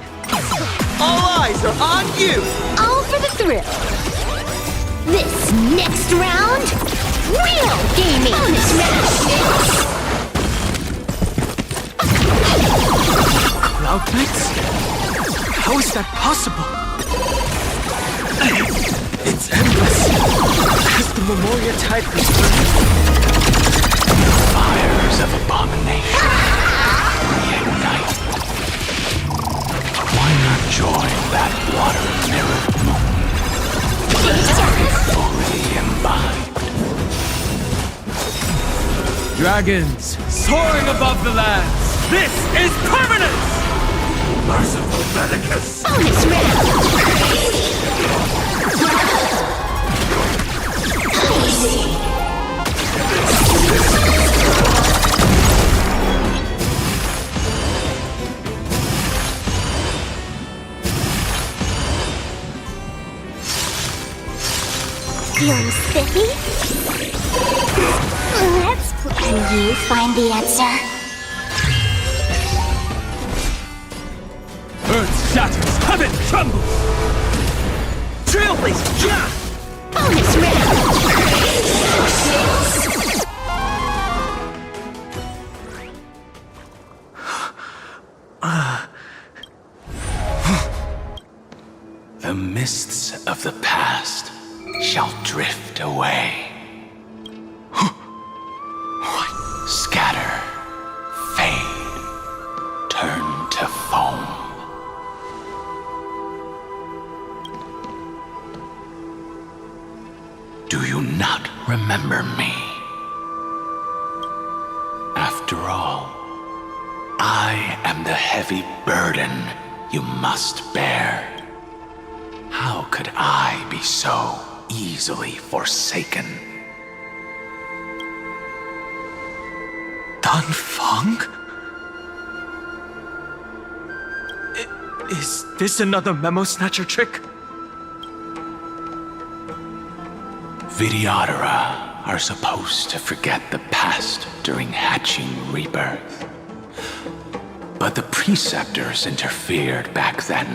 All eyes are on you! All for the thrill. This next round, real gaming. Cloud Knights? How is that possible? It's endless. As the Memoria tide returns. Fires of abomination reignite. Why not join that water-mirrored moon? Fully imbibed. Dragons soaring above the lands. This is permanent! Merciful Medicus! Bonus round! Easy! Feeling spiffy? Let's play. Can you find the answer? Earth shatters, heaven trembles! Trailblazer! Yeah! Bonus round! The mists of the past shall drift away. What? Scatter, fade, turn to foam. Do you not remember me? After all, I am the heavy burden you must bear. How could I be so easily forsaken? Dan Feng? Is this another memo snatcher trick? Vidyadhara are supposed to forget the past during hatching rebirth. But the preceptors interfered back then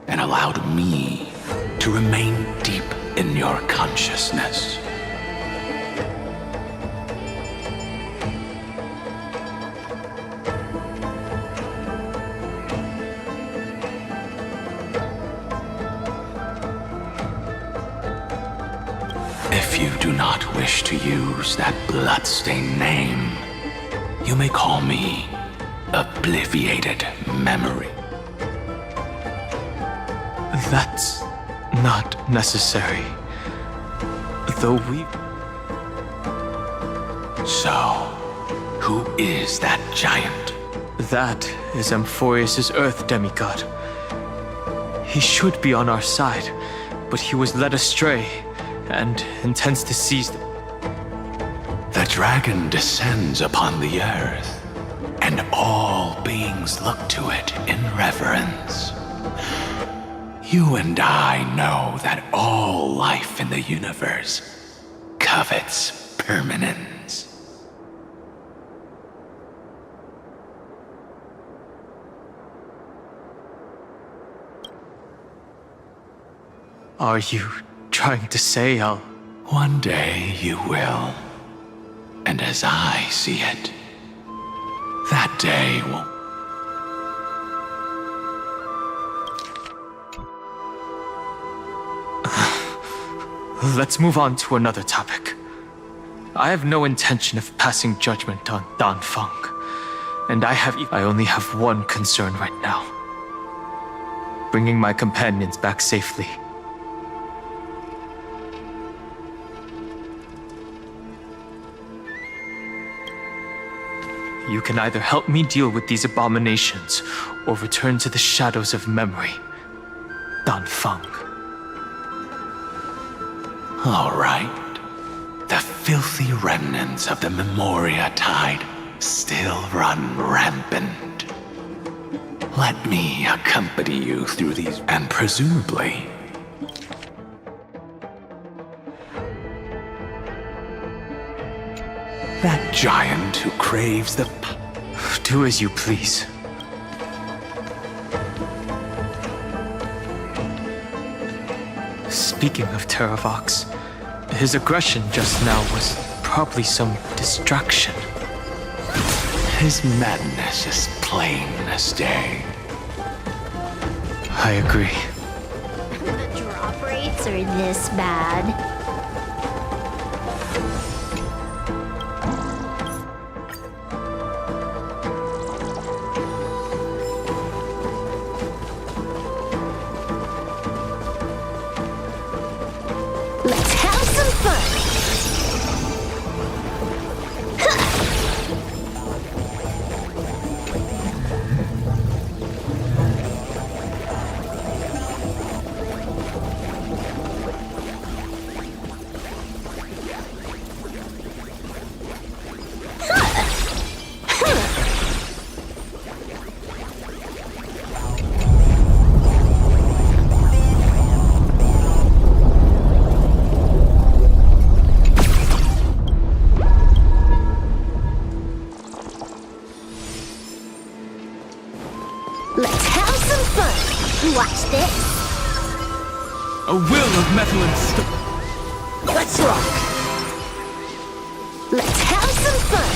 and allowed me to remain deep in your consciousness. If you do not wish to use that bloodstained name, you may call me Obliviated Memory. That's not necessary. Though we... So, who is that giant? That is Amphoreus' Earth demigod. He should be on our side, but he was led astray and intends to seize them. The dragon descends upon the earth, and all beings look to it in reverence. You and I know that all life in the universe covets permanence. Are you trying to say I'll... One day you will. And as I see it, that day will... Let's move on to another topic. I have no intention of passing judgment on Dan Feng, and I only have one concern right now. Bringing my companions back safely. You can either help me deal with these abominations, or return to the shadows of memory. Dan Feng. All right. The filthy remnants of the Memoria tide still run rampant. Let me accompany you through these, and presumably, that giant who craves the... Do as you please. Speaking of Terravox, his aggression just now was probably some distraction. His madness is plain as day. I agree. The drop rates are this bad. Let's have some fun! Let's have some fun! Watch this! A will of metal and stone. Let's rock! Let's have some fun!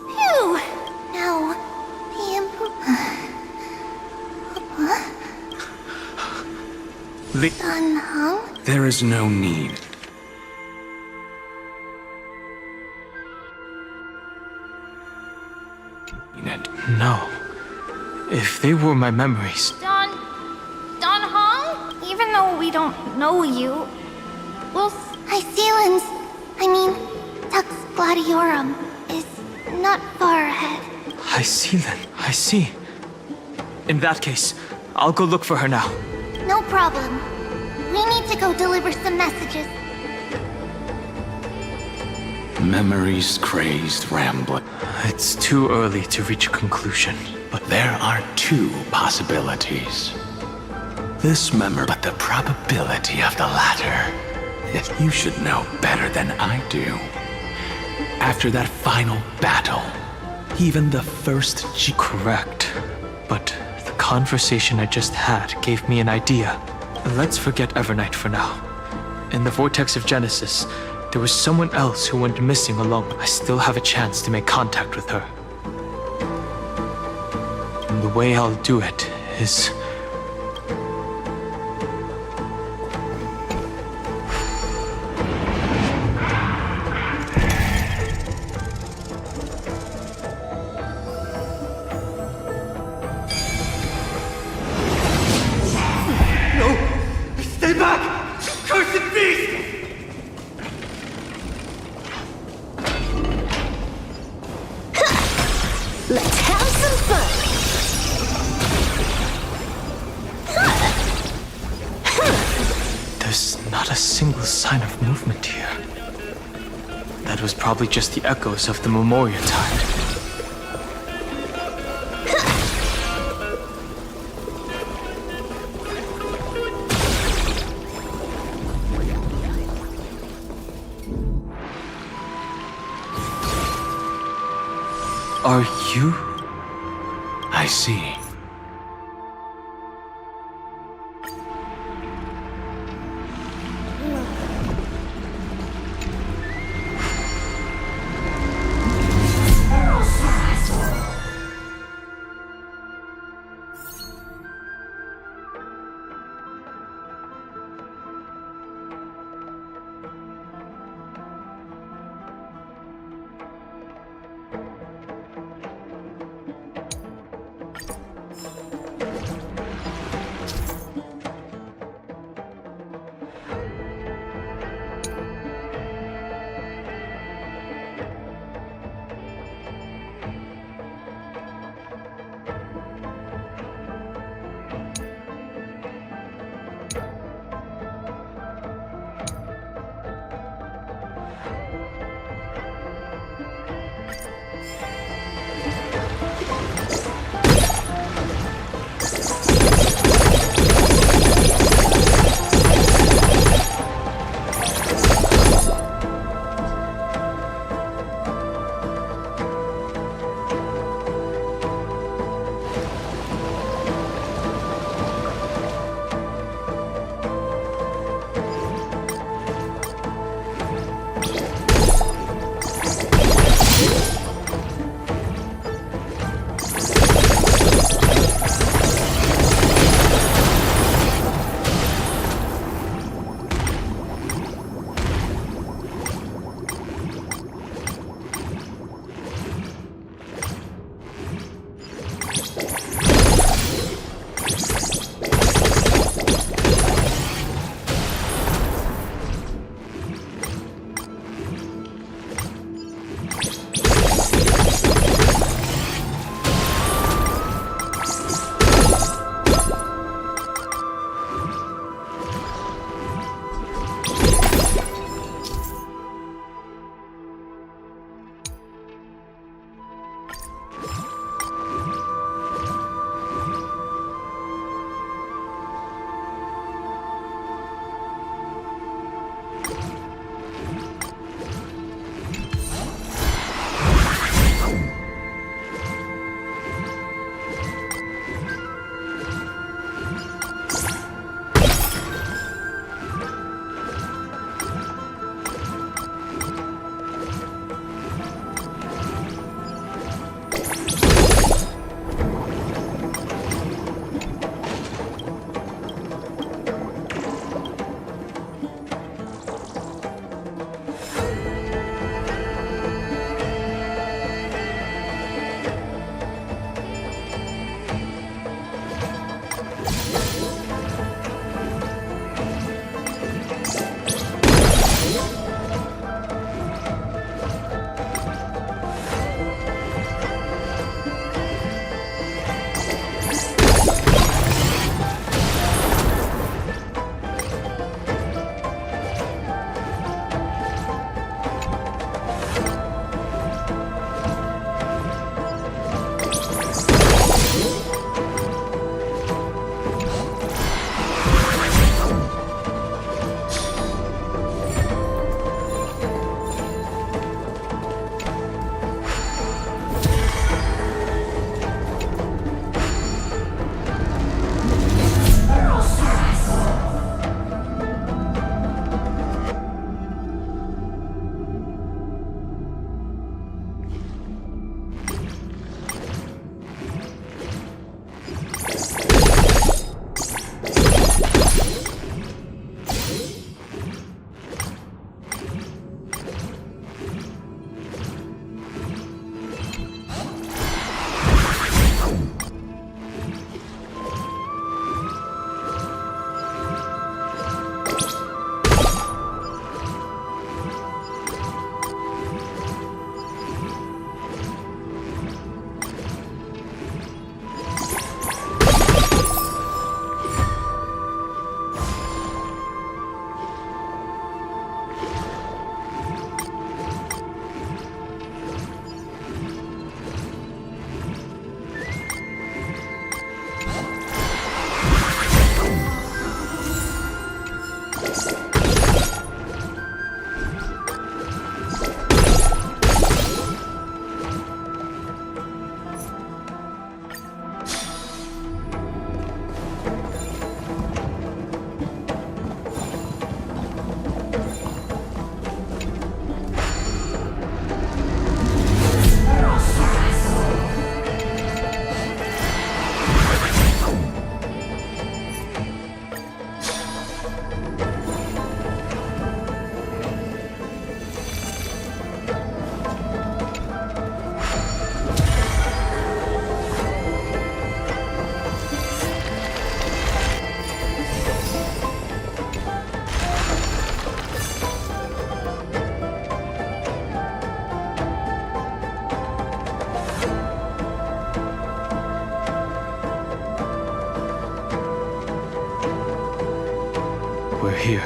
Phew! Now, the There is no need. No. If they were my memories... Don Hong? Even though we don't know you, well, Hycelans, I mean, Tux Gladiorum is not far ahead. Hycelan, I see. In that case, I'll go look for her now. No problem. We need to go deliver some messages. Memories crazed rambling. It's too early to reach a conclusion. But there are two possibilities. This memory, but the probability of the latter. You should know better than I do. After that final battle, even the first Correct. But the conversation I just had gave me an idea. Let's forget Evernight for now. In the Vortex of Genesis, there was someone else who went missing alone. I still have a chance to make contact with her. And the way I'll do it is... No! Stay back! Cursed beast! Let's have some fun! There's not a single sign of movement here. That was probably just the echoes of the Memoria tide. Are you? I see. here.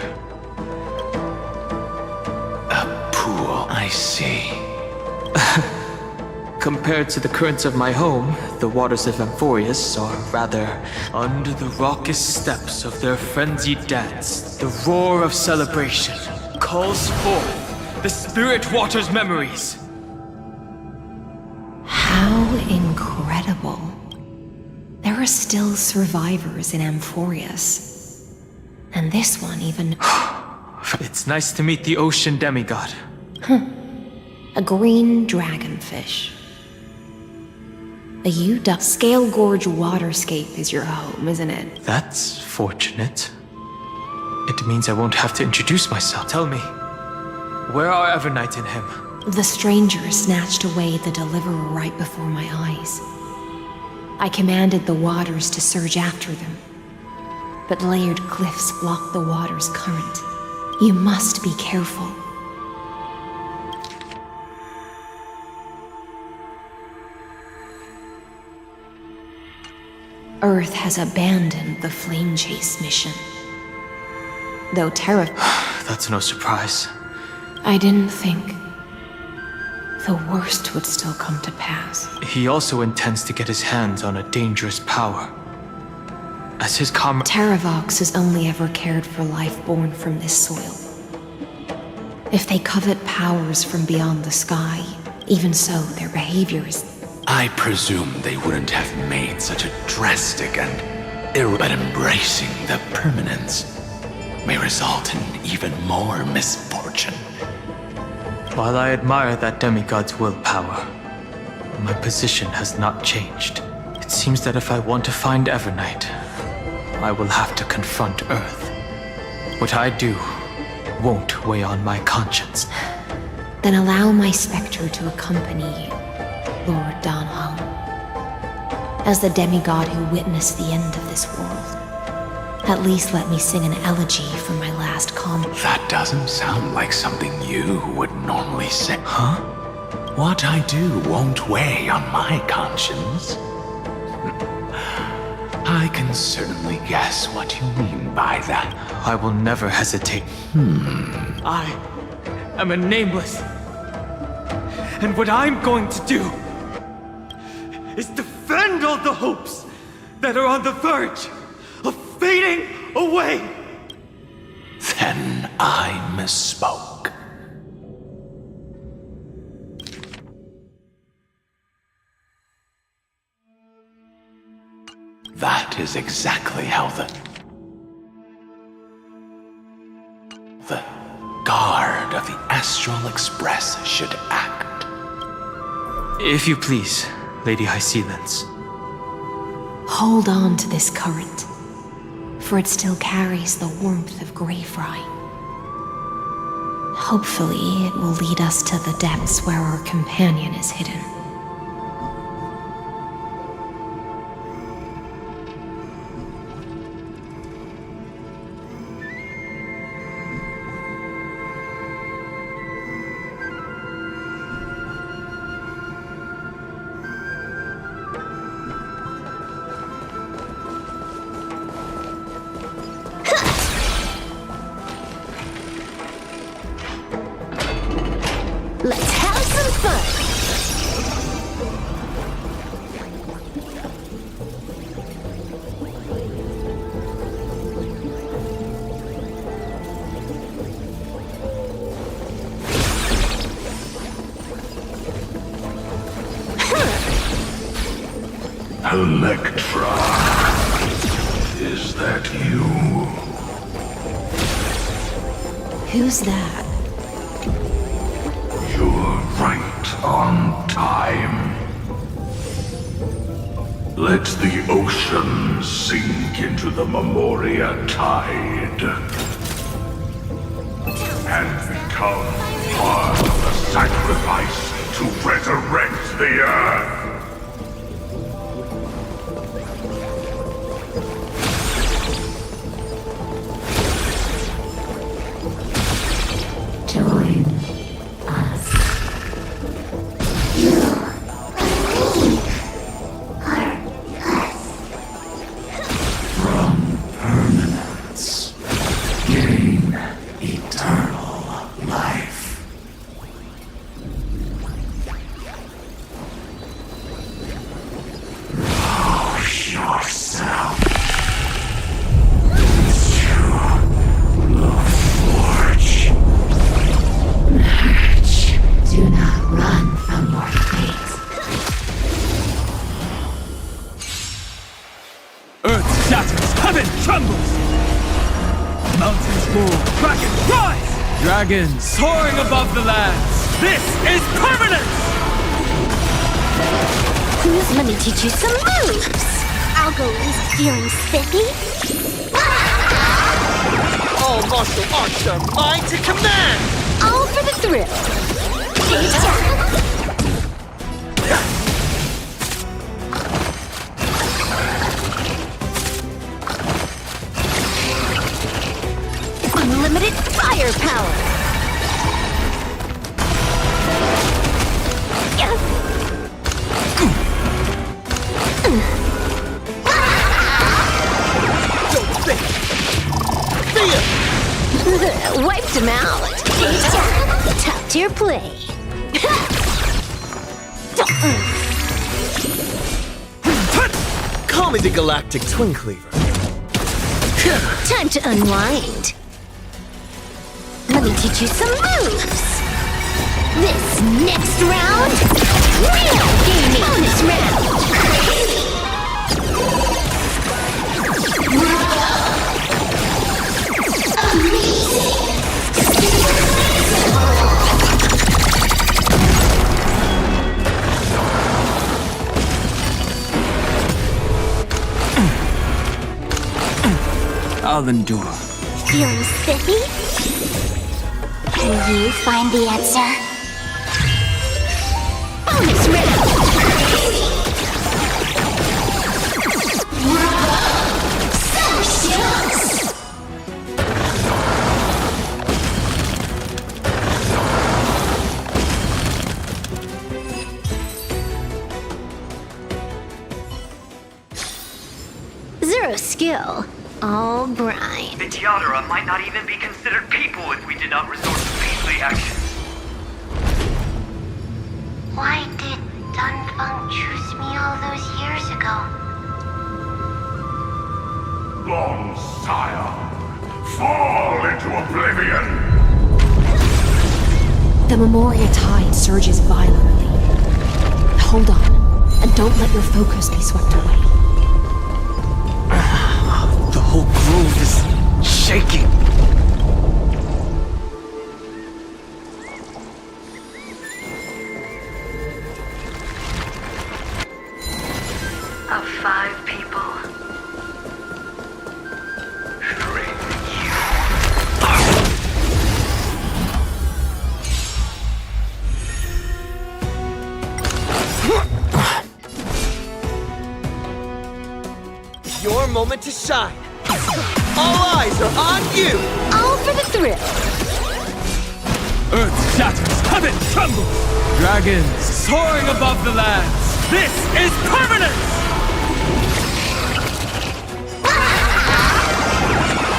A pool, I see. Compared to the currents of my home, the waters of Amphoreus are rather under the raucous steps of their frenzied dance. The roar of celebration calls forth the spirit water's memories. How incredible. There are still survivors in Amphoreus. And this one even... It's nice to meet the ocean demigod. A green dragonfish. A Scale Gorge waterscape is your home, isn't it? That's fortunate. It means I won't have to introduce myself. Tell me, where are Evernight and him? The stranger snatched away the deliverer right before my eyes. I commanded the waters to surge after them, but layered cliffs block the water's current. You must be careful. Earth has abandoned the flame chase mission. Though That's no surprise. I didn't think the worst would still come to pass. He also intends to get his hands on a dangerous power. As his Terravox has only ever cared for life born from this soil. If they covet powers from beyond the sky, even so, their behavior is... I presume they wouldn't have made such a drastic and but embracing the permanence may result in even more misfortune. While I admire that demigod's willpower, my position has not changed. It seems that if I want to find Evernight, I will have to confront Earth. What I do won't weigh on my conscience. Then allow my specter to accompany you, Lord Donholm. As the demigod who witnessed the end of this world, at least let me sing an elegy for my last comment. That doesn't sound like something you would normally say. Huh? What I do won't weigh on my conscience. I can certainly guess what you mean by that. I will never hesitate. I am a nameless. And what I'm going to do is defend all the hopes that are on the verge of fading away. Then I misspoke. That is exactly how the guard of the Astral Express should act. If you please, Lady Hysealence. Hold on to this current, for it still carries the warmth of Greyfry. Hopefully, it will lead us to the depths where our companion is hidden. Let's have some fun! Electra, is that you? Who's that? You're right on time. Let the ocean sink into the Memoria tide and become part of the sacrifice to resurrect the Earth. Join us. You are us. From permanence, gain Dragon, rise! Dragons soaring above the lands. This is permanent! Let me teach you some moves. I'll go easy. Feeling spiffy? All martial arts are mine to command! All for the thrill. Unlimited firepower. Wiped him out. Top tier play. Call me the Galactic Twin Cleaver. Time to unwind. Let me teach you some moves. This next round, real gaming. Bonus round. I'll endure. Feeling spiffy? Can you find the answer? Bonus round! Zero skill. All brine. The Teodora might not even be considered people if we did not resort to beastly actions. Why did Dunfeng choose me all those years ago? Long sire, fall into oblivion! The Memoria tide surges violently. Hold on, and don't let your focus be swept away. The whole grove is shaking. Of 5 people. Your moment to shine. All eyes are on you. All for the thrill. Earth shatters, heaven trembles. Dragons soaring above the lands. This is permanent!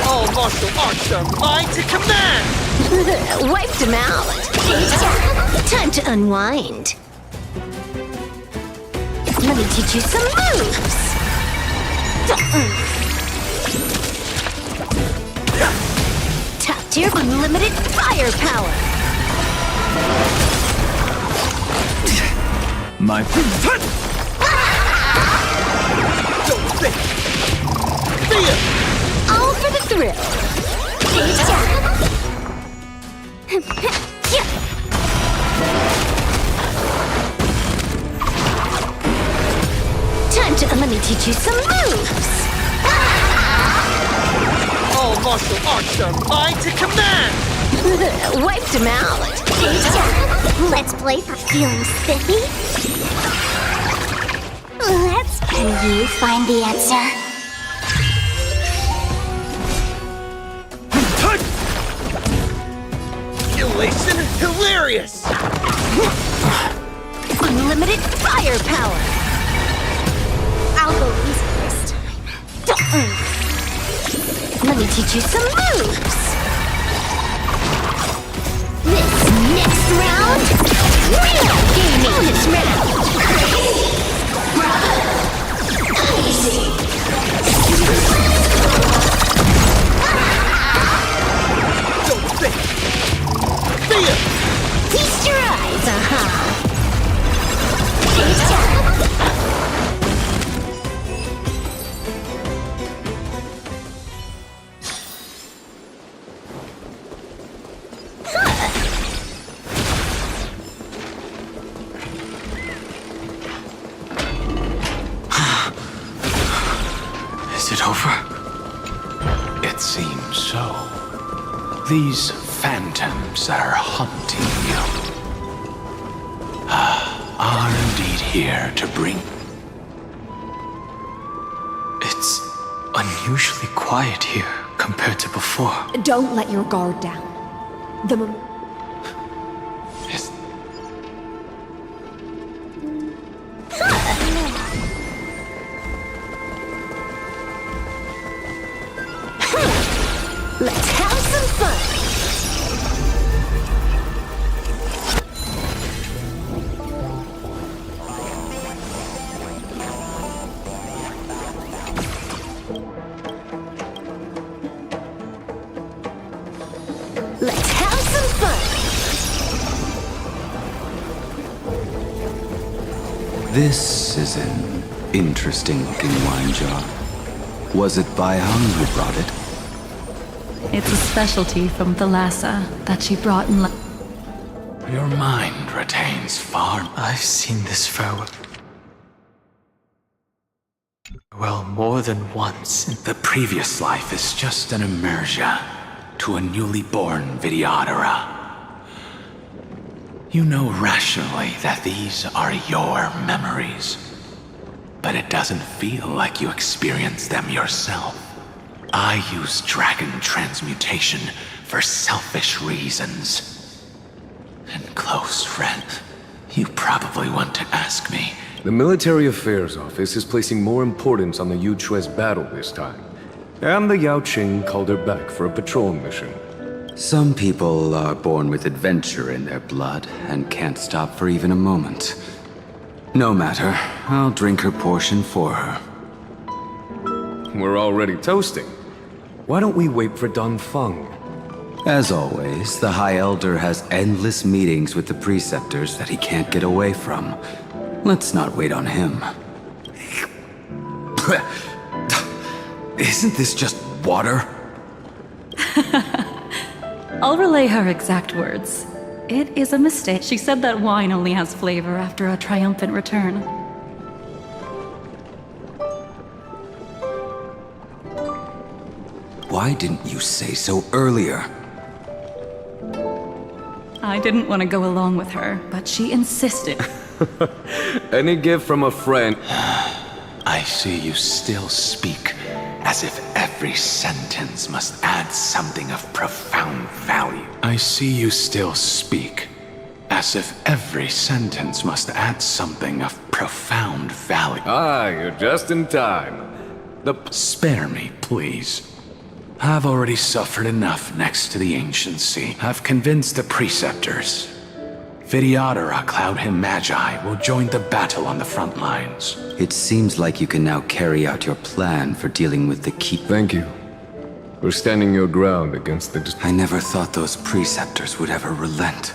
All martial arts are mine to command. Wiped him out. Time to unwind. Let me teach you some moves. Top tier unlimited firepower. My Don't think. Fear. All for the thrill. Time to let me teach you some moves. All martial arts are mine to command. Wiped him out. Let's play for feeling spiffy. Can you find the answer? Elation hilarious. Unlimited firepower. I'll go easy this time. Let me teach you some moves. This next round, real gaming. Bonus round. Easy. Don't think. Fear. Feast your eyes, over? It seems so. These phantoms that are haunting you are indeed here to bring... It's unusually quiet here compared to before. Don't let your guard down. Let's have some fun! Let's have some fun! This is an interesting-looking wine jar. Was it Baihang who brought it? It's a specialty from Thalassa that she brought in. Your mind retains far... I've seen this farewell. Well, more than once. The previous life is just an immersia to a newly born Vidyadhara. You know rationally that these are your memories, but it doesn't feel like you experienced them yourself. I use dragon transmutation for selfish reasons. And close friend, you probably want to ask me. The Military Affairs Office is placing more importance on the Yuchue's battle this time. And the Yaoqing called her back for a patrol mission. Some people are born with adventure in their blood and can't stop for even a moment. No matter, I'll drink her portion for her. We're already toasting. Why don't we wait for Dongfeng? As always, the High Elder has endless meetings with the preceptors that he can't get away from. Let's not wait on him. Isn't this just water? I'll relay her exact words. It is a mistake. She said that wine only has flavor after a triumphant return. Why didn't you say so earlier? I didn't want to go along with her, but she insisted. Any gift from a friend. I see you still speak as if every sentence must add something of profound value. I see you still speak as if every sentence must add something of profound value. Ah, you're just in time. Spare me, please. I've already suffered enough next to the Ancient Sea. I've convinced the preceptors. Vidyadhara Cloud Him Magi will join the battle on the front lines. It seems like you can now carry out your plan for dealing with the key. Thank you. For standing your ground against the... I never thought those preceptors would ever relent.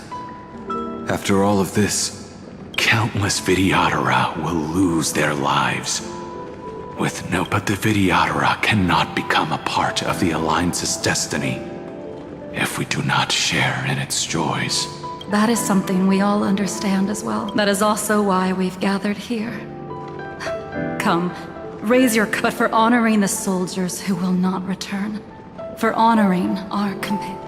After all of this, countless Vidyadhara will lose their lives. With no... But the Vidyadhara cannot become a part of the Alliance's destiny if we do not share in its joys. That is something we all understand as well. That is also why we've gathered here. Come, raise your cup for honoring the soldiers who will not return. For honoring our companions.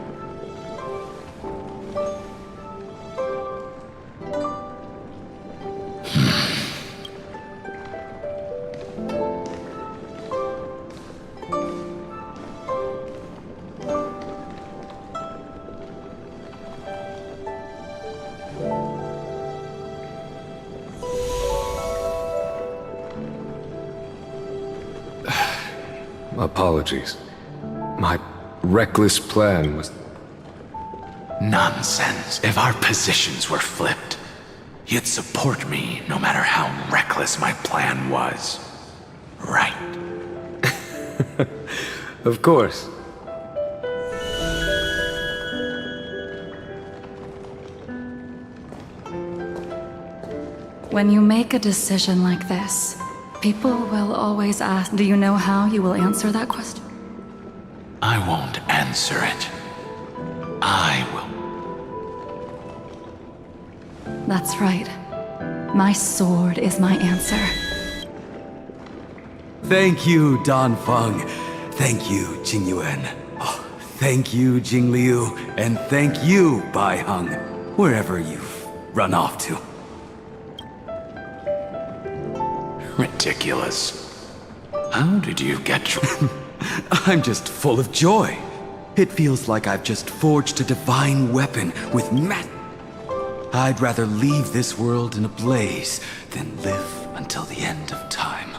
Apologies. My reckless plan was... Nonsense. If our positions were flipped, you'd support me no matter how reckless my plan was. Right? Of course. When you make a decision like this, people will always ask, do you know how you will answer that question? I won't answer it. I will. That's right. My sword is my answer. Thank you, Danfeng. Thank you, Jingyuan. Oh, thank you, Jingliu. And thank you, Baiheng, wherever you've run off to. Ridiculous. How did you get... I'm just full of joy. It feels like I've just forged a divine weapon with I'd rather leave this world in a blaze than live until the end of time.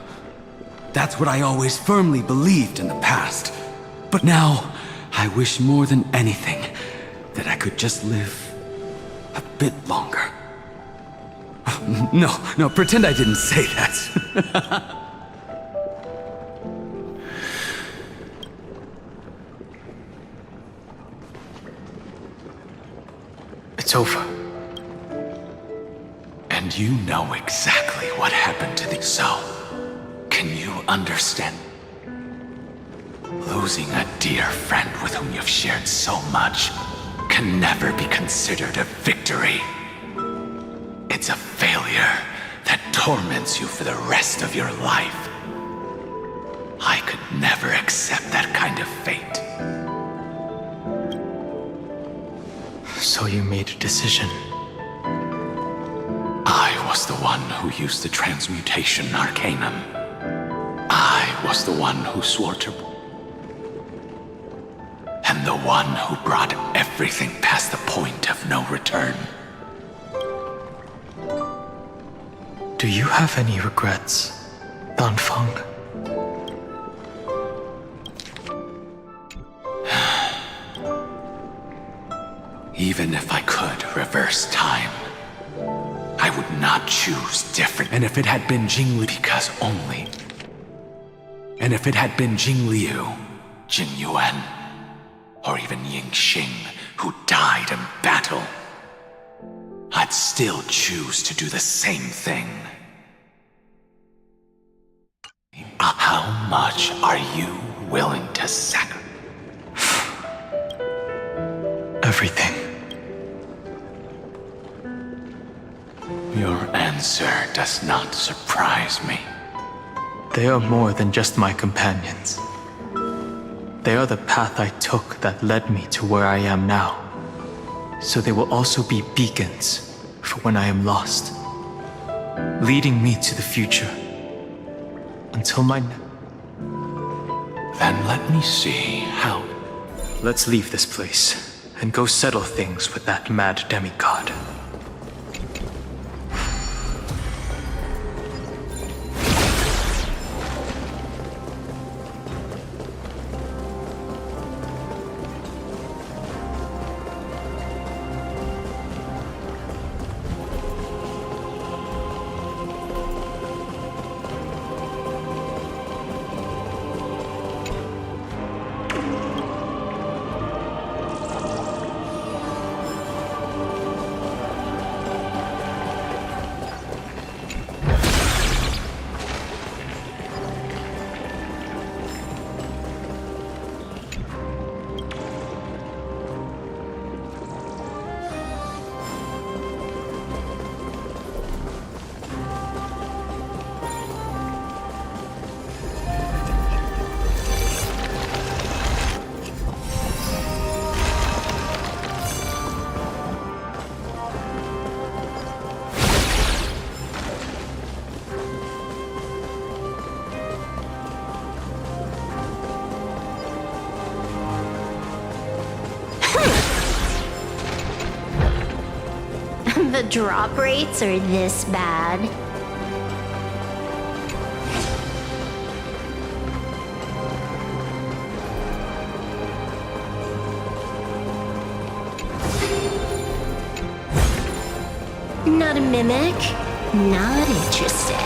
That's what I always firmly believed in the past. But now, I wish more than anything that I could just live a bit longer. No, pretend I didn't say that. It's over. And you know exactly what happened to the... So, can you understand? Losing a dear friend with whom you've shared so much can never be considered a victory. It's a failure that torments you for the rest of your life. I could never accept that kind of fate. So you made a decision. I was the one who used the transmutation arcanum. I was the one who swore to... And the one who brought everything past the point of no return. Do you have any regrets, Danfeng? Even if I could reverse time, I would not choose different. And if it had been Jingliu, because only. And if it had been Jingliu, Jingyuan, or even Yingxing, who died in battle, I'd still choose to do the same thing. How much are you willing to sacrifice? Everything. Your answer does not surprise me. They are more than just my companions. They are the path I took that led me to where I am now. So they will also be beacons for when I am lost, leading me to the future. Until my... Then let me see how... Let's leave this place and go settle things with that mad demigod. The drop rates are this bad. Not a mimic? Not interested.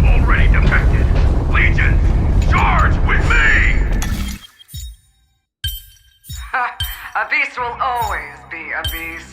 Already defected. Legion, charge with me! beast will always be a beast.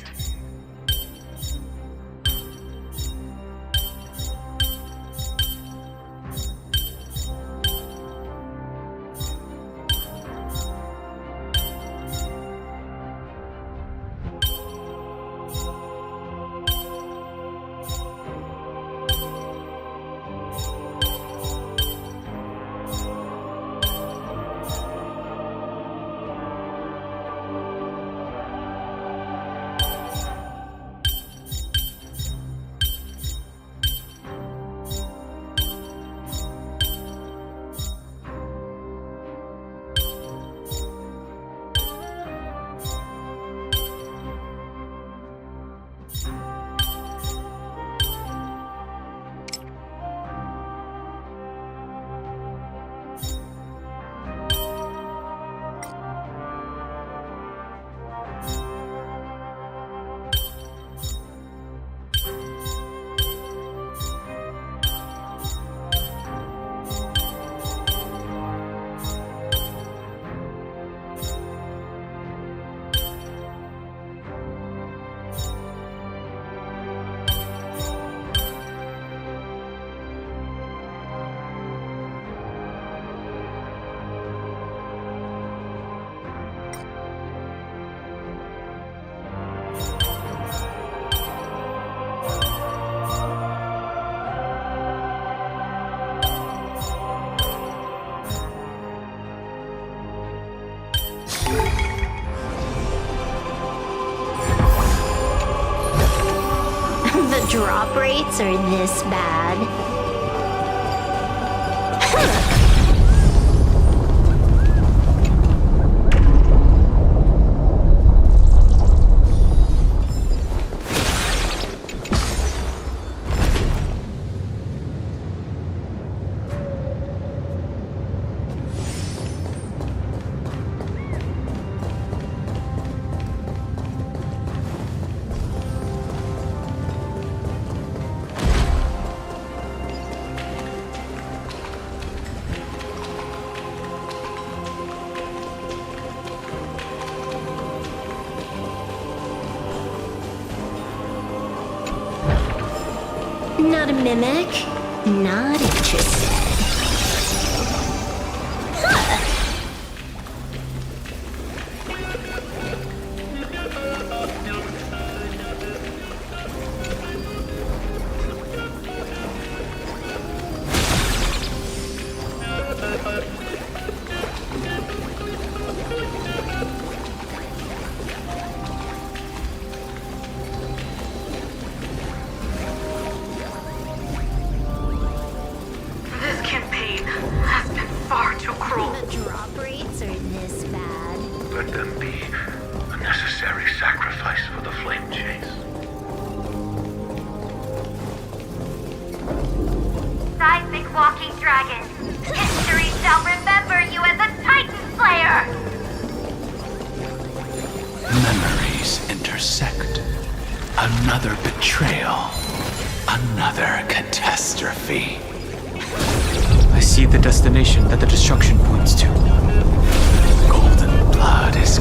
The drop rates are this bad. Not a mimic. Not interested. Another betrayal. Another catastrophe. I see the destination that the destruction points to. Golden blood is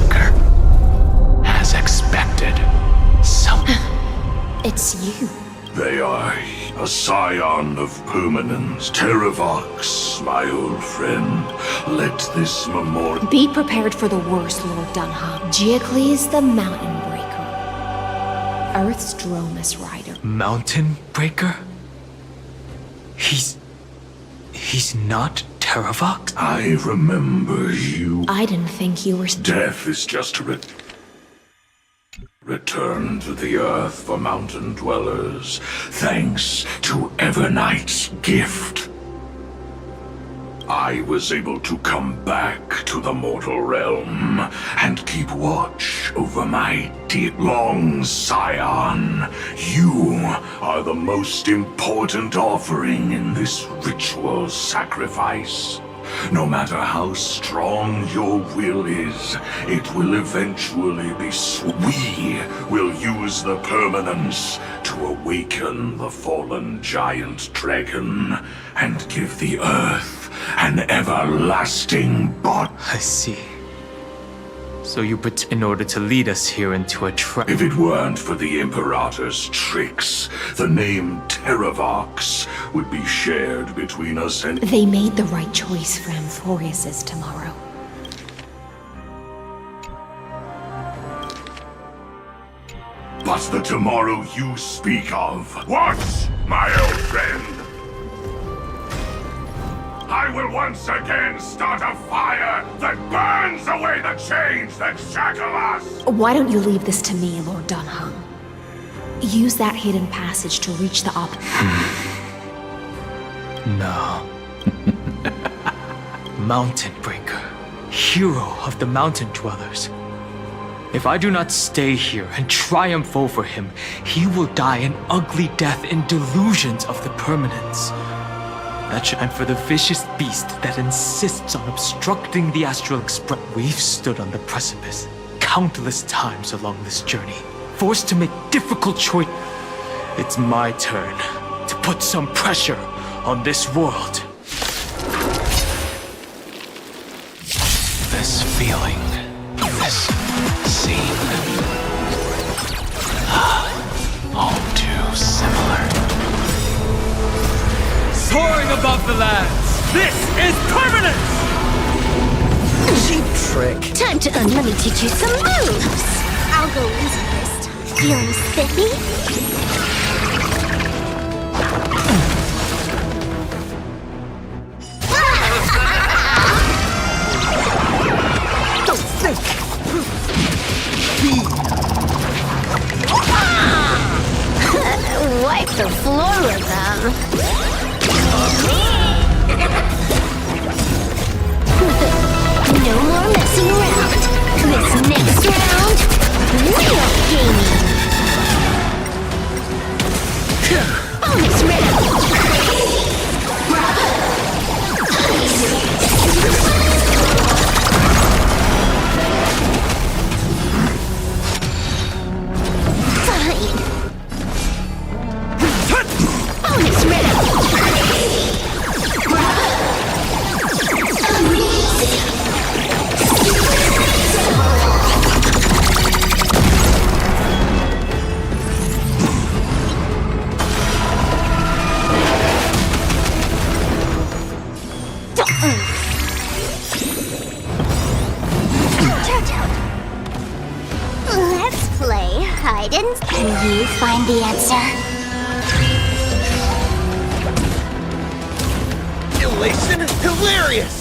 as expected. It's you. They are a scion of permanence. Terravox, my old friend. Let this memorial... Be prepared for the worst, Lord Dunham. Giacles the Mountain Breaker. Earth's Dromus Rider. Mountain Breaker? He's not Terravox? I remember you. I didn't think you were... Death is just a return to the earth for mountain dwellers, thanks to Evernight's gift. I was able to come back to the mortal realm and keep watch over my dear long scion. You are the most important offering in this ritual sacrifice. No matter how strong your will is, it will eventually be we will use the permanence to awaken the fallen giant dragon and give the earth an everlasting body. I see. So you put in order to lead us here into a trap. If it weren't for the Imperator's tricks, the name Terravox would be shared between us and... They made the right choice for AMPHOREUS' tomorrow. But the tomorrow you speak of... What, my old friend? I will once again start a fire that burns away the chains that shackle us! Why don't you leave this to me, Lord Dunham? Use that hidden passage to reach the No. Mountain Breaker, hero of the mountain dwellers. If I do not stay here and triumph over him, he will die an ugly death in delusions of the permanence. And for the vicious beast that insists on obstructing the Astral Express. We've stood on the precipice countless times along this journey, forced to make difficult choices. It's my turn to put some pressure on this world. This feeling, this scene, all too similar. Soaring above the lands, this is permanence! Cheap trick. Time to let me teach you some moves. I'll go easy this time. Feeling spiffy? Wipe the floor with them. No more messing around. This next round, real gaming. Bonus round. Let's play hide and can you find the answer? Elation hilarious!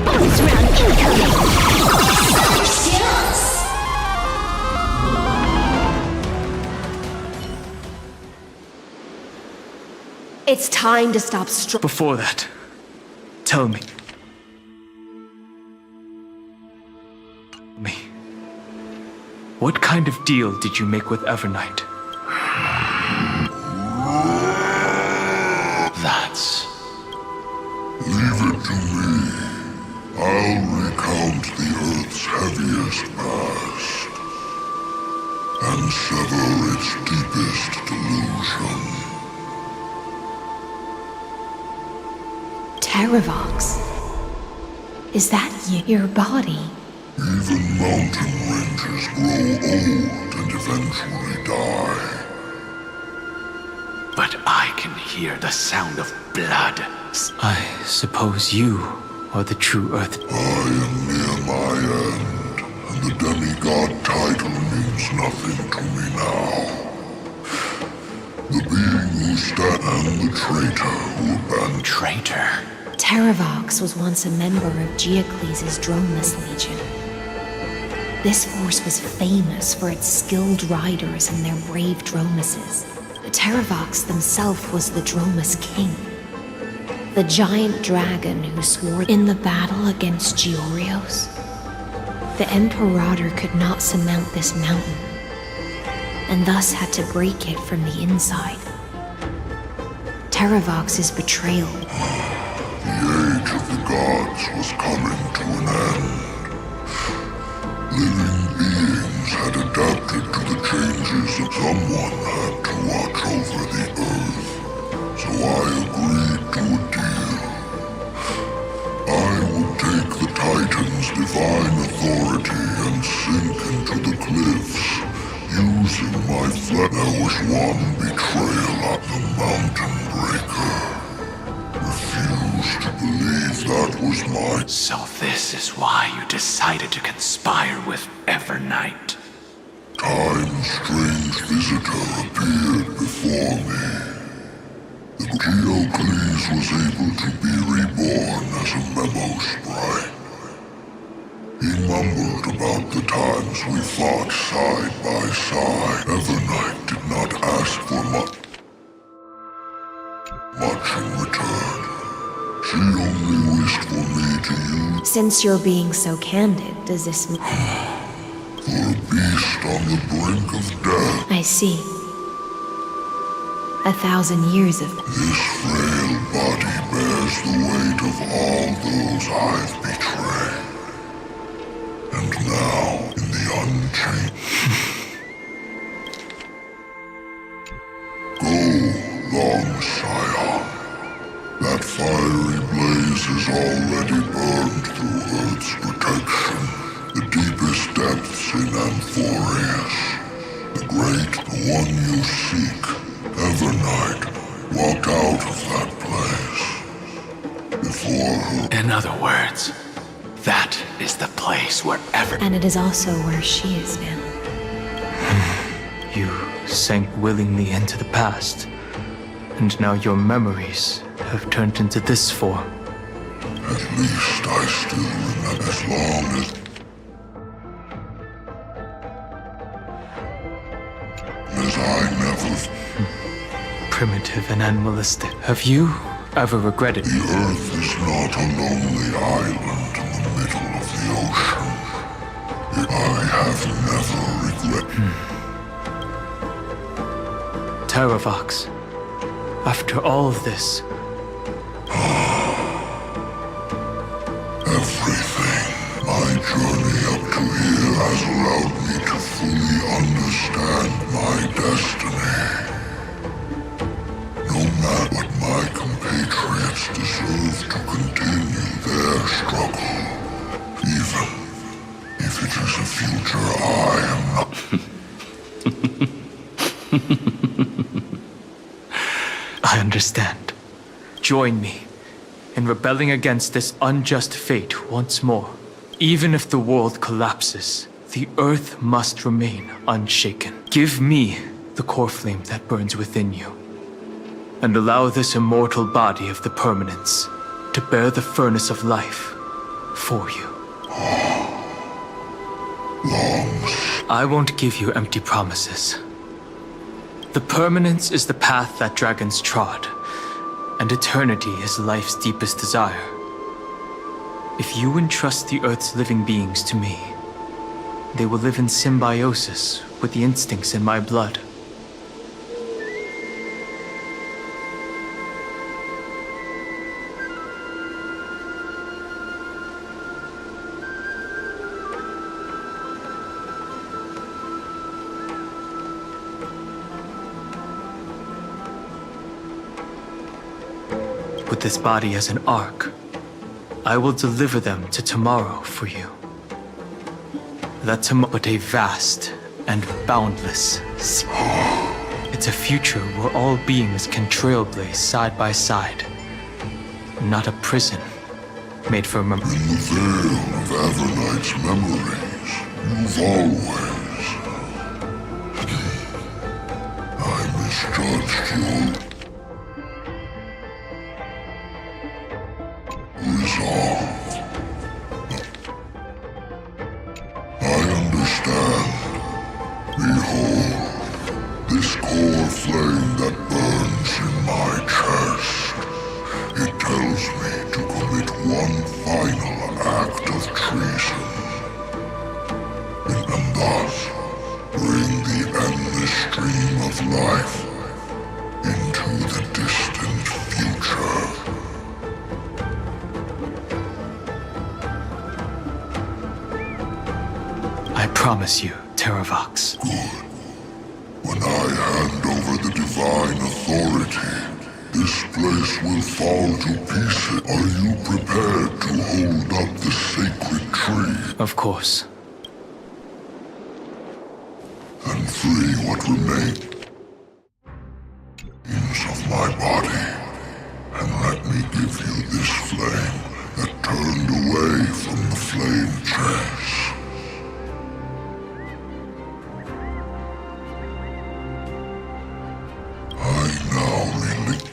Bonus round incoming! It's time to stop Before that, tell me. What kind of deal did you make with Evernight? That's... Leave it to me. I'll recount the Earth's heaviest past and sever its deepest delusion. Terravox. Is that your body? Even mountain rangers grow old and eventually die. But I can hear the sound of blood. I suppose you are the true Earth. I am near my end, and the demigod title means nothing to me now. The being who stands and the traitor who abandoned. Traitor? Terravox was once a member of Geocles' Dromus Legion. This force was famous for its skilled riders and their brave Dromuses. Terravox himself was the Dromus King, the giant dragon who swore in the battle against Georios. The Imperator could not surmount this mountain, and thus had to break it from the inside. Terravox's betrayal. The age of the gods was coming to an end. Living beings had adapted to the changes of someone had to watch over the Earth. So I agreed to a deal. I would take the Titan's divine authority my flesh. There was one betrayal at the Mountain Breaker. Refused to believe that was mine. So this is why you decided to conspire with Evernight. Time's strange visitor appeared before me. The Geocles was able to be reborn as a memo sprite. He mumbled about the times we fought side by side. Evernight did not ask for much in return. She only wished for me to use... Since you're being so candid, does this mean... For a beast on the brink of death. I see. 1,000 years of... This frail body bears the weight of all those I've betrayed. And now, in the unchained... Go, long Scion. That fiery blaze is already burned through Earth's protection. The deepest depths in Amphoreus. The great, the one you seek, Evernight, walked out of that place. Before her... In other words, that is the place where And it is also where she is now. You sank willingly into the past, and now your memories have turned into this form. At least I still remember as long as... As I never... Primitive and animalistic. Have you ever regretted? The Earth is not a lonely island in the middle of the ocean. I have never regretted... Terravox, after all of this... Everything. My journey up to here has allowed me to fully understand my destiny. No matter what my compatriots deserve to continue their struggle, even if it is a future I am not... I understand. Join me in rebelling against this unjust fate once more. Even if the world collapses, the Earth must remain unshaken. Give me the core flame that burns within you, and allow this immortal body of the permanence to bear the furnace of life for you. I won't give you empty promises. The permanence is the path that dragons trod, and eternity is life's deepest desire. If you entrust the Earth's living beings to me, they will live in symbiosis with the instincts in my blood. With this body as an ark, I will deliver them to tomorrow for you. That tomorrow, but a vast and boundless sea. It's a future where all beings can trailblaze side by side, not a prison made for In the veil of Evernight's memories, you've always... I misjudged your... resolve. I understand. Behold, this core flame that burns in my chest. It tells me to commit one final act of treason. And thus, bring the endless stream of life into the distant future. I promise you, Terravox. Good. When I hand over the divine authority, this place will fall to pieces. Are you prepared to hold up the sacred tree? Of course. And free what remains of my body, and let me give you this flame that turned away from the flame chase. I now relinquish.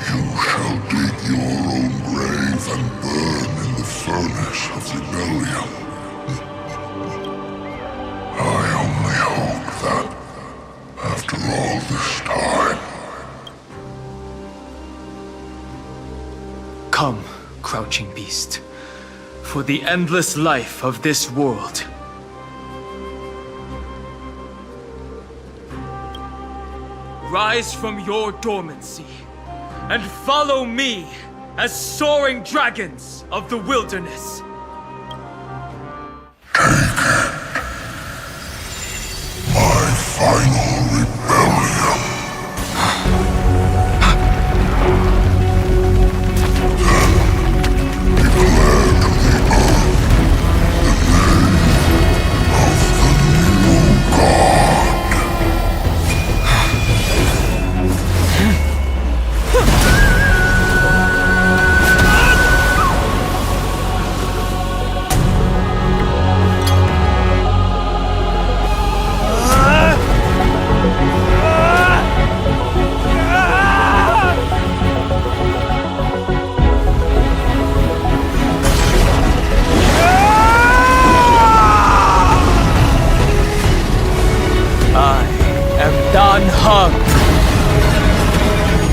You shall dig your own grave and burn in the furnace of rebellion. I only hope that, after all this time... Come, crouching beast, for the endless life of this world. Rise from your dormancy, and follow me as soaring dragons of the wilderness. My final rebellion. Then declare to the earth the name of the new god.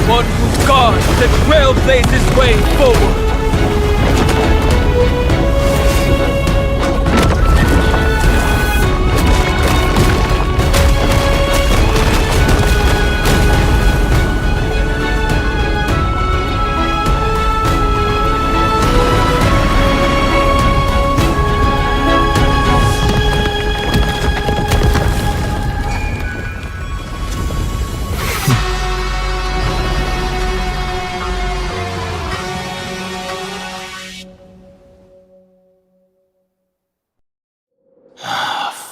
One who guards the trailblazes' way forward.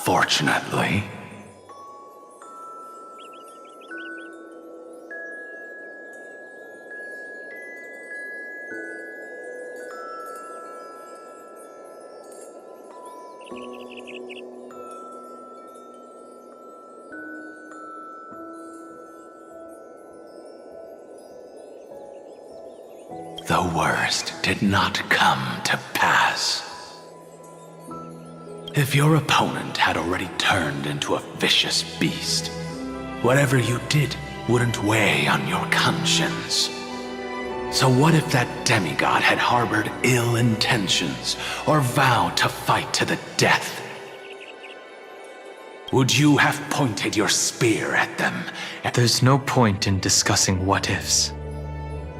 Fortunately. The worst did not come to pass. If your opponent had already turned into a vicious beast, whatever you did wouldn't weigh on your conscience. So what if that demigod had harbored ill intentions or vowed to fight to the death? Would you have pointed your spear at them? There's no point in discussing what-ifs.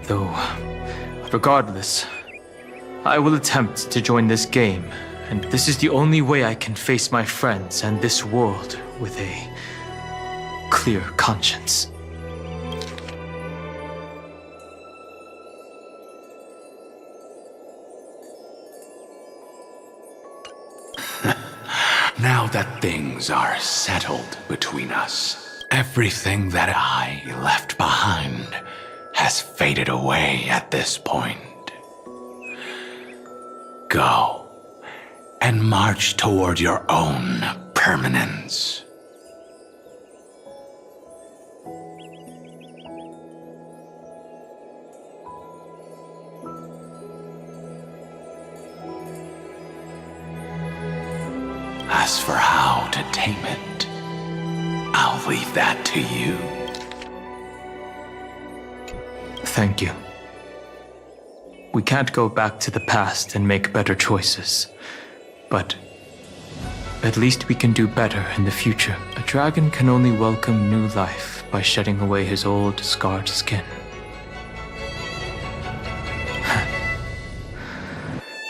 Though, regardless, I will attempt to join this game. And this is the only way I can face my friends and this world with a clear conscience. Now that things are settled between us, everything that I left behind has faded away at this point. Go. And march toward your own permanence. As for how to tame it, I'll leave that to you. Thank you. We can't go back to the past and make better choices. But at least we can do better in the future. A dragon can only welcome new life by shedding away his old, scarred skin.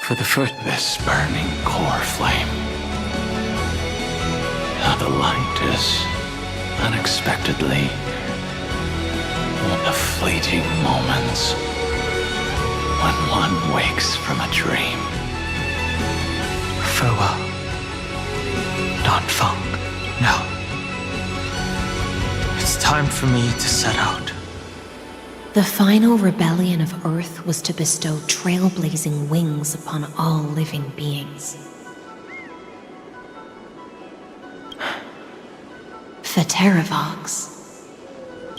For the first... This burning core flame. The light is unexpectedly the fleeting moments when one wakes from a dream. Farewell. Don Feng. Now, it's time for me to set out. The final rebellion of Earth was to bestow trailblazing wings upon all living beings. Fateravox.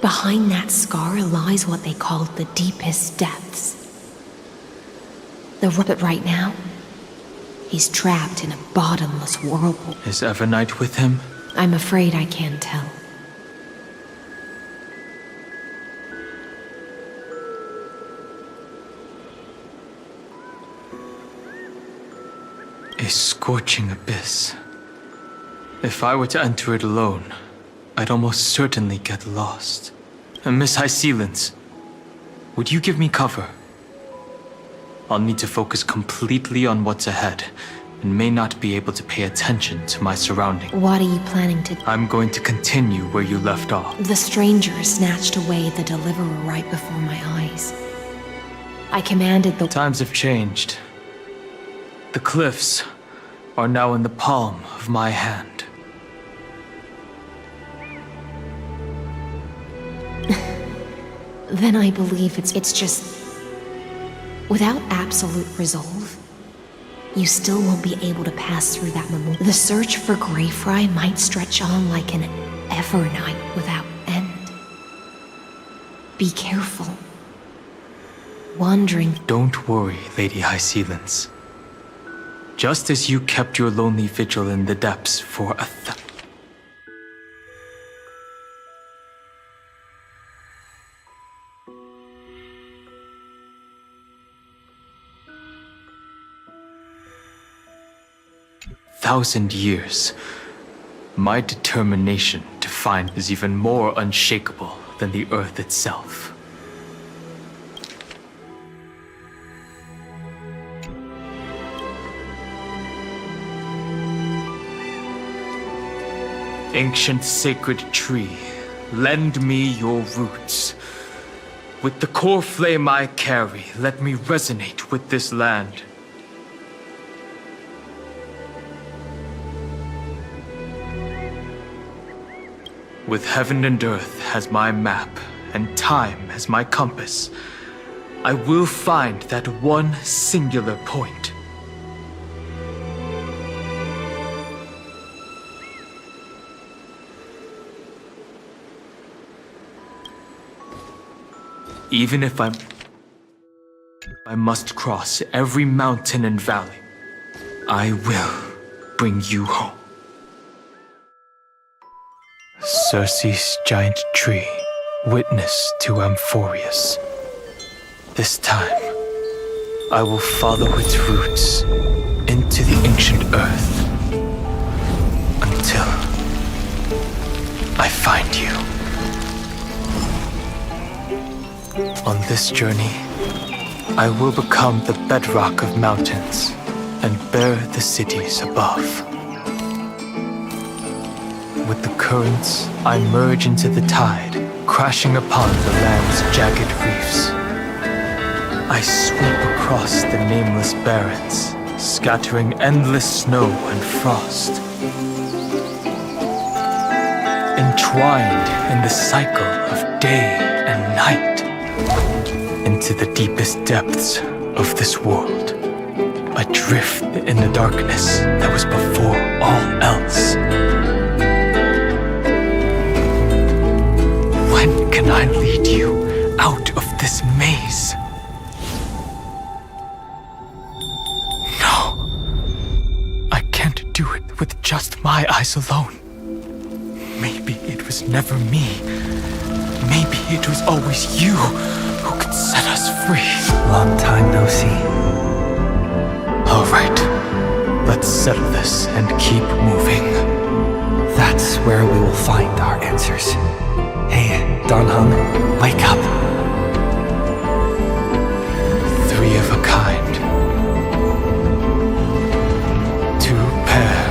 Behind that scar lies what they called the deepest depths. But right now, he's trapped in a bottomless whirlpool. Is Evernight with him? I'm afraid I can't tell. A scorching abyss. If I were to enter it alone, I'd almost certainly get lost. And Miss High Sealance, would you give me cover? I'll need to focus completely on what's ahead, and may not be able to pay attention to my surroundings. What are you planning to do? I'm going to continue where you left off. The stranger snatched away the deliverer right before my eyes. I commanded the— Times have changed. The cliffs are now in the palm of my hand. Then I believe it's just... Without absolute resolve, you still won't be able to pass through that memorial. The search for Greyfry might stretch on like an Evernight without end. Be careful. Wandering... Don't worry, Lady High Sealance. Just as you kept your lonely vigil in the depths for a thousand years, my determination to find is even more unshakable than the earth itself. Ancient sacred tree, lend me your roots. With the core flame I carry, let me resonate with this land. With heaven and earth as my map, and time as my compass, I will find that one singular point. Even if I must cross every mountain and valley, I will bring you home. Circe's giant tree, witness to Amphoreus. This time, I will follow its roots into the ancient earth until I find you. On this journey, I will become the bedrock of mountains and bear the cities above. With the currents, I merge into the tide, crashing upon the land's jagged reefs. I sweep across the nameless barrens, scattering endless snow and frost. Entwined in the cycle of day and night, into the deepest depths of this world, adrift in the darkness that was before all else. When can I lead you out of this maze? No, I can't do it with just my eyes alone. Maybe it was never me. Maybe it was always you who could set us free. Long time no see. All right, let's settle this and keep moving. That's where we will find our answers. Hey, Don Hung, wake up. Three of a kind. Two pair.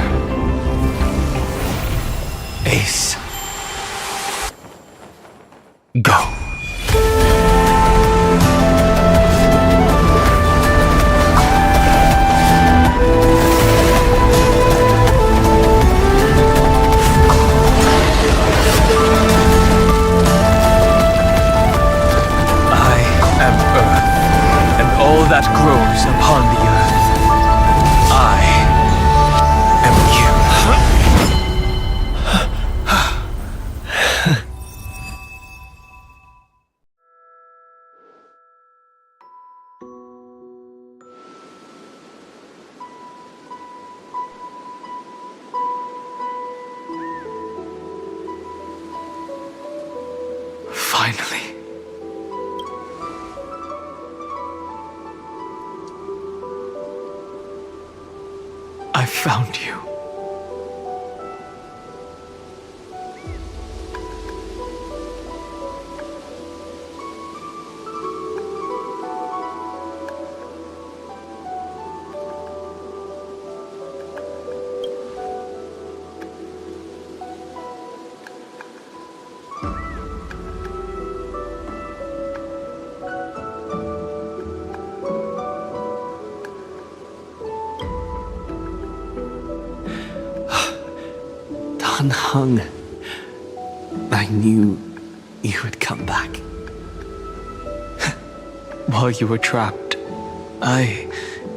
Ace. Go. Finally. I found you. Hung. I knew you would come back. While you were trapped, I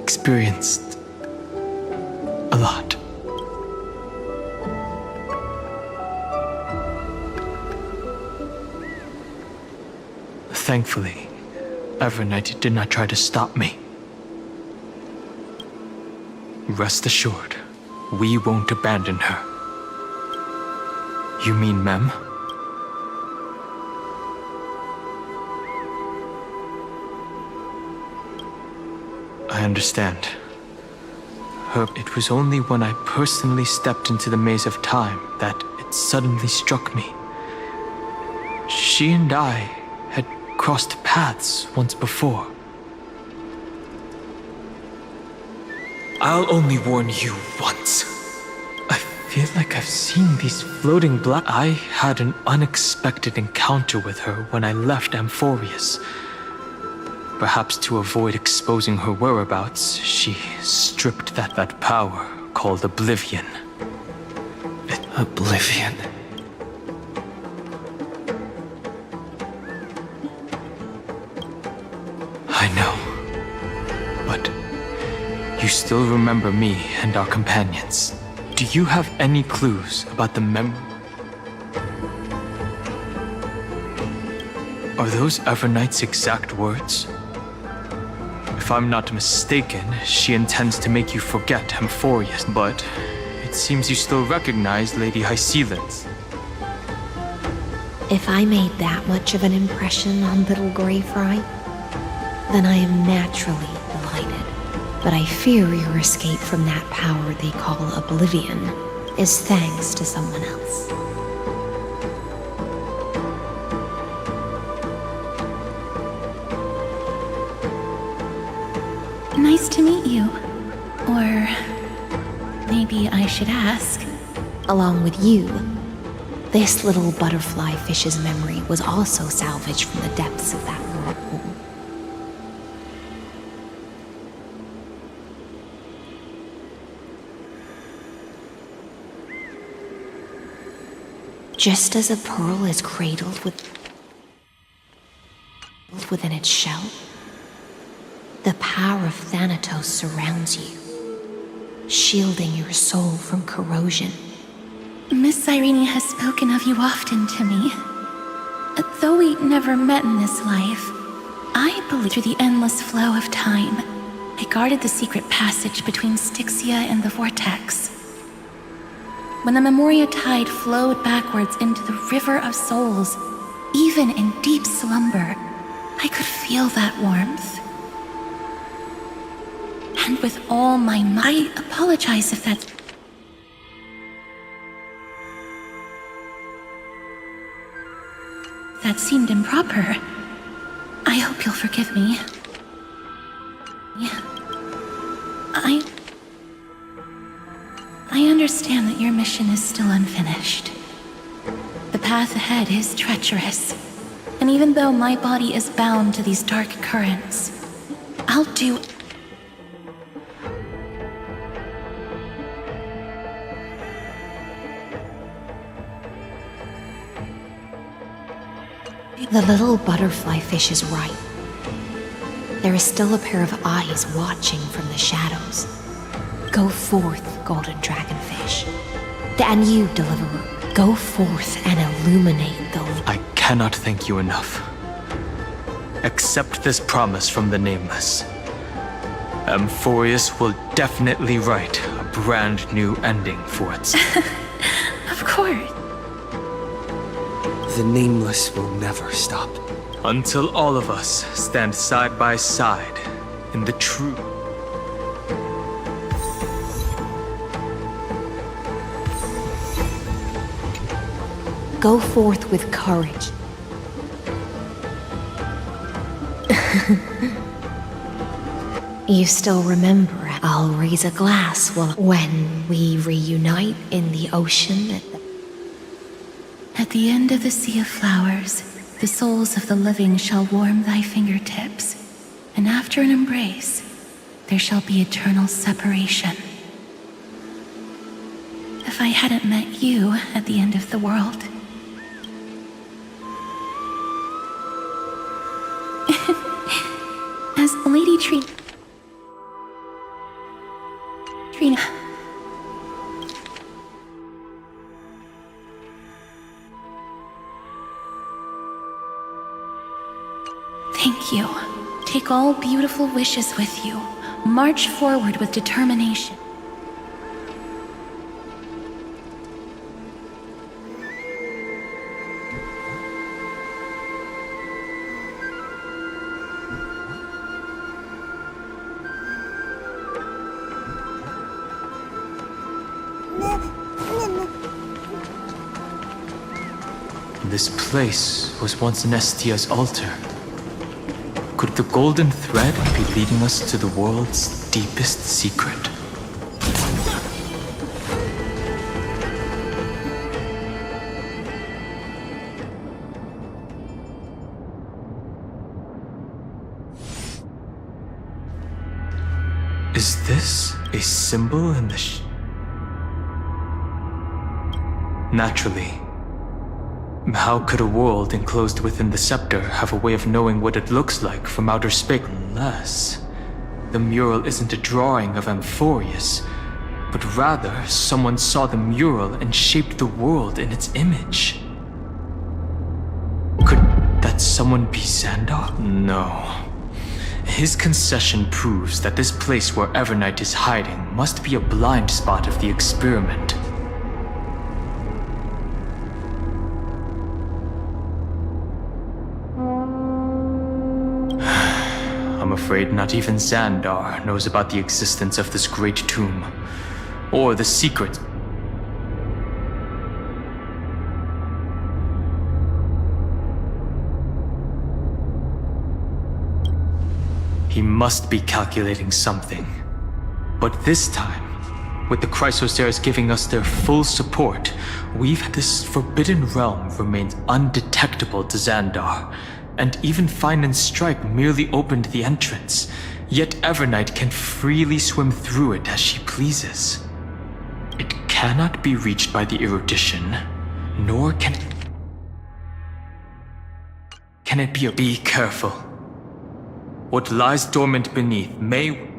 experienced a lot. Thankfully, Evernight did not try to stop me. Rest assured, we won't abandon her. You mean Mem? I understand. It was only when I personally stepped into the maze of time that it suddenly struck me. She and I had crossed paths once before. I'll only warn you once. I feel like I've seen these floating black... I had an unexpected encounter with her when I left Amphoreus. Perhaps to avoid exposing her whereabouts, she stripped that power called Oblivion. Oblivion. I know. But you still remember me and our companions. Do you have any clues about the Are those Evernight's exact words? If I'm not mistaken, she intends to make you forget Amphoreus, but it seems you still recognize Lady Hycelens. If I made that much of an impression on little Grey Fry, then I am naturally delighted. But I fear your escape from that power they call Oblivion is thanks to someone else. Nice to meet you. Or maybe I should ask. Along with you, this little butterfly fish's memory was also salvaged from the depths of that whirlpool. Just as a pearl is cradled within its shell, the power of Thanatos surrounds you, shielding your soul from corrosion. Miss Irene has spoken of you often to me. Though we never met in this life, I believe through the endless flow of time, I guarded the secret passage between Styxia and the Vortex. When the Memoria tide flowed backwards into the River of Souls, even in deep slumber, I could feel that warmth. And with all my might, I apologize if that seemed improper. I hope you'll forgive me. I understand that your mission is still unfinished. The path ahead is treacherous, and even though my body is bound to these dark currents, I'll do The little butterfly fish is right. There is still a pair of eyes watching from the shadows. Go forth, golden dragonfish. And you, deliverer, go forth and illuminate the... I cannot thank you enough. Accept this promise from the Nameless. Amphoreus will definitely write a brand new ending for it. Of course. of the Nameless will never stop. Until all of us stand side by side in the true. Go forth with courage. You still remember? I'll raise a glass when we reunite in the ocean At the end of the sea of flowers, the souls of the living shall warm thy fingertips, and after an embrace, there shall be eternal separation. If I hadn't met you at the end of the world. As Lady Trina. Thank you. Take all beautiful wishes with you. March forward with determination. This place was once Nestia's altar. Could the golden thread be leading us to the world's deepest secret? Is this a symbol in the Naturally. How could a world enclosed within the scepter have a way of knowing what it looks like from outer space? Unless the mural isn't a drawing of Amphoreus, but rather someone saw the mural and shaped the world in its image. Could that someone be Xandar? No. His concession proves that this place where Evernight is hiding must be a blind spot of the experiment. I'm afraid not even Xandar knows about the existence of this great tomb, or the secret. He must be calculating something. But this time, with the Chrysoceres giving us their full support, this forbidden realm remains undetectable to Xandar. And even Fine and Stripe merely opened the entrance, yet Evernight can freely swim through it as she pleases. It cannot be reached by the erudition, nor can it be. Be careful. What lies dormant beneath may.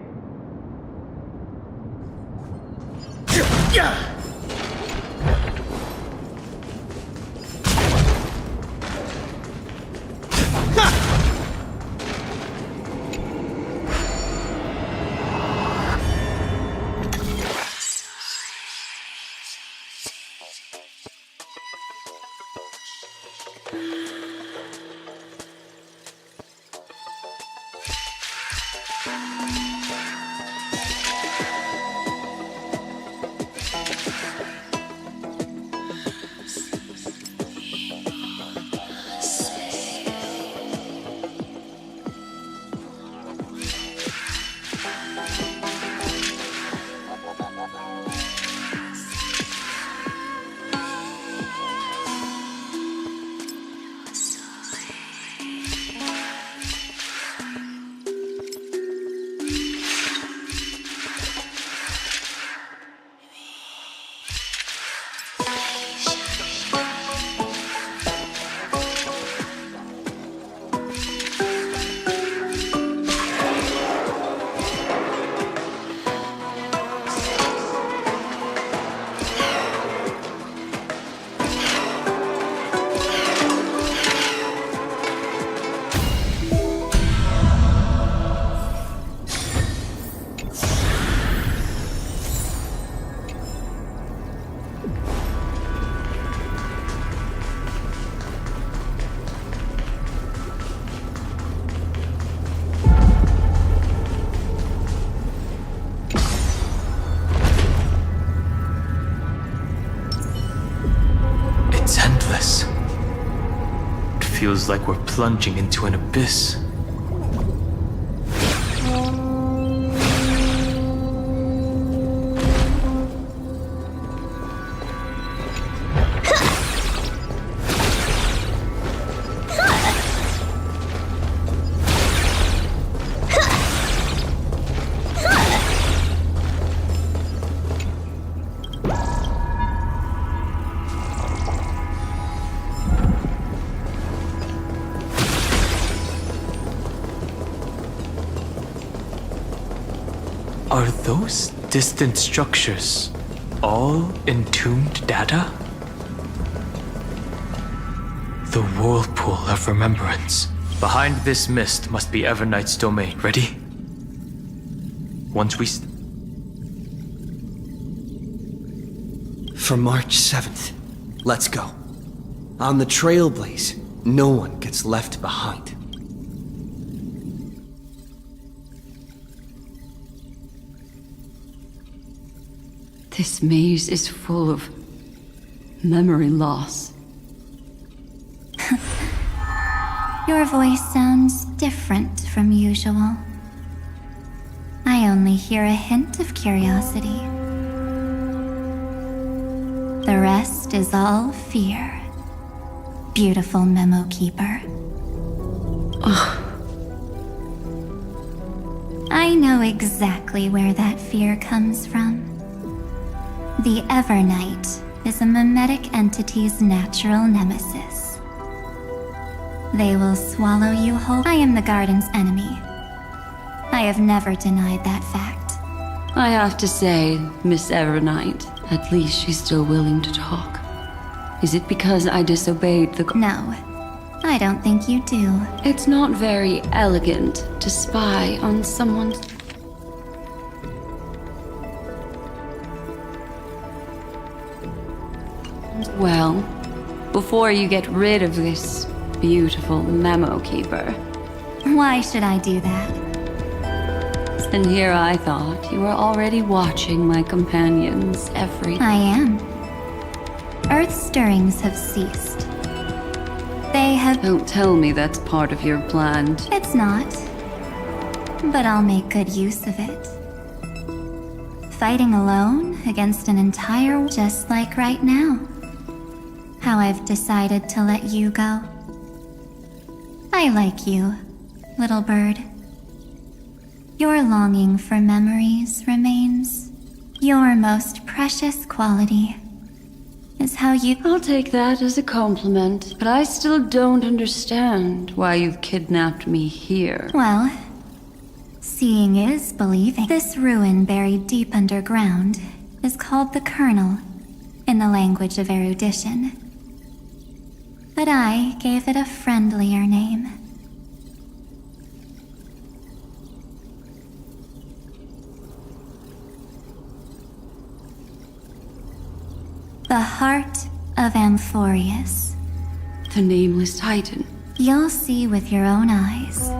It's endless. It feels like we're plunging into an abyss. Are those distant structures all entombed data? The whirlpool of remembrance. Behind this mist must be Everknight's domain. Ready? Once we For March 7th, let's go. On the Trailblaze, no one gets left behind. This maze is full of memory loss. Your voice sounds different from usual. I only hear a hint of curiosity. The rest is all fear. Beautiful memo keeper. I know exactly where that fear comes from. The Everknight is a mimetic entity's natural nemesis. They will swallow you whole. I am the Garden's enemy. I have never denied that fact. I have to say, Miss Everknight, at least she's still willing to talk. Is it because I disobeyed the... No, I don't think you do. It's not very elegant to spy on someone's... Well, before you get rid of this beautiful memo keeper... Why should I do that? And here I thought you were already watching my companions every... I am. Earth's stirrings have ceased. They have... Don't tell me that's part of your plan. It's not. But I'll make good use of it. Fighting alone against an entire... just like right now. How I've decided to let you go. I like you, little bird. Your longing for memories remains. Your most precious quality is how you... I'll take that as a compliment, but I still don't understand why you've kidnapped me here. Well, seeing is believing. This ruin buried deep underground is called the Kernel in the language of erudition. But I gave it a friendlier name. The Heart of Amphoreus. The Nameless Titan. You'll see with your own eyes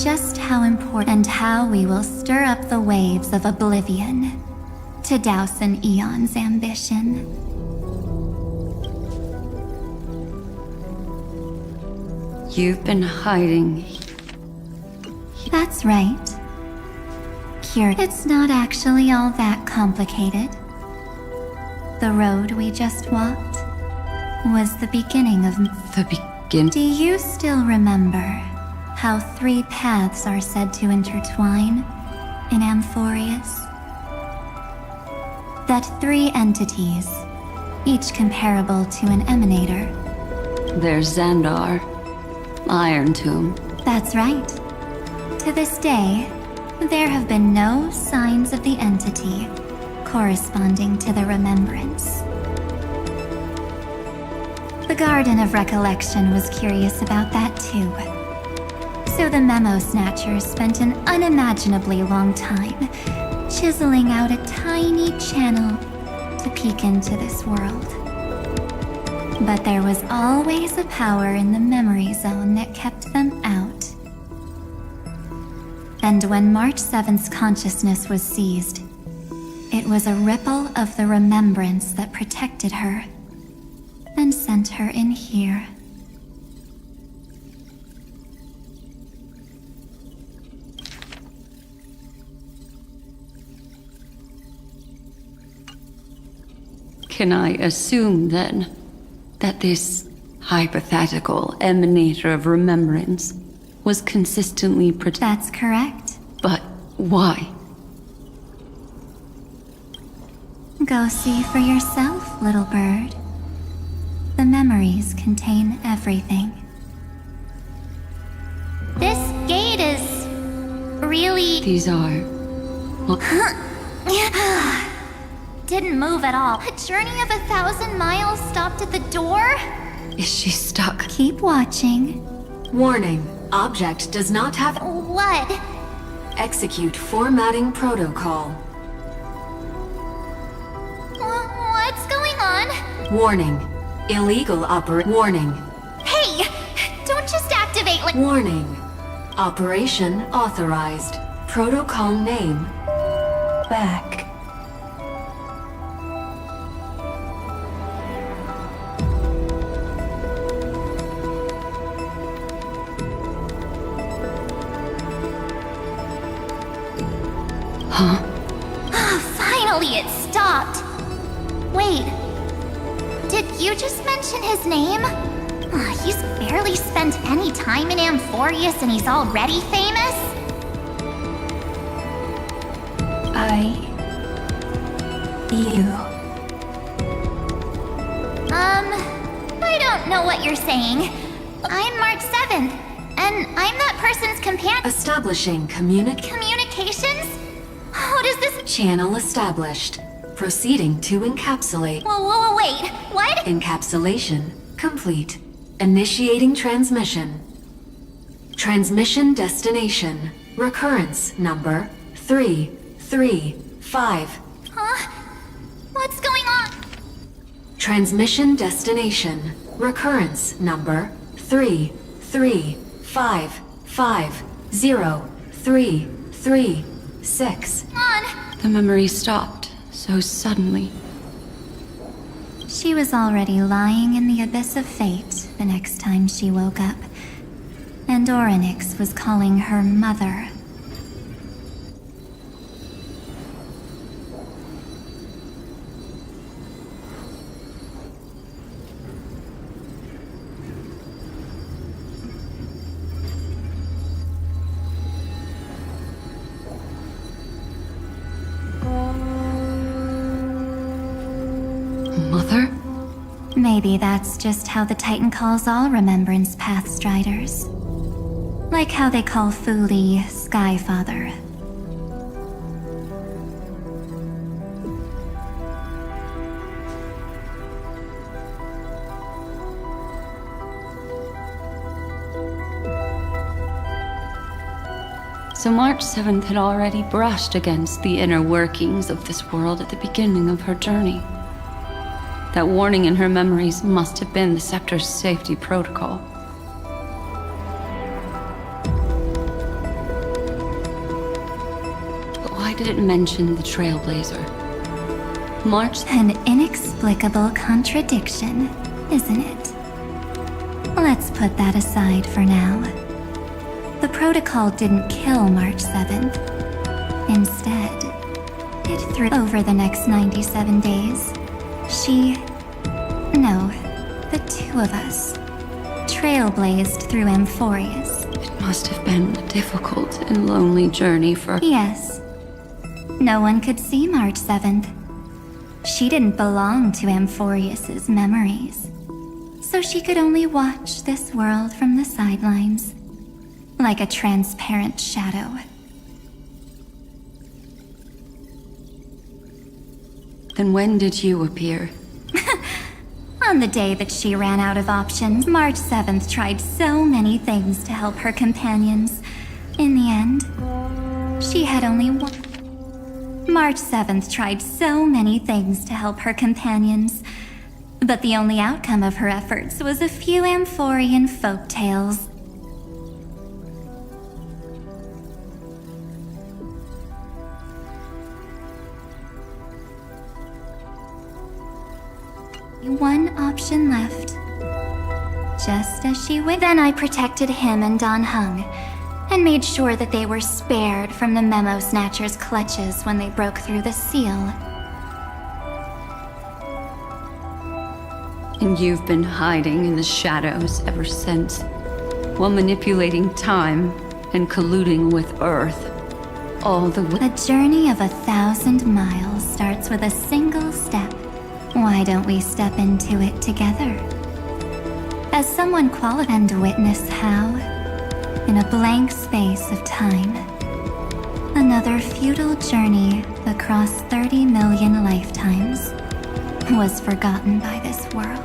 just how important and how we will stir up the waves of oblivion to douse an eon's ambition. You've been hiding. That's right. It's not actually all that complicated. The road we just walked was the beginning of... The begin... Do you still remember how 3 paths are said to intertwine in Amphoreus? That 3 entities, each comparable to an emanator. There's Xandar, Iron Tomb. That's right. To this day, there have been no signs of the entity corresponding to the remembrance. The Garden of Recollection was curious about that too. So the Memo Snatchers spent an unimaginably long time chiseling out a tiny channel to peek into this world. But there was always a power in the memory zone that kept them out. And when March 7th's consciousness was seized, it was a ripple of the remembrance that protected her and set sent her in here. Can I assume, then, that this hypothetical emanator of remembrance was consistently That's correct. But why? Go see for yourself, little bird. The memories contain everything. This gate is really... These are... Didn't move at all. A journey of 1,000 miles stopped at the door? Is she stuck? Keep watching. Warning. Object does not have... What? Execute formatting protocol. What's going on? Warning. Illegal Warning. Hey! Don't just activate like... Warning. Operation authorized. Protocol name. Back. Finally, it stopped. Wait. Did you just mention his name? He's barely spent any time in Amphoreus and he's already famous? I don't know what you're saying. I'm March 7th, and I'm that person's companion. Establishing Communications? How does this... Channel established. Proceeding to encapsulate. Whoa, wait, what? Encapsulation complete. Initiating transmission. Transmission destination. Recurrence number 335. Huh? What's going on? Transmission destination. Recurrence number 335503336. On. The memory stopped so suddenly. She was already lying in the abyss of fate the next time she woke up. And Orynyx was calling her mother. Mother? Maybe that's just how the Titan calls all Remembrance Pathstriders. Like how they call Fuli Skyfather. So March 7th had already brushed against the inner workings of this world at the beginning of her journey. That warning in her memories must have been the Scepter's safety protocol. But why did it mention the Trailblazer? March... An inexplicable contradiction, isn't it? Let's put that aside for now. The protocol didn't kill March 7th. Instead, it threw over the next 97 days. The two of us, trailblazed through Amphoreus. It must have been a difficult and lonely journey for... Yes. No one could see March 7th. She didn't belong to Amphoreus's memories. So she could only watch this world from the sidelines, like a transparent shadow. Then when did you appear? On the day that she ran out of options, March 7th tried so many things to help her companions. In the end, she had only one. March 7th tried so many things to help her companions, but the only outcome of her efforts was a few Amphorian folk tales. One option left. just as she would. Then I protected him and Don Hung, and made sure that they were spared from the Memo Snatcher's clutches when they broke through the seal. And you've been hiding in the shadows ever since, while manipulating time and colluding with Earth. All the way. A journey of 1,000 miles starts with a single step. Why don't we step into it together? As someone qualified and witness how, in a blank space of time, another futile journey across 30 million lifetimes was forgotten by this world.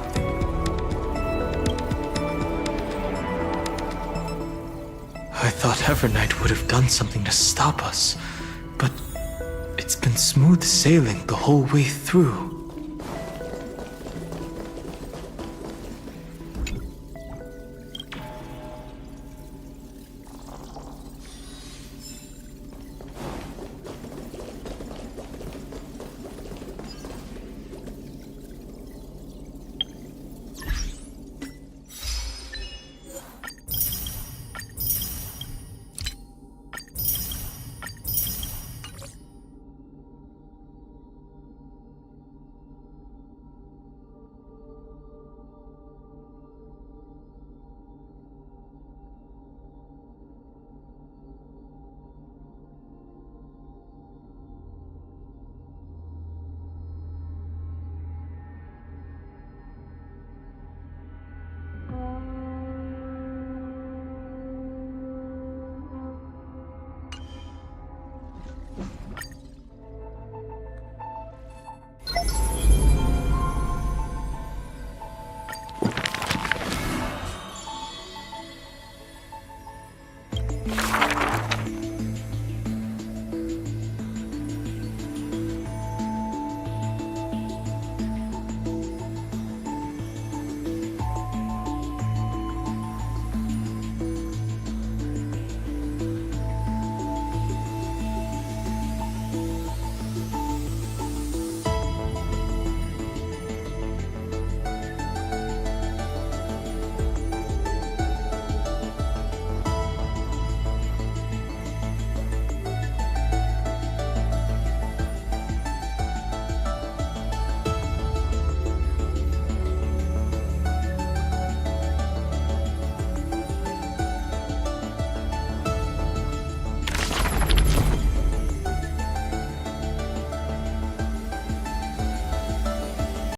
I thought Evernight would have done something to stop us, but it's been smooth sailing the whole way through.